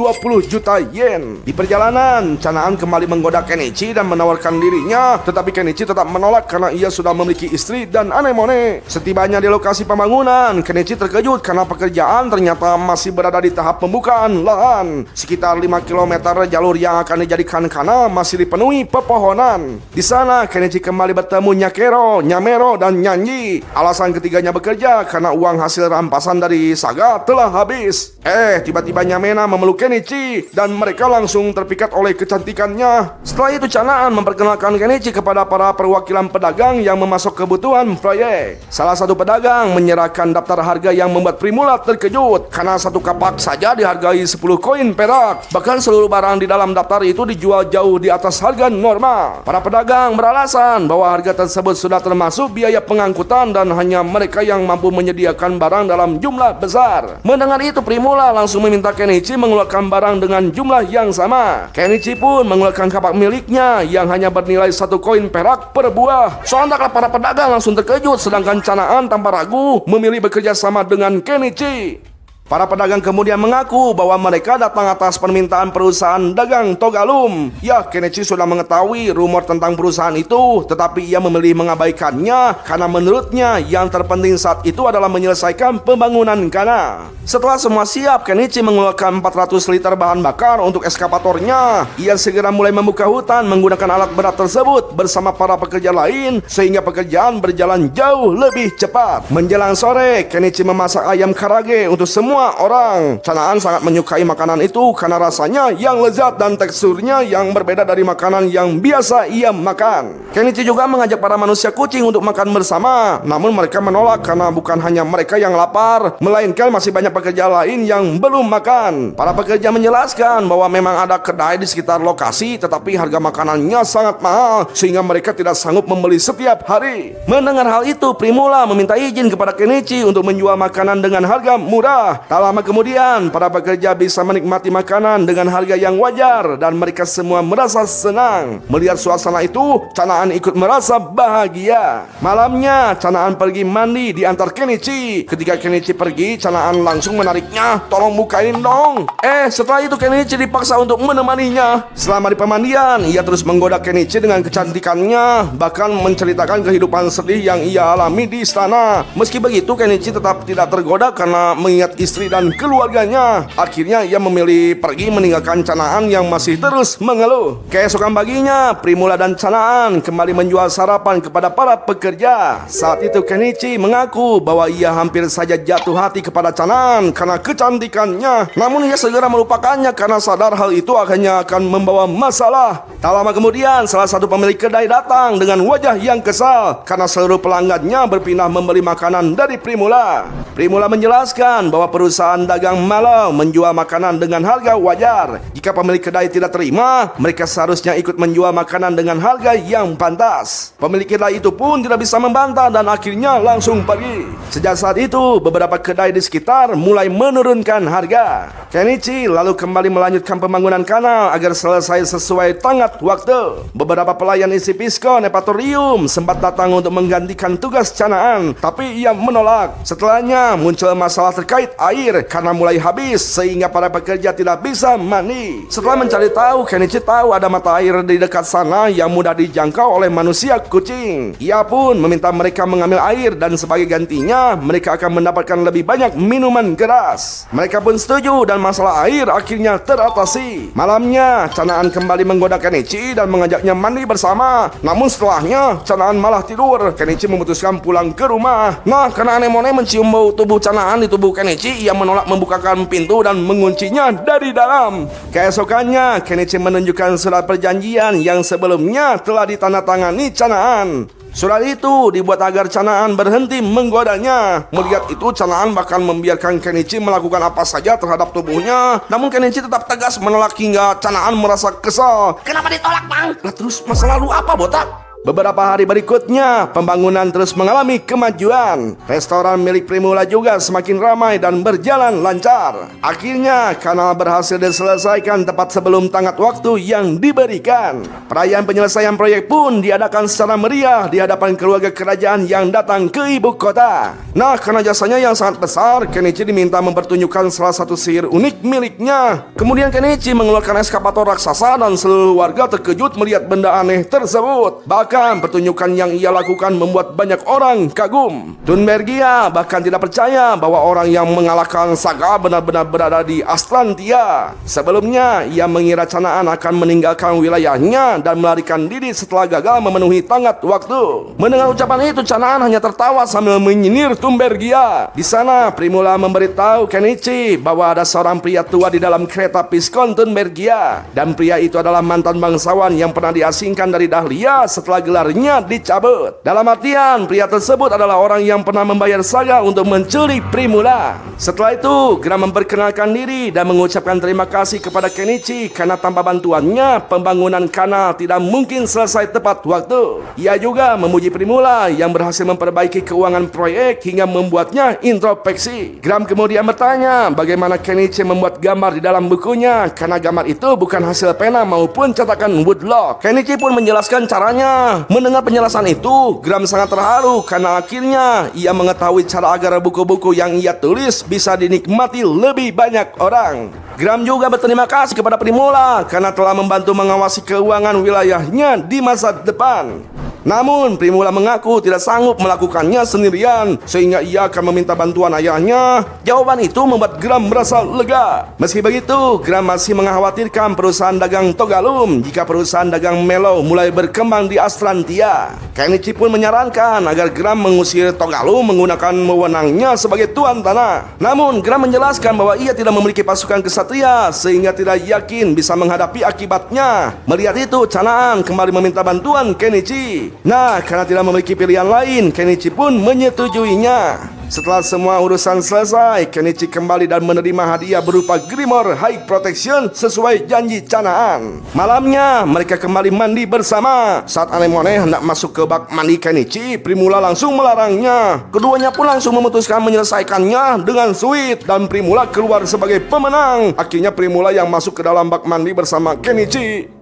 juta yen. Di perjalanan, Canaan kembali menggoda Kenichi dan menawarkan dirinya, tetapi Kenichi tetap menolak karena ia sudah memiliki istri dan Anemone. Setibanya di lokasi pembangunan, Kenichi terkejut karena pekerjaan ternyata masih berada di tahap pembukaan lahan. Sekitar 5 km jalur yang akan dijadikan kana masih dipenuhi pepohonan. Di sana, Kenichi kembali bertemu Nyakero, Nyamero, dan Nyanyi. Alasan ketiganya bekerja karena uang hasil rampasan dari Saga telah habis. Tiba-tiba Nyamena memeluk Kenichi dan mereka langsung terpikat oleh kecantikannya. Setelah itu Canaan memperkenalkan Kenichi kepada para perwakilan pedagang yang memasok kebutuhan proyek. Salah satu pedagang menyerahkan daftar harga yang membuat Primula terkejut karena satu kapak saja dihargai 10 koin perak. Bahkan seluruh barang di dalam daftar itu dijual jauh di atas harga normal. Para pedagang beralasan bahwa harga tersebut sudah termasuk biaya pengangkutan dan hanya mereka yang mampu menyediakan barang dalam jumlah besar. Mendengar itu Primula langsung meminta Kenichi mengeluarkan barang dengan jumlah yang sama. Kenichi pun mengeluarkan kapak miliknya yang hanya bernilai 1 koin perak per buah. Sontaklah para pedagang langsung terkejut, sedangkan Canaan tanpa ragu memilih bekerja sama dengan Kenichi. Para pedagang kemudian mengaku bahwa mereka datang atas permintaan perusahaan dagang Togalum. Ya, Kenichi sudah mengetahui rumor tentang perusahaan itu, tetapi ia memilih mengabaikannya karena menurutnya yang terpenting saat itu adalah menyelesaikan pembangunan kana. Setelah semua siap, Kenichi mengeluarkan 400 liter bahan bakar untuk eskapatornya. Ia segera mulai membuka hutan menggunakan alat berat tersebut bersama para pekerja lain sehingga pekerjaan berjalan jauh lebih cepat. Menjelang sore, Kenichi memasak ayam karage untuk semua orang. Canaan sangat menyukai makanan itu karena rasanya yang lezat dan teksturnya yang berbeda dari makanan yang biasa ia makan. Kenichi juga mengajak para manusia kucing untuk makan bersama, namun mereka menolak karena bukan hanya mereka yang lapar, melainkan masih banyak pekerja lain yang belum makan. Para pekerja menjelaskan bahwa memang ada kedai di sekitar lokasi, tetapi harga makanannya sangat mahal sehingga mereka tidak sanggup membeli setiap hari. Mendengar hal itu, Primula meminta izin kepada Kenichi untuk menjual makanan dengan harga murah. Tak lama kemudian, para pekerja bisa menikmati makanan dengan harga yang wajar dan mereka semua merasa senang. Melihat suasana itu, Canaan ikut merasa bahagia. Malamnya, Canaan pergi mandi di antar Kenichi. Ketika Kenichi pergi, Canaan langsung menariknya. Tolong bukain dong. Setelah itu Kenichi dipaksa untuk menemaninya. Selama di pemandian, ia terus menggoda Kenichi dengan kecantikannya, bahkan menceritakan kehidupan sedih yang ia alami di istana. Meski begitu, Kenichi tetap tidak tergoda karena mengingat istri dan keluarganya. Akhirnya ia memilih pergi meninggalkan Canaan yang masih terus mengeluh. Keesokan paginya, Primula dan Canaan kembali menjual sarapan kepada para pekerja. Saat itu Kenichi mengaku bahwa ia hampir saja jatuh hati kepada Canaan karena kecantikannya. Namun ia segera melupakannya karena sadar hal itu hanya akan membawa masalah. Tak lama kemudian, salah satu pemilik kedai datang dengan wajah yang kesal karena seluruh pelanggannya berpindah membeli makanan dari Primula. Primula menjelaskan bahwa perusahaan dagang malam menjual makanan dengan harga wajar. Jika pemilik kedai tidak terima, mereka seharusnya ikut menjual makanan dengan harga yang pantas. Pemilik kedai itu pun tidak bisa membantah dan akhirnya langsung pergi. Sejak saat itu, beberapa kedai di sekitar mulai menurunkan harga. Kenichi lalu kembali melanjutkan pembangunan kanal agar selesai sesuai tenggat waktu. Beberapa pelayan isi Piscon Epatorium sempat datang untuk menggantikan tugas Canaan, tapi ia menolak. Setelahnya muncul masalah terkait air air karena mulai habis sehingga para pekerja tidak bisa mandi. Setelah mencari tahu, Kenichi tahu ada mata air di dekat sana yang mudah dijangkau oleh manusia kucing. Ia pun meminta mereka mengambil air dan sebagai gantinya mereka akan mendapatkan lebih banyak minuman keras. Mereka pun setuju dan masalah air akhirnya teratasi. Malamnya, Chanaan kembali menggoda Kenichi dan mengajaknya mandi bersama. Namun setelahnya, Chanaan malah tidur. Kenichi memutuskan pulang ke rumah. Nah, karena Anemone mencium bau tubuh Chanaan di tubuh Kenichi, ia menolak membukakan pintu dan menguncinya dari dalam. Keesokannya, Kenichi menunjukkan surat perjanjian yang sebelumnya telah ditandatangani Chanaan. Surat itu dibuat agar Chanaan berhenti menggodanya. Melihat itu, Chanaan bahkan membiarkan Kenichi melakukan apa saja terhadap tubuhnya. Namun Kenichi tetap tegas menolak hingga Chanaan merasa kesal. Kenapa ditolak, Bang? Lah terus masa lalu apa, botak? Beberapa hari berikutnya, pembangunan terus mengalami kemajuan. Restoran milik Primula juga semakin ramai dan berjalan lancar. Akhirnya, kanal berhasil diselesaikan tepat sebelum tenggat waktu yang diberikan. Perayaan penyelesaian proyek pun diadakan secara meriah di hadapan keluarga kerajaan yang datang ke ibu kota. Nah, karena jasanya yang sangat besar, Kenichi diminta mempertunjukkan salah satu sihir unik miliknya. Kemudian Kenichi mengeluarkan eskapator raksasa dan seluruh warga terkejut melihat benda aneh tersebut. Bahkan pertunjukan yang ia lakukan membuat banyak orang kagum. Thunbergia bahkan tidak percaya bahwa orang yang mengalahkan Saga benar-benar berada di Astrantia. Sebelumnya, ia mengira Chanaan akan meninggalkan wilayahnya dan melarikan diri setelah gagal memenuhi tenggat waktu. Mendengar ucapan itu, Chanaan hanya tertawa sambil menyinir Thunbergia. Di sana, Primula memberitahu Kenichi bahwa ada seorang pria tua di dalam kereta piskon Thunbergia. Dan pria itu adalah mantan bangsawan yang pernah diasingkan dari Dahlia setelah gelarnya dicabut. Dalam artian, pria tersebut adalah orang yang pernah membayar Saga untuk mencuri Primula. Setelah itu, Gram memperkenalkan diri dan mengucapkan terima kasih kepada Kenichi karena tanpa bantuannya, pembangunan kanal tidak mungkin selesai tepat waktu. Ia juga memuji Primula yang berhasil memperbaiki keuangan proyek hingga membuatnya introspeksi. Gram kemudian bertanya bagaimana Kenichi membuat gambar di dalam bukunya karena gambar itu bukan hasil pena maupun cetakan woodlock. Kenichi pun menjelaskan caranya. Mendengar penjelasan itu, Gram sangat terharu karena akhirnya ia mengetahui cara agar buku-buku yang ia tulis bisa dinikmati lebih banyak orang. Gram juga berterima kasih kepada Primula karena telah membantu mengawasi keuangan wilayahnya di masa depan. Namun, Primula mengaku tidak sanggup melakukannya sendirian sehingga ia akan meminta bantuan ayahnya. Jawaban itu membuat Gram merasa lega. Meski begitu, Gram masih mengkhawatirkan perusahaan dagang Togalum jika perusahaan dagang Melo mulai berkembang di Astrantia. Kenichi pun menyarankan agar Gram mengusir Togalum menggunakan wewenangnya sebagai tuan tanah. Namun, Gram menjelaskan bahwa ia tidak memiliki pasukan kesatria sehingga tidak yakin bisa menghadapi akibatnya. Melihat itu, Chanaan kembali meminta bantuan Kenichi. Nah, karena tidak memiliki pilihan lain, Kenichi pun menyetujuinya. Setelah semua urusan selesai, Kenichi kembali dan menerima hadiah berupa Grimoire High Protection sesuai janji Chanaan. Malamnya, mereka kembali mandi bersama. Saat Anemone hendak masuk ke bak mandi Kenichi, Primula langsung melarangnya. Keduanya pun langsung memutuskan menyelesaikannya dengan sweet dan Primula keluar sebagai pemenang. Akhirnya Primula yang masuk ke dalam bak mandi bersama Kenichi.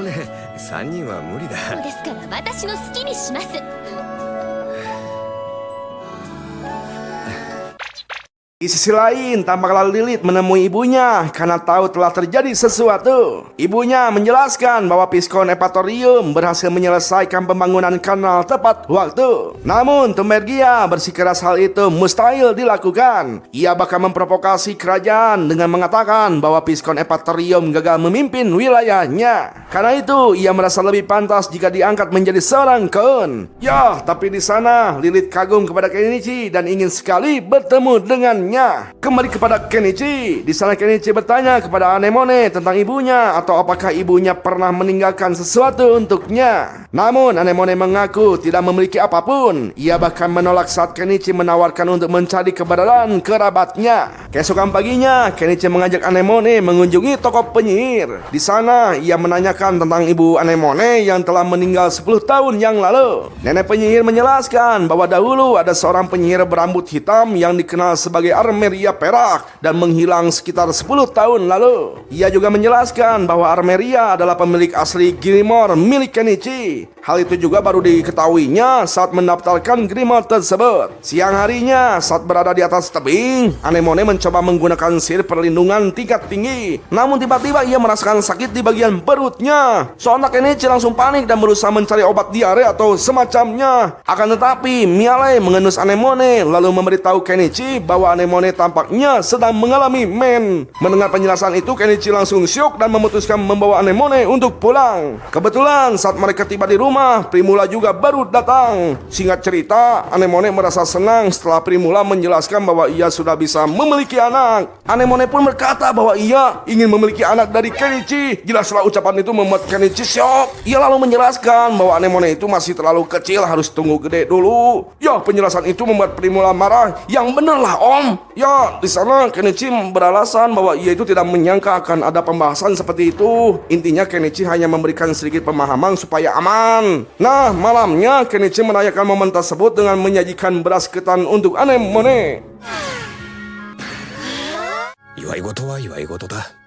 ね、3人は無理だ。ですから私の好きにします。Di sisi lain, tampaklah Lilith menemui ibunya karena tahu telah terjadi sesuatu. Ibunya menjelaskan bahwa Piskon Epatorium berhasil menyelesaikan pembangunan kanal tepat waktu. Namun, Thunbergia bersikeras hal itu mustahil dilakukan. Ia bahkan memprovokasi kerajaan dengan mengatakan bahwa Piskon Epatorium gagal memimpin wilayahnya. Karena itu, ia merasa lebih pantas jika diangkat menjadi seorang Koun. Ya, tapi di sana Lilith kagum kepada Kenichi dan ingin sekali bertemu dengannya. Kembali kepada Kenichi. Di sana Kenichi bertanya kepada Anemone tentang ibunya atau apakah ibunya pernah meninggalkan sesuatu untuknya. Namun Anemone mengaku tidak memiliki apapun. Ia bahkan menolak saat Kenichi menawarkan untuk mencari keberadaan kerabatnya. Keesokan paginya, Kenichi mengajak Anemone mengunjungi toko penyihir. Di sana ia menanyakan tentang ibu Anemone yang telah meninggal 10 tahun yang lalu. Nenek penyihir menjelaskan bahwa dahulu ada seorang penyihir berambut hitam yang dikenal sebagai Armeria perak dan menghilang sekitar 10 tahun lalu. Ia juga menjelaskan bahwa Armeria adalah pemilik asli Grimoire milik Kenichi. Hal itu juga baru diketahuinya saat mendaftarkan Grimoire tersebut. Siang harinya saat berada di atas tebing, Anemone mencoba menggunakan sihir perlindungan tingkat tinggi. Namun tiba-tiba ia merasakan sakit di bagian perutnya. Sontak Kenichi langsung panik dan berusaha mencari obat diare atau semacamnya. Akan tetapi Miale mengendus Anemone lalu memberitahu Kenichi bahwa Anemone tampaknya sedang mengalami men. Mendengar penjelasan itu, Kenichi langsung syok dan memutuskan membawa Anemone untuk pulang. Kebetulan saat mereka tiba di rumah, Primula juga baru datang. Singkat cerita, Anemone merasa senang setelah Primula menjelaskan bahwa ia sudah bisa memiliki anak. Anemone pun berkata bahwa ia ingin memiliki anak dari Kenichi. Jelaslah ucapan itu membuat Kenichi syok. Ia lalu menjelaskan bahwa Anemone itu masih terlalu kecil, harus tunggu gede dulu. Ya, penjelasan itu membuat Primula marah. Yang bener lah om. Ya, di sana Kenichi beralasan bahwa ia itu tidak menyangka akan ada pembahasan seperti itu. Intinya Kenichi hanya memberikan sedikit pemahaman supaya aman. Nah, malamnya Kenichi merayakan momen tersebut dengan menyajikan beras ketan untuk Anemone. 祝い事は祝い事だ。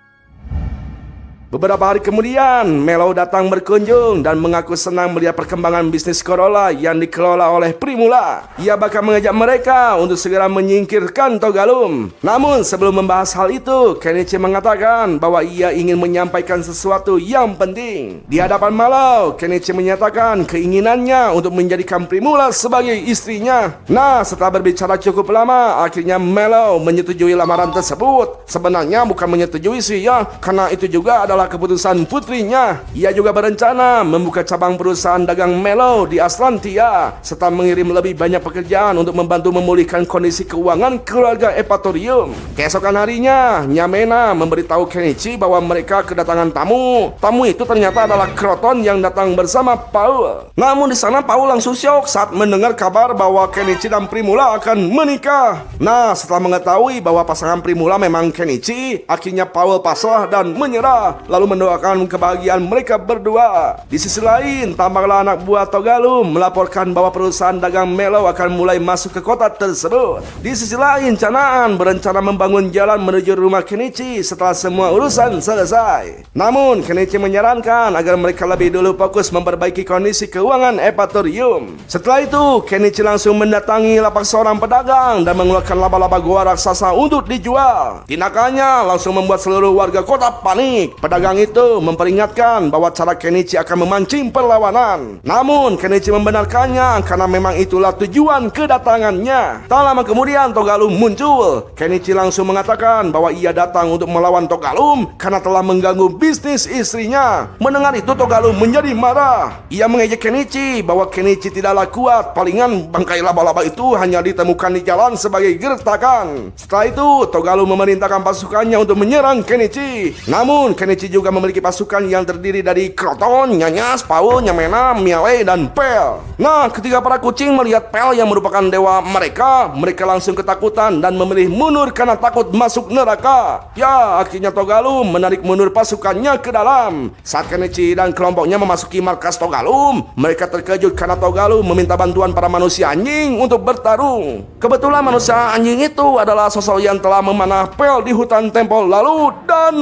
Beberapa hari kemudian, Melo datang berkunjung dan mengaku senang melihat perkembangan bisnis Corolla yang dikelola oleh Primula. Ia bahkan mengajak mereka untuk segera menyingkirkan Togalum. Namun sebelum membahas hal itu, Kenichi mengatakan bahwa ia ingin menyampaikan sesuatu yang penting. Di hadapan Melo, Kenichi menyatakan keinginannya untuk menjadikan Primula sebagai istrinya. Nah, setelah berbicara cukup lama, akhirnya Melo menyetujui lamaran tersebut. Sebenarnya bukan menyetujui sih ya, karena itu juga adalah keputusan putrinya. Ia juga berencana membuka cabang perusahaan dagang Melo di Atlantia serta mengirim lebih banyak pekerjaan untuk membantu memulihkan kondisi keuangan keluarga Epatorium. Keesokan harinya, Nyamena memberitahu Kenichi bahwa mereka kedatangan tamu. Tamu itu ternyata adalah Kroton yang datang bersama Paul. Namun di sana Paul langsung syok saat mendengar kabar bahwa Kenichi dan Primula akan menikah. Nah, setelah mengetahui bahwa pasangan Primula memang Kenichi, akhirnya Paul pasrah dan menyerah, lalu mendoakan kebahagiaan mereka berdua. Di sisi lain, tampaklah anak buah Togalum melaporkan bahwa perusahaan dagang Melo akan mulai masuk ke kota tersebut. Di sisi lain, Canaan berencana membangun jalan menuju rumah Kenichi setelah semua urusan selesai. Namun, Kenichi menyarankan agar mereka lebih dulu fokus memperbaiki kondisi keuangan Epatorium. Setelah itu, Kenichi langsung mendatangi lapak seorang pedagang dan mengeluarkan laba-laba gua raksasa untuk dijual. Tindakannya langsung membuat seluruh warga kota panik. Pedagang itu memperingatkan bahwa cara Kenichi akan memancing perlawanan. Namun Kenichi membenarkannya karena memang itulah tujuan kedatangannya. Tak lama kemudian Togalum muncul. Kenichi langsung mengatakan bahwa ia datang untuk melawan Togalum karena telah mengganggu bisnis istrinya. Mendengar itu Togalum menjadi marah. Ia mengejek Kenichi bahwa Kenichi tidaklah kuat. Palingan bangkai laba-laba itu hanya ditemukan di jalan sebagai gertakan. Setelah itu Togalum memerintahkan pasukannya untuk menyerang Kenichi. Namun Kenichi juga memiliki pasukan yang terdiri dari Kroton, Nyanyas, Paul, Nyamena, Miale, dan Pel. Nah, ketika para kucing melihat Pel yang merupakan dewa mereka langsung ketakutan dan memilih mundur karena takut masuk neraka. Ya, akhirnya Togalum menarik mundur pasukannya ke dalam. Saat Kenichi dan kelompoknya memasuki markas Togalum, mereka terkejut karena Togalum meminta bantuan para manusia anjing untuk bertarung. Kebetulan manusia anjing itu adalah sosok yang telah memanah Pel di hutan tempo lalu dan...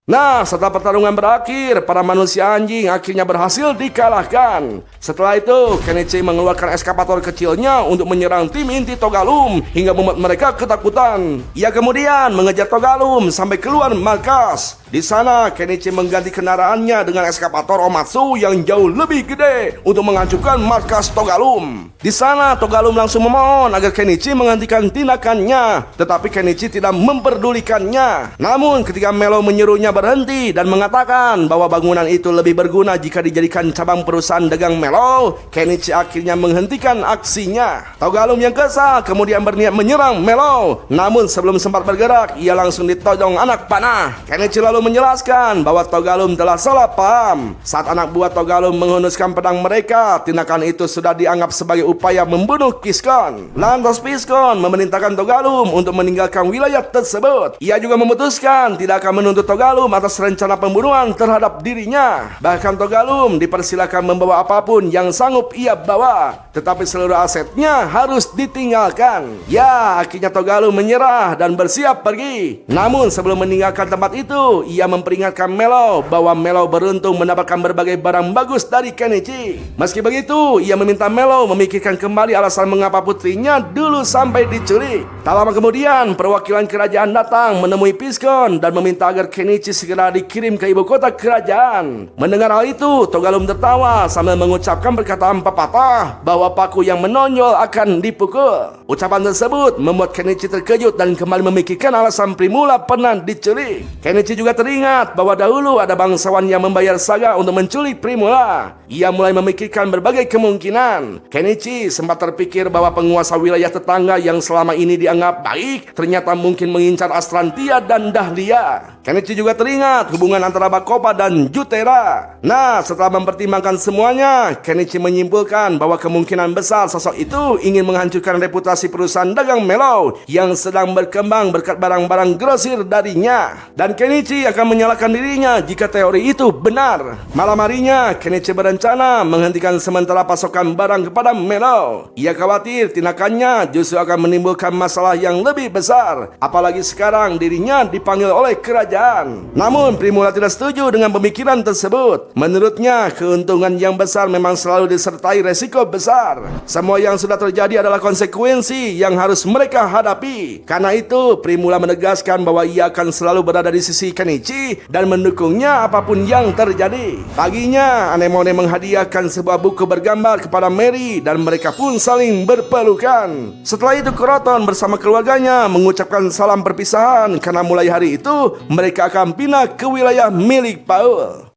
Nah, setelah pertarungan berakhir, para manusia anjing akhirnya berhasil dikalahkan. Setelah itu, Kenichi mengeluarkan eskapator kecilnya untuk menyerang tim inti Togalum hingga membuat mereka ketakutan. Ia kemudian mengejar Togalum sampai keluar markas. Di sana, Kenichi mengganti kendaraannya dengan eskapator Omatsu yang jauh lebih gede untuk menghancurkan markas Togalum. Di sana, Togalum langsung memohon agar Kenichi menghentikan tindakannya, tetapi Kenichi tidak memperdulikannya. Namun, ketika Melo menyuruhnya berhenti dan mengatakan bahwa bangunan itu lebih berguna jika dijadikan cabang perusahaan dagang Melo, Kenichi akhirnya menghentikan aksinya. Togalum yang kesal kemudian berniat menyerang Melo. Namun sebelum sempat bergerak, ia langsung ditodong anak panah. Kenichi lalu pun menjelaskan bahwa Togalum telah salah paham. Saat anak buah Togalum menghunuskan pedang mereka, tindakan itu sudah dianggap sebagai upaya membunuh Piskon. Lantas Piskon memerintahkan Togalum untuk meninggalkan wilayah tersebut. Ia juga memutuskan tidak akan menuntut Togalum atas rencana pembunuhan terhadap dirinya. Bahkan Togalum dipersilakan membawa apapun yang sanggup ia bawa, tetapi seluruh asetnya harus ditinggalkan. Ya, akhirnya Togalum menyerah dan bersiap pergi. Namun sebelum meninggalkan tempat itu, ia memperingatkan Melo bahwa Melo beruntung mendapatkan berbagai barang bagus dari Kenichi. Meski begitu, ia meminta Melo memikirkan kembali alasan mengapa putrinya dulu sampai diculik. Tak lama kemudian, perwakilan kerajaan datang menemui Piskon dan meminta agar Kenichi segera dikirim ke ibu kota kerajaan. Mendengar hal itu, Togalum tertawa sambil mengucapkan perkataan pepatah bahwa paku yang menonjol akan dipukul. Ucapan tersebut membuat Kenichi terkejut dan kembali memikirkan alasan Primula pernah diculik. Kenichi juga teringat bahwa dahulu ada bangsawan yang membayar Saga untuk menculik Primula. Ia mulai memikirkan berbagai kemungkinan. Kenichi sempat terpikir bahwa penguasa wilayah tetangga yang selama ini dianggap baik ternyata mungkin mengincar Astrantia dan Dahlia. Kenichi juga teringat hubungan antara Bakopa dan Jutera. Nah, setelah mempertimbangkan semuanya, Kenichi menyimpulkan bahwa kemungkinan besar sosok itu ingin menghancurkan reputasi perusahaan dagang Melo yang sedang berkembang berkat barang-barang grosir darinya. Dan Kenichi akan menyalahkan dirinya jika teori itu benar. Malam harinya, Kenichi berencana menghentikan sementara pasokan barang kepada Melo. Ia khawatir tindakannya justru akan menimbulkan masalah yang lebih besar, apalagi sekarang dirinya dipanggil oleh kerajaan. Namun Primula tidak setuju dengan pemikiran tersebut. Menurutnya, keuntungan yang besar memang selalu disertai resiko besar. Semua yang sudah terjadi adalah konsekuensi yang harus mereka hadapi. Karena itu, Primula menegaskan bahwa ia akan selalu berada di sisi Kenichi dan mendukungnya apapun yang terjadi. Paginya, Anemone menghadiahkan sebuah buku bergambar kepada Mary dan mereka pun saling berpelukan. Setelah itu, Kroton bersama keluarganya mengucapkan salam perpisahan karena mulai hari itu mereka akan pindah ke wilayah milik Paul.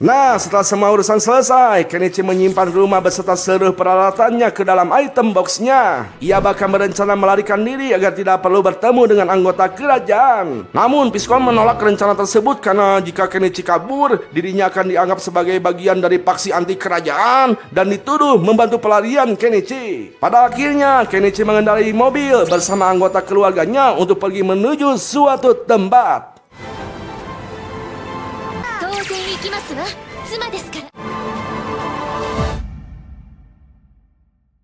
Nah, setelah semua urusan selesai, Kenichi menyimpan rumah beserta seluruh peralatannya ke dalam item boxnya. Ia bahkan berencana melarikan diri agar tidak perlu bertemu dengan anggota kerajaan. Namun, Piskon menolak rencana tersebut karena jika Kenichi kabur, dirinya akan dianggap sebagai bagian dari paksi anti kerajaan dan dituduh membantu pelarian Kenichi. Pada akhirnya, Kenichi mengendarai mobil bersama anggota keluarganya untuk pergi menuju suatu tempat. 当然行きますわ妻ですから。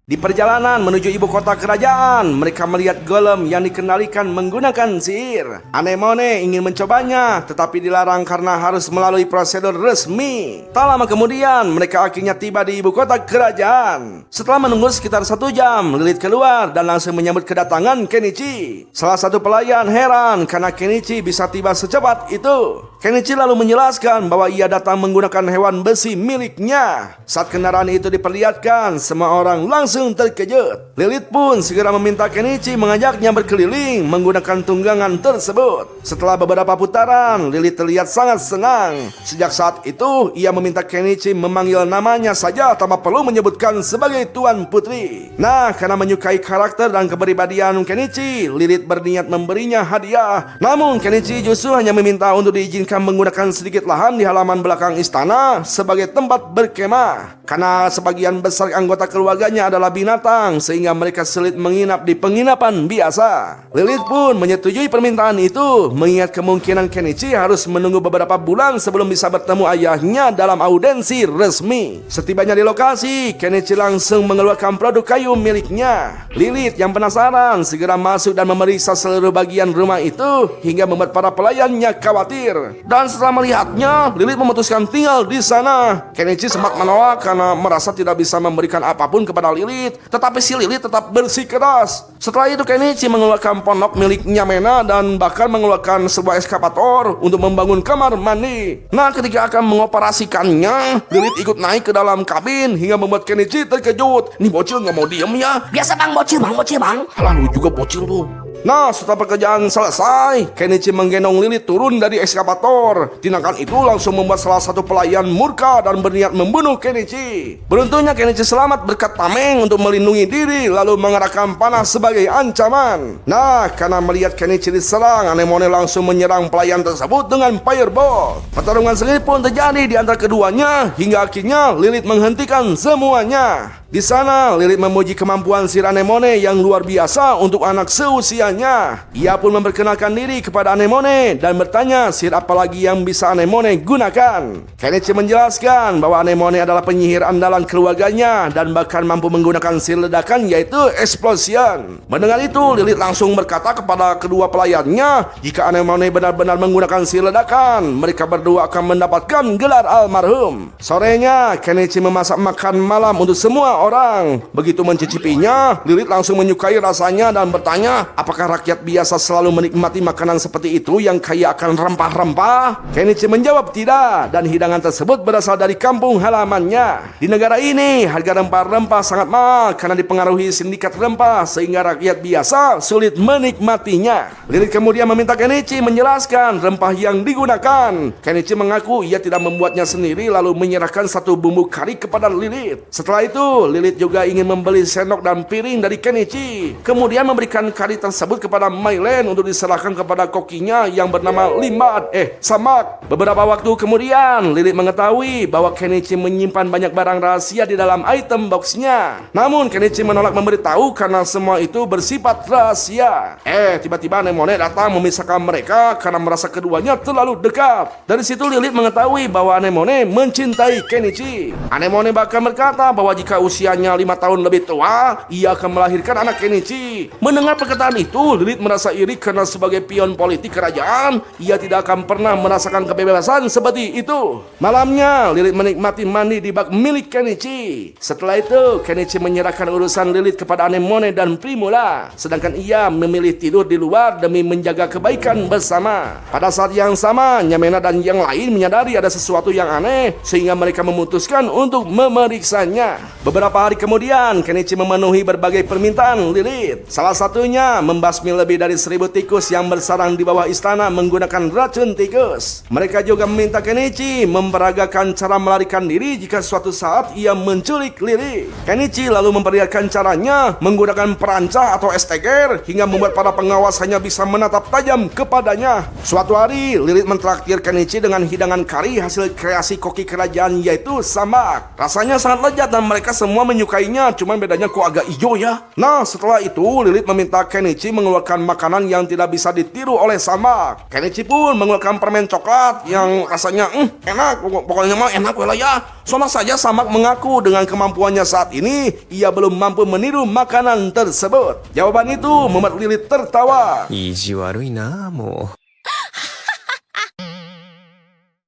Di perjalanan menuju ibu kota kerajaan, mereka melihat golem yang dikendalikan menggunakan sihir. Anemone ingin mencobanya, tetapi dilarang karena harus melalui prosedur resmi. Tak lama kemudian, mereka akhirnya tiba di ibu kota kerajaan. Setelah menunggu sekitar 1 jam, Lilith keluar dan langsung menyambut kedatangan Kenichi. Salah satu pelayan heran karena Kenichi bisa tiba secepat itu. Kenichi lalu menjelaskan bahwa ia datang menggunakan hewan besi miliknya. Saat kendaraan itu diperlihatkan, semua orang langsung terkejut. Lilith pun segera meminta Kenichi mengajaknya berkeliling menggunakan tunggangan tersebut. Setelah beberapa putaran, Lilith terlihat sangat senang. Sejak saat itu, ia meminta Kenichi memanggil namanya saja tanpa perlu menyebutkan sebagai Tuan Putri. Nah, karena menyukai karakter dan kepribadian Kenichi, Lilith berniat memberinya hadiah. Namun, Kenichi justru hanya meminta untuk diizinkan menggunakan sedikit lahan di halaman belakang istana sebagai tempat berkemah. Karena sebagian besar anggota keluarganya adalah binatang, sehingga mereka sulit menginap di penginapan biasa. Lilith pun menyetujui permintaan itu, mengingat kemungkinan Kenichi harus menunggu beberapa bulan sebelum bisa bertemu ayahnya dalam audensi resmi. Setibanya di lokasi, Kenichi langsung mengeluarkan produk kayu miliknya. Lilith yang penasaran segera masuk dan memeriksa seluruh bagian rumah itu hingga membuat para pelayannya khawatir. Dan setelah melihatnya, Lilith memutuskan tinggal di sana. Kenichi sempat menolak karena merasa tidak bisa memberikan apapun kepada Lilith, tetapi si Lilith tetap bersikeras. Setelah itu Kenichi mengeluarkan pondok miliknya Mena dan bahkan mengeluarkan sebuah eskapator untuk membangun kamar mandi. Nah, ketika akan mengoperasikannya, Lilith ikut naik ke dalam kabin hingga membuat Kenichi terkejut. Nih bocil nggak mau diem ya? Biasa bang, bocil bang. Alah, lu juga bocil tuh. Nah, setelah pekerjaan selesai, Kenichi menggendong Lilith turun dari ekskavator. Tindakan itu langsung membuat salah satu pelayan murka dan berniat membunuh Kenichi. Beruntungnya Kenichi selamat berkat tameng untuk melindungi diri, lalu mengarahkan panah sebagai ancaman. Nah, karena melihat Kenichi diserang, Anemone langsung menyerang pelayan tersebut dengan fireball. Pertarungan sengit pun terjadi di antara keduanya, hingga akhirnya Lilith menghentikan semuanya. Di sana, Lilith memuji kemampuan Sir Anemone yang luar biasa untuk anak seusianya. Ia pun memperkenalkan diri kepada Anemone dan bertanya sihir apa lagi yang bisa Anemone gunakan. Kenichi menjelaskan bahwa Anemone adalah penyihir andalan keluarganya dan bahkan mampu menggunakan sihir ledakan yaitu explosion. Mendengar itu, Lilith langsung berkata kepada kedua pelayannya, jika Anemone benar-benar menggunakan sihir ledakan, mereka berdua akan mendapatkan gelar almarhum. Sorenya, Kenichi memasak makan malam untuk semua orang. Begitu mencicipinya, Lilith langsung menyukai rasanya dan bertanya, apakah rakyat biasa selalu menikmati makanan seperti itu yang kaya akan rempah-rempah? Kenichi menjawab tidak, dan hidangan tersebut berasal dari kampung halamannya. Di negara ini, harga rempah-rempah sangat mahal karena dipengaruhi sindikat rempah sehingga rakyat biasa sulit menikmatinya. Lilith kemudian meminta Kenichi menjelaskan rempah yang digunakan. Kenichi mengaku ia tidak membuatnya sendiri lalu menyerahkan satu bumbu kari kepada Lilith. Setelah itu, Lilith juga ingin membeli sendok dan piring dari Kenichi. Kemudian memberikan kari tersebut kepada Mylen untuk diserahkan kepada kokinya yang bernama Samak. Beberapa waktu kemudian, Lilith mengetahui bahwa Kenichi menyimpan banyak barang rahasia di dalam item boxnya. Namun Kenichi menolak memberitahu karena semua itu bersifat rahasia. Tiba-tiba Anemone datang memisahkan mereka karena merasa keduanya terlalu dekat. Dari situ Lilith mengetahui bahwa Anemone mencintai Kenichi. Anemone bahkan berkata bahwa jika usianya 5 tahun lebih tua, ia akan melahirkan anak Kenichi. Mendengar perkataan itu, Lilith merasa iri karena sebagai pion politik kerajaan, ia tidak akan pernah merasakan kebebasan seperti itu. Malamnya, Lilith menikmati mandi di bak milik Kenichi. Setelah itu, Kenichi menyerahkan urusan Lilith kepada Anemone dan Primula, sedangkan ia memilih tidur di luar demi menjaga kebaikan bersama. Pada saat yang sama, Nyamena dan yang lain menyadari ada sesuatu yang aneh, sehingga mereka memutuskan untuk memeriksanya. Beberapa hari kemudian, Kenichi memenuhi berbagai permintaan Lilith. Salah satunya, membasmi lebih dari 1000 tikus yang bersarang di bawah istana menggunakan racun tikus. Mereka juga meminta Kenichi memperagakan cara melarikan diri jika suatu saat ia menculik Lilith. Kenichi lalu memperlihatkan caranya menggunakan perancah atau esteger hingga membuat para pengawas hanya bisa menatap tajam kepadanya. Suatu hari, Lilith mentraktir Kenichi dengan hidangan kari hasil kreasi koki kerajaan yaitu Samak. Rasanya sangat lezat dan mereka semua menyukainya, cuman bedanya kok agak hijau ya. Nah, setelah itu Lilith meminta Kenichi mengeluarkan makanan yang tidak bisa ditiru oleh Samak. Kenichi pun mengeluarkan permen coklat yang rasanya enak, pokoknya mah enak lah ya. Sama saja Samak mengaku dengan kemampuannya saat ini, ia belum mampu meniru makanan tersebut. Jawaban itu membuat Lilith tertawa. 意地悪いなもう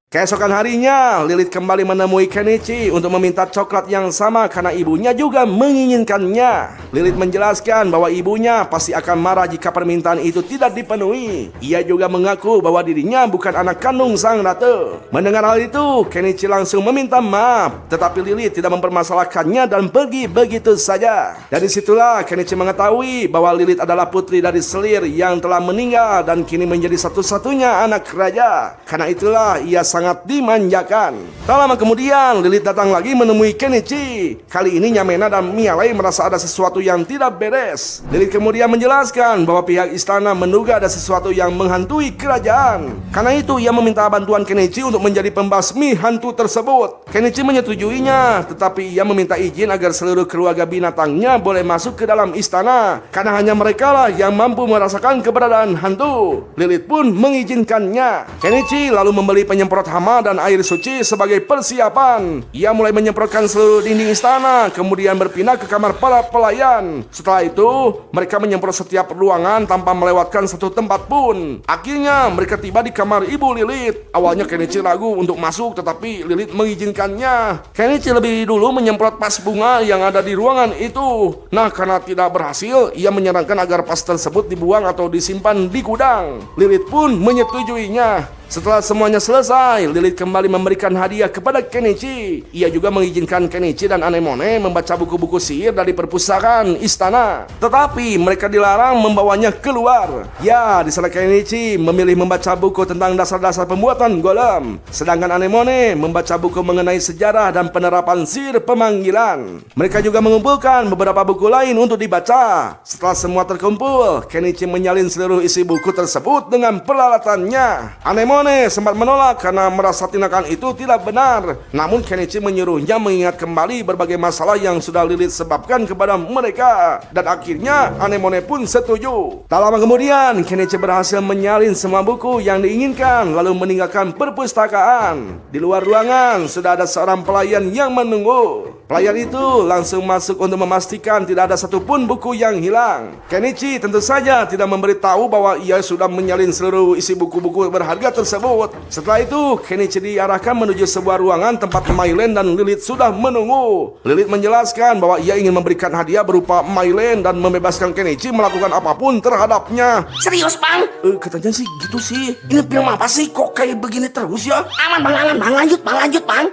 Keesokan harinya, Lilith kembali menemui Kenichi untuk meminta coklat yang sama karena ibunya juga menginginkannya. Lilith menjelaskan bahwa ibunya pasti akan marah jika permintaan itu tidak dipenuhi. Ia juga mengaku bahwa dirinya bukan anak kandung sang ratu. Mendengar hal itu, Kenichi langsung meminta maaf, tetapi Lilith tidak mempermasalahkannya dan pergi begitu saja. Dari situlah Kenichi mengetahui bahwa Lilith adalah putri dari selir yang telah meninggal dan kini menjadi satu-satunya anak raja. Karena itulah ia sangat dimanjakan. Tak lama kemudian, Lilith datang lagi menemui Kenichi. Kali ini Nyamena dan Mialei merasa ada sesuatu yang tidak beres. Lilith kemudian menjelaskan bahwa pihak istana menduga ada sesuatu yang menghantui kerajaan. Karena itu, ia meminta bantuan Kenichi untuk menjadi pembasmi hantu tersebut. Kenichi menyetujuinya, tetapi ia meminta izin agar seluruh keluarga binatangnya boleh masuk ke dalam istana, karena hanya mereka lah yang mampu merasakan keberadaan hantu. Lilith pun mengizinkannya. Kenichi lalu membeli penyemprot hama dan air suci sebagai persiapan. Ia mulai menyemprotkan seluruh dinding istana, kemudian berpindah ke kamar para pelayan. Setelah itu, mereka menyemprot setiap ruangan tanpa melewatkan satu tempat pun. Akhirnya, mereka tiba di kamar ibu Lilith. Awalnya Kenichi ragu untuk masuk, tetapi Lilith mengizinkannya. Kenichi lebih dulu menyemprot vas bunga yang ada di ruangan itu. Nah, karena tidak berhasil, ia menyarankan agar vas tersebut dibuang atau disimpan di gudang. Lilith pun menyetujuinya. Setelah semuanya selesai, Lilith kembali memberikan hadiah kepada Kenichi. Ia juga mengizinkan Kenichi dan Anemone membaca buku-buku sihir dari perpustakaan istana. Tetapi mereka dilarang membawanya keluar. Ya, di sana Kenichi memilih membaca buku tentang dasar-dasar pembuatan golem. Sedangkan Anemone membaca buku mengenai sejarah dan penerapan sihir pemanggilan. Mereka juga mengumpulkan beberapa buku lain untuk dibaca. Setelah semua terkumpul, Kenichi menyalin seluruh isi buku tersebut dengan peralatannya. Anemone sempat menolak karena merasa tindakan itu tidak benar. Namun Kenichi menyuruhnya mengingat kembali berbagai masalah yang sudah Lilith sebabkan kepada mereka. Dan akhirnya Anemone pun setuju. Tak lama kemudian Kenichi berhasil menyalin semua buku yang diinginkan lalu meninggalkan perpustakaan. Di luar ruangan sudah ada seorang pelayan yang menunggu. Pelayan itu langsung masuk untuk memastikan tidak ada satupun buku yang hilang. Kenichi tentu saja tidak memberitahu bahwa ia sudah menyalin seluruh isi buku-buku berharga tersebut. Setelah itu, Kenichi diarahkan menuju sebuah ruangan tempat Mylen dan Lilith sudah menunggu. Lilith menjelaskan bahwa ia ingin memberikan hadiah berupa Mylen dan membebaskan Kenichi melakukan apapun terhadapnya. Serius bang? Katanya sih gitu sih. Ini film apa sih kok kayak begini terus ya? Aman bang, lanjut bang.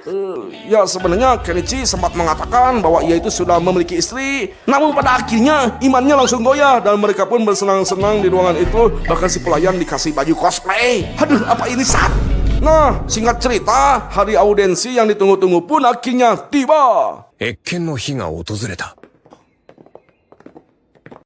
Ya sebenarnya Kenichi sempat mengatakan bahwa ia itu sudah memiliki istri. Namun pada akhirnya imannya langsung goyah dan mereka pun bersenang-senang di ruangan itu. Bahkan si pelayan dikasih baju cosplay. Aduh, apa ini Sat? Nah, singkat cerita, hari audensi yang ditunggu-tunggu pun akhirnya tiba. 謁見の日が訪れた。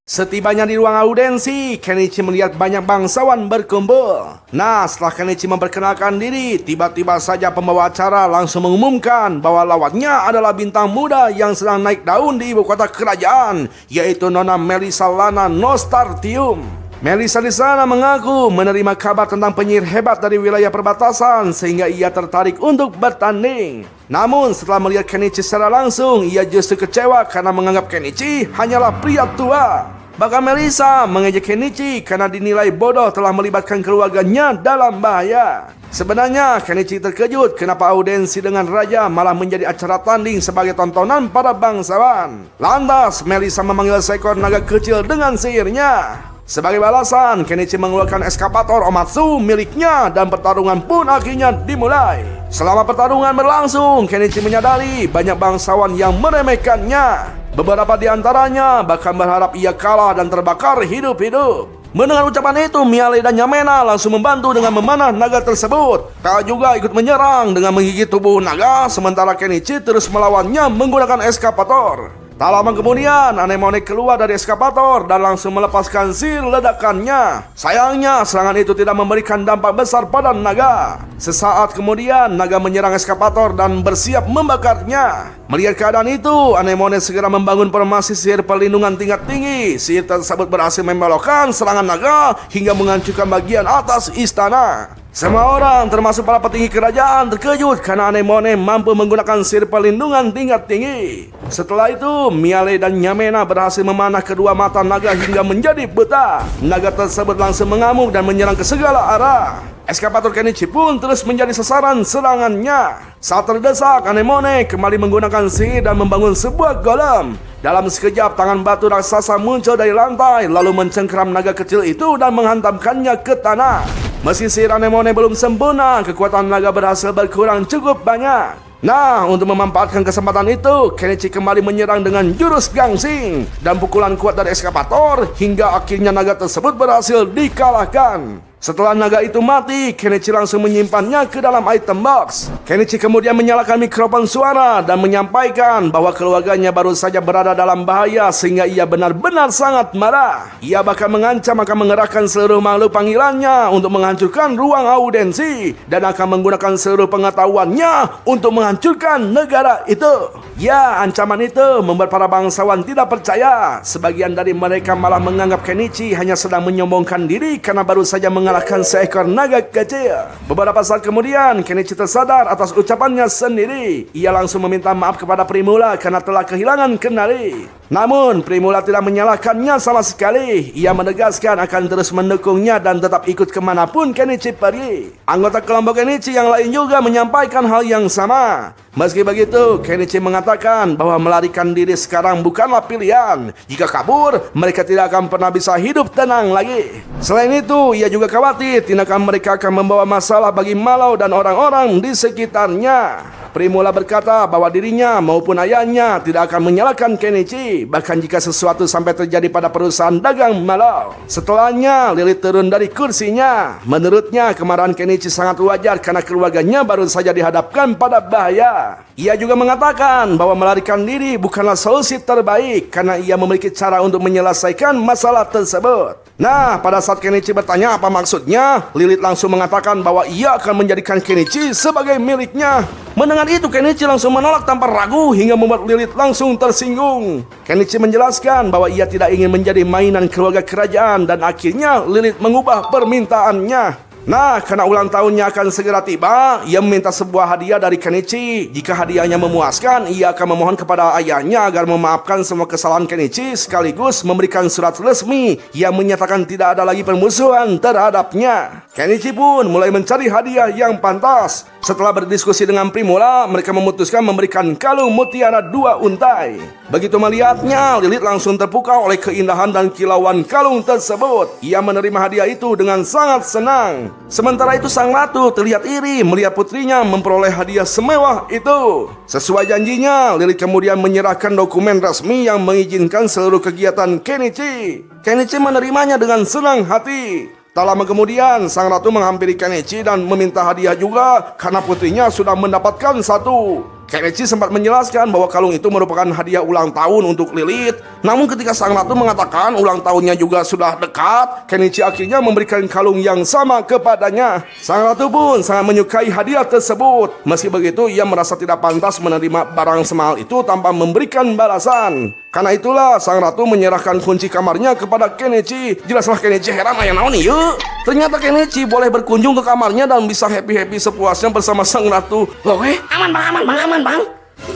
Setibanya di ruang audensi, Kenichi melihat banyak bangsawan berkumpul. Nah, setelah Kenichi memperkenalkan diri, tiba-tiba saja pembawa acara langsung mengumumkan bahwa lawannya adalah bintang muda yang sedang naik daun di ibu kota kerajaan, yaitu Nona Melissa Lana Nostartium. Melissa di sana mengaku menerima kabar tentang penyihir hebat dari wilayah perbatasan sehingga ia tertarik untuk bertanding. Namun setelah melihat Kenichi secara langsung, ia justru kecewa karena menganggap Kenichi hanyalah pria tua. Bahkan Melissa mengejek Kenichi karena dinilai bodoh telah melibatkan keluarganya dalam bahaya. Sebenarnya Kenichi terkejut kenapa audensi dengan raja malah menjadi acara tanding sebagai tontonan para bangsawan. Lantas Melissa memanggil seekor naga kecil dengan sihirnya. Sebagai balasan, Kenichi mengeluarkan eskapator Omatsu miliknya dan pertarungan pun akhirnya dimulai. Selama pertarungan berlangsung, Kenichi menyadari banyak bangsawan yang meremehkannya. Beberapa di antaranya bahkan berharap ia kalah dan terbakar hidup-hidup. Mendengar ucapan itu, Miale dan Yamena langsung membantu dengan memanah naga tersebut. Kau juga ikut menyerang dengan menggigit tubuh naga, sementara Kenichi terus melawannya menggunakan eskapator. Tak lama kemudian, Anemone keluar dari eskapator dan langsung melepaskan sihir ledakannya. Sayangnya, serangan itu tidak memberikan dampak besar pada naga. Sesaat kemudian, naga menyerang eskapator dan bersiap membakarnya. Melihat keadaan itu, Anemone segera membangun formasi sihir perlindungan tingkat tinggi. Sihir tersebut berhasil membelokkan serangan naga hingga menghancurkan bagian atas istana. Semua orang, termasuk para petinggi kerajaan, terkejut karena Anemone mampu menggunakan sihir perlindungan tingkat tinggi. Setelah itu, Miale dan Yamena berhasil memanah kedua mata naga hingga menjadi buta. Naga tersebut langsung mengamuk dan menyerang ke segala arah. Eskapator Kenichi pun terus menjadi sasaran serangannya. Saat terdesak, Anemone kembali menggunakan sihir dan membangun sebuah golem. Dalam sekejap, tangan batu raksasa muncul dari lantai, lalu mencengkeram naga kecil itu dan menghantamkannya ke tanah. Meski sihir Anemone belum sempurna, kekuatan naga berhasil berkurang cukup banyak. Nah, untuk memanfaatkan kesempatan itu, Kenichi kembali menyerang dengan jurus gangsing dan pukulan kuat dari eskapator hingga akhirnya naga tersebut berhasil dikalahkan. Setelah naga itu mati, Kenichi langsung menyimpannya ke dalam item box. Kenichi kemudian menyalakan mikrofon suara dan menyampaikan bahwa keluarganya baru saja berada dalam bahaya sehingga ia benar-benar sangat marah. Ia bahkan mengancam akan mengerahkan seluruh makhluk panggilannya untuk menghancurkan ruang audensi dan akan menggunakan seluruh pengetahuannya untuk menghancurkan negara itu. Ya, ancaman itu membuat para bangsawan tidak percaya. Sebagian dari mereka malah menganggap Kenichi hanya sedang menyombongkan diri karena baru saja mengalahkan seekor naga kecil. Beberapa saat kemudian, Kenichi tersadar atas ucapannya sendiri. Ia langsung meminta maaf kepada Primula karena telah kehilangan kendali. Namun Primula tidak menyalahkannya sama sekali. Ia menegaskan akan terus mendukungnya dan tetap ikut kemanapun Kenichi pergi. Anggota kelompok Kenichi yang lain juga menyampaikan hal yang sama. Meski begitu, Kenichi mengatakan bahwa melarikan diri sekarang bukanlah pilihan. Jika kabur, mereka tidak akan pernah bisa hidup tenang lagi. Selain itu, ia juga khawatir tindakan mereka akan membawa masalah bagi Malau dan orang-orang di sekitarnya. Primula berkata bahwa dirinya maupun ayahnya tidak akan menyalahkan Kenichi, bahkan jika sesuatu sampai terjadi pada perusahaan dagang Malau. Setelahnya, Lilith turun dari kursinya. Menurutnya, kemarahan Kenichi sangat wajar karena keluarganya baru saja dihadapkan pada bahaya. Ia juga mengatakan bahwa melarikan diri bukanlah solusi terbaik karena ia memiliki cara untuk menyelesaikan masalah tersebut. Nah, pada saat Kenichi bertanya apa maksudnya, Lilith langsung mengatakan bahwa ia akan menjadikan Kenichi sebagai miliknya. Mendengar itu, Kenichi langsung menolak tanpa ragu hingga membuat Lilith langsung tersinggung. Kenichi menjelaskan bahwa ia tidak ingin menjadi mainan keluarga kerajaan dan akhirnya Lilith mengubah permintaannya. Nah, karena ulang tahunnya akan segera tiba, ia meminta sebuah hadiah dari Kenichi. Jika hadiahnya memuaskan, ia akan memohon kepada ayahnya agar memaafkan semua kesalahan Kenichi sekaligus memberikan surat resmi yang menyatakan tidak ada lagi permusuhan terhadapnya. Kenichi pun mulai mencari hadiah yang pantas. Setelah berdiskusi dengan Primula, mereka memutuskan memberikan kalung mutiara 2 untai. Begitu melihatnya, Lilith langsung terpukau oleh keindahan dan kilauan kalung tersebut. Ia menerima hadiah itu dengan sangat senang. Sementara itu sang ratu terlihat iri melihat putrinya memperoleh hadiah semewah itu. Sesuai janjinya, Lilith kemudian menyerahkan dokumen resmi yang mengizinkan seluruh kegiatan Kenichi. Kenichi menerimanya dengan senang hati. Tak lama kemudian, sang ratu menghampiri Kenichi dan meminta hadiah juga karena putrinya sudah mendapatkan satu. Kenichi sempat menjelaskan bahwa kalung itu merupakan hadiah ulang tahun untuk Lilith. Namun ketika sang ratu mengatakan ulang tahunnya juga sudah dekat, Kenichi akhirnya memberikan kalung yang sama kepadanya. Sang ratu pun sangat menyukai hadiah tersebut. Meski begitu, ia merasa tidak pantas menerima barang semahal itu tanpa memberikan balasan. Karena itulah sang ratu menyerahkan kunci kamarnya kepada Kenichi. Jelaslah Kenichi heran aya naon ieu. Ternyata Kenichi boleh berkunjung ke kamarnya dan bisa happy-happy sepuasnya bersama sang ratu. Loh aman bang.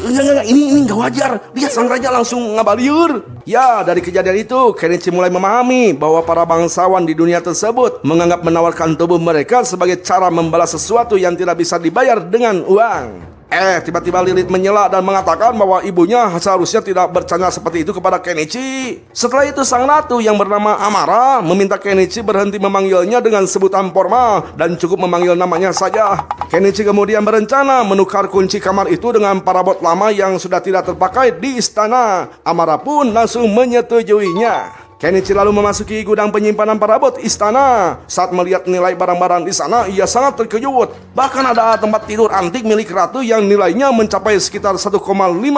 Enggak, ini enggak wajar. Lihat sang raja langsung ngabalieur. Ya, dari kejadian itu Kenichi mulai memahami bahwa para bangsawan di dunia tersebut menganggap menawarkan tubuh mereka sebagai cara membalas sesuatu yang tidak bisa dibayar dengan uang. Tiba-tiba Lilith menyela dan mengatakan bahwa ibunya seharusnya tidak bercanda seperti itu kepada Kenichi. Setelah itu sang ratu yang bernama Amara meminta Kenichi berhenti memanggilnya dengan sebutan formal dan cukup memanggil namanya saja. Kenichi kemudian berencana menukar kunci kamar itu dengan parabot lama yang sudah tidak terpakai di istana. Amara pun langsung menyetujuinya. Kenichi lalu memasuki gudang penyimpanan parabot istana. Saat melihat nilai barang-barang di sana, ia sangat terkejut. Bahkan ada tempat tidur antik milik ratu yang nilainya mencapai sekitar 1,5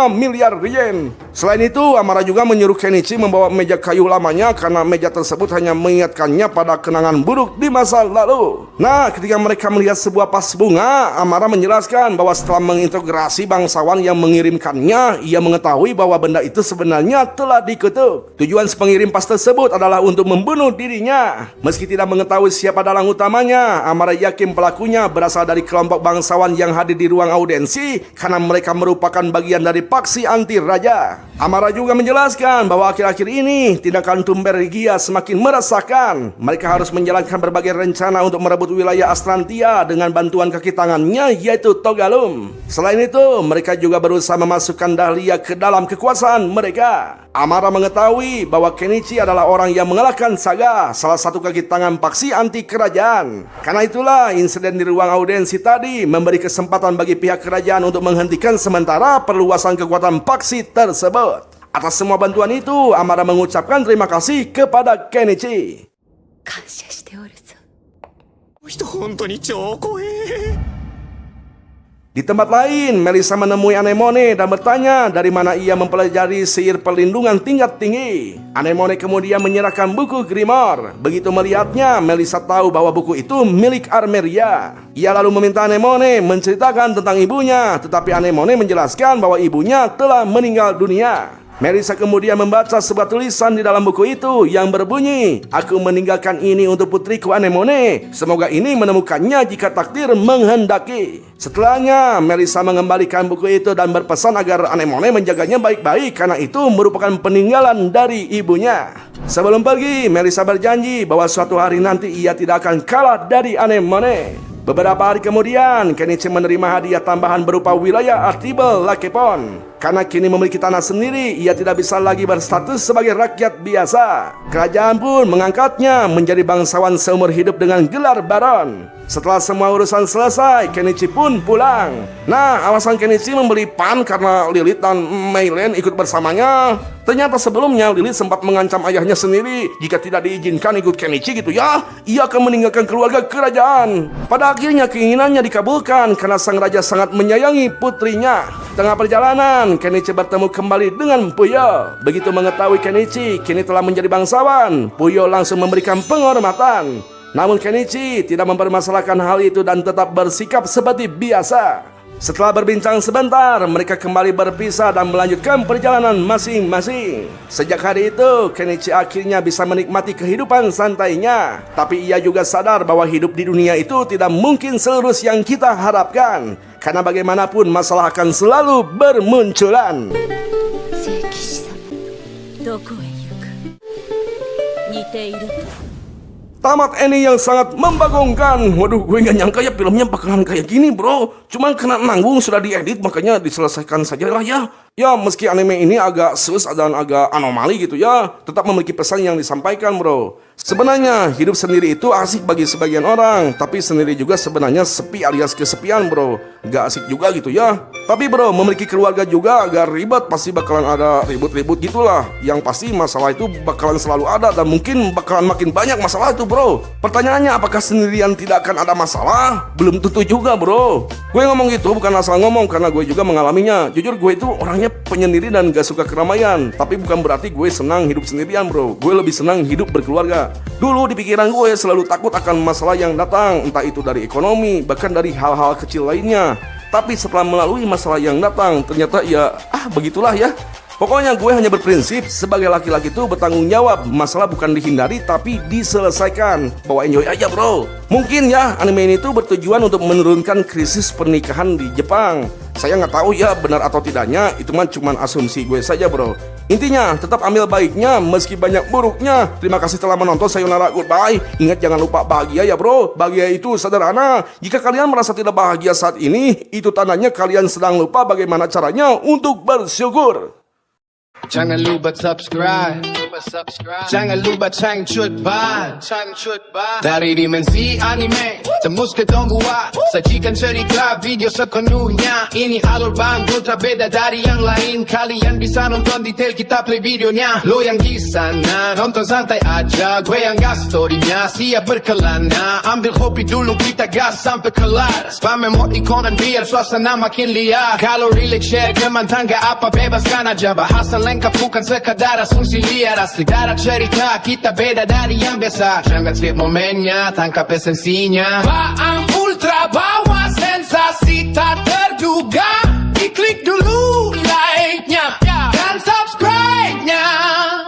miliar yen. Selain itu, Amara juga menyuruh Kenichi membawa meja kayu lamanya karena meja tersebut hanya mengingatkannya pada kenangan buruk di masa lalu. Nah, ketika mereka melihat sebuah vas bunga, Amara menjelaskan bahwa setelah mengintegrasi bangsawan yang mengirimkannya, ia mengetahui bahwa benda itu sebenarnya telah dikutuk. Tujuan pengirim pas tersebut adalah untuk membunuh dirinya. Meski tidak mengetahui siapa dalang utamanya, Amara yakin pelakunya berasal dari kelompok bangsawan yang hadir di ruang audensi karena mereka merupakan bagian dari paksi anti raja. Amara juga menjelaskan bahwa akhir-akhir ini tindakan Tumbergia semakin meresahkan. Mereka harus menjalankan berbagai rencana untuk merebut wilayah Astrantia dengan bantuan kaki tangannya yaitu Togalum. Selain itu, mereka juga berusaha memasukkan Dahlia ke dalam kekuasaan mereka. Amara mengetahui bahwa Kenichi adalah orang yang mengalahkan Saga, salah satu kaki tangan paksi anti kerajaan. Karena itulah insiden di ruang audensi tadi memberi kesempatan bagi pihak kerajaan untuk menghentikan sementara perluasan kekuatan paksi tersebut. Atas semua bantuan itu, Amara mengucapkan terima kasih kepada Kenichi. 感謝しておるぞ。人本当に超怖え。 Di tempat lain, Melissa menemui Anemone dan bertanya dari mana ia mempelajari sihir perlindungan tingkat tinggi. Anemone kemudian menyerahkan buku Grimoire. Begitu melihatnya, Melissa tahu bahwa buku itu milik Armeria. Ia lalu meminta Anemone menceritakan tentang ibunya, tetapi Anemone menjelaskan bahwa ibunya telah meninggal dunia. Melissa kemudian membaca sebuah tulisan di dalam buku itu yang berbunyi, "Aku meninggalkan ini untuk putriku Anemone. Semoga ini menemukannya jika takdir menghendaki." Setelahnya, Melissa mengembalikan buku itu dan berpesan agar Anemone menjaganya baik-baik karena itu merupakan peninggalan dari ibunya. Sebelum pergi, Melissa berjanji bahwa suatu hari nanti ia tidak akan kalah dari Anemone. Beberapa hari kemudian, Kenichi menerima hadiah tambahan berupa wilayah Artibel Lakepon. Karena kini memiliki tanah sendiri, ia tidak bisa lagi berstatus sebagai rakyat biasa. Kerajaan pun mengangkatnya menjadi bangsawan seumur hidup dengan gelar baron. Setelah semua urusan selesai, Kenichi pun pulang. Nah, alasan Kenichi membeli pan karena Lilith dan Meilen ikut bersamanya. Ternyata sebelumnya Lilith sempat mengancam ayahnya sendiri jika tidak diizinkan ikut Kenichi gitu ya, ia akan meninggalkan keluarga kerajaan. Pada akhirnya keinginannya dikabulkan karena sang raja sangat menyayangi putrinya. Tengah perjalanan, Kenichi bertemu kembali dengan Puyo. Begitu mengetahui Kenichi kini telah menjadi bangsawan, Puyo langsung memberikan penghormatan. Namun Kenichi tidak mempermasalahkan hal itu dan tetap bersikap seperti biasa. Setelah berbincang sebentar, mereka kembali berpisah dan melanjutkan perjalanan masing-masing. Sejak hari itu, Kenichi akhirnya bisa menikmati kehidupan santainya. Tapi ia juga sadar bahwa hidup di dunia itu tidak mungkin selurus yang kita harapkan. Karena bagaimanapun masalah akan selalu bermunculan. 聖騎士様どこへ行く似ていると Tamat ending yang sangat membagongkan. Waduh, gue gak nyangka ya filmnya bakalan kayak gini bro. Cuman karena nanggung sudah diedit makanya diselesaikan saja lah ya. Ya meski anime ini agak sus dan agak anomali gitu ya, tetap memiliki pesan yang disampaikan bro. Sebenarnya hidup sendiri itu asik bagi sebagian orang, tapi sendiri juga sebenarnya sepi alias kesepian bro. Gak asik juga gitu ya. Tapi bro, memiliki keluarga juga agak ribet, pasti bakalan ada ribut-ribut gitulah. Yang pasti masalah itu bakalan selalu ada dan mungkin bakalan makin banyak masalah itu bro. Pertanyaannya, apakah sendirian tidak akan ada masalah? Belum tentu juga bro. Gue ngomong gitu bukan asal ngomong karena gue juga mengalaminya. Jujur gue itu orangnya penyendiri dan gak suka keramaian. Tapi bukan berarti gue senang hidup sendirian bro. Gue lebih senang hidup berkeluarga. Dulu di pikiran gue selalu takut akan masalah yang datang, entah itu dari ekonomi, bahkan dari hal-hal kecil lainnya. Tapi setelah melalui masalah yang datang, ternyata ya begitulah ya. Pokoknya gue hanya berprinsip sebagai laki-laki itu bertanggung jawab. Masalah bukan dihindari tapi diselesaikan. Bawa enjoy aja bro. Mungkin ya anime ini tuh bertujuan untuk menurunkan krisis pernikahan di Jepang. Saya nggak tahu ya benar atau tidaknya, itu mah cuman asumsi gue saja bro. Intinya tetap ambil baiknya meski banyak buruknya. Terima kasih telah menonton, sayonara, goodbye. Ingat jangan lupa bahagia ya bro. Bahagia itu sederhana. Jika kalian merasa tidak bahagia saat ini, itu tandanya kalian sedang lupa bagaimana caranya untuk bersyukur. Jangan lupa subscribe. Jangan lupa 창출반 Dari dimensi anime tembus ke gua sajikan cerita video sepenuhnya. Ini alur bang ultra beda dari yang lain. Kalian bisa nonton detail kita play videonya. Lo yang di sana nonton santai aja, gue yang gas storynya siap berkelana. Ambil kopi dulu kita gas sampai kelar. Spam emoticon biar suasana makin liar. Kalau relax share teman tangga apa bebaskan aja. Bahasan lengkap bukan sekadar asumsi liar. Asli darah cerita kita beda dari yang biasa. Jangan skip momennya, tangkap esensinya. Bang ultra bawa sensasi tak terduga. Diklik dulu like-nya dan subscribe-nya.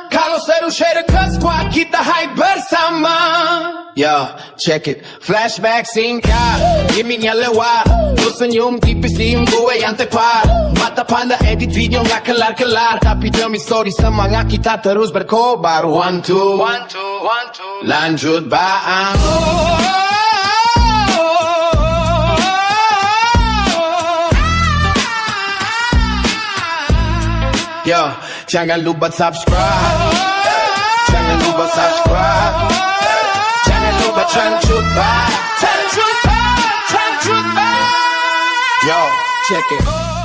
Kalau seru share ke squad kita hype bersama. Yo, check it, flashback singkat, gimmicknya lewat. Lu senyum tipis diem gue yang tepat. Mata panda edit video gak kelar-kelar. Tapi demi story semangat kita terus berkobar. One, two, lanjut bang. Yo, jangan lupa subscribe. Jangan lupa subscribe. Jangan lupa transfer. Yo, check it.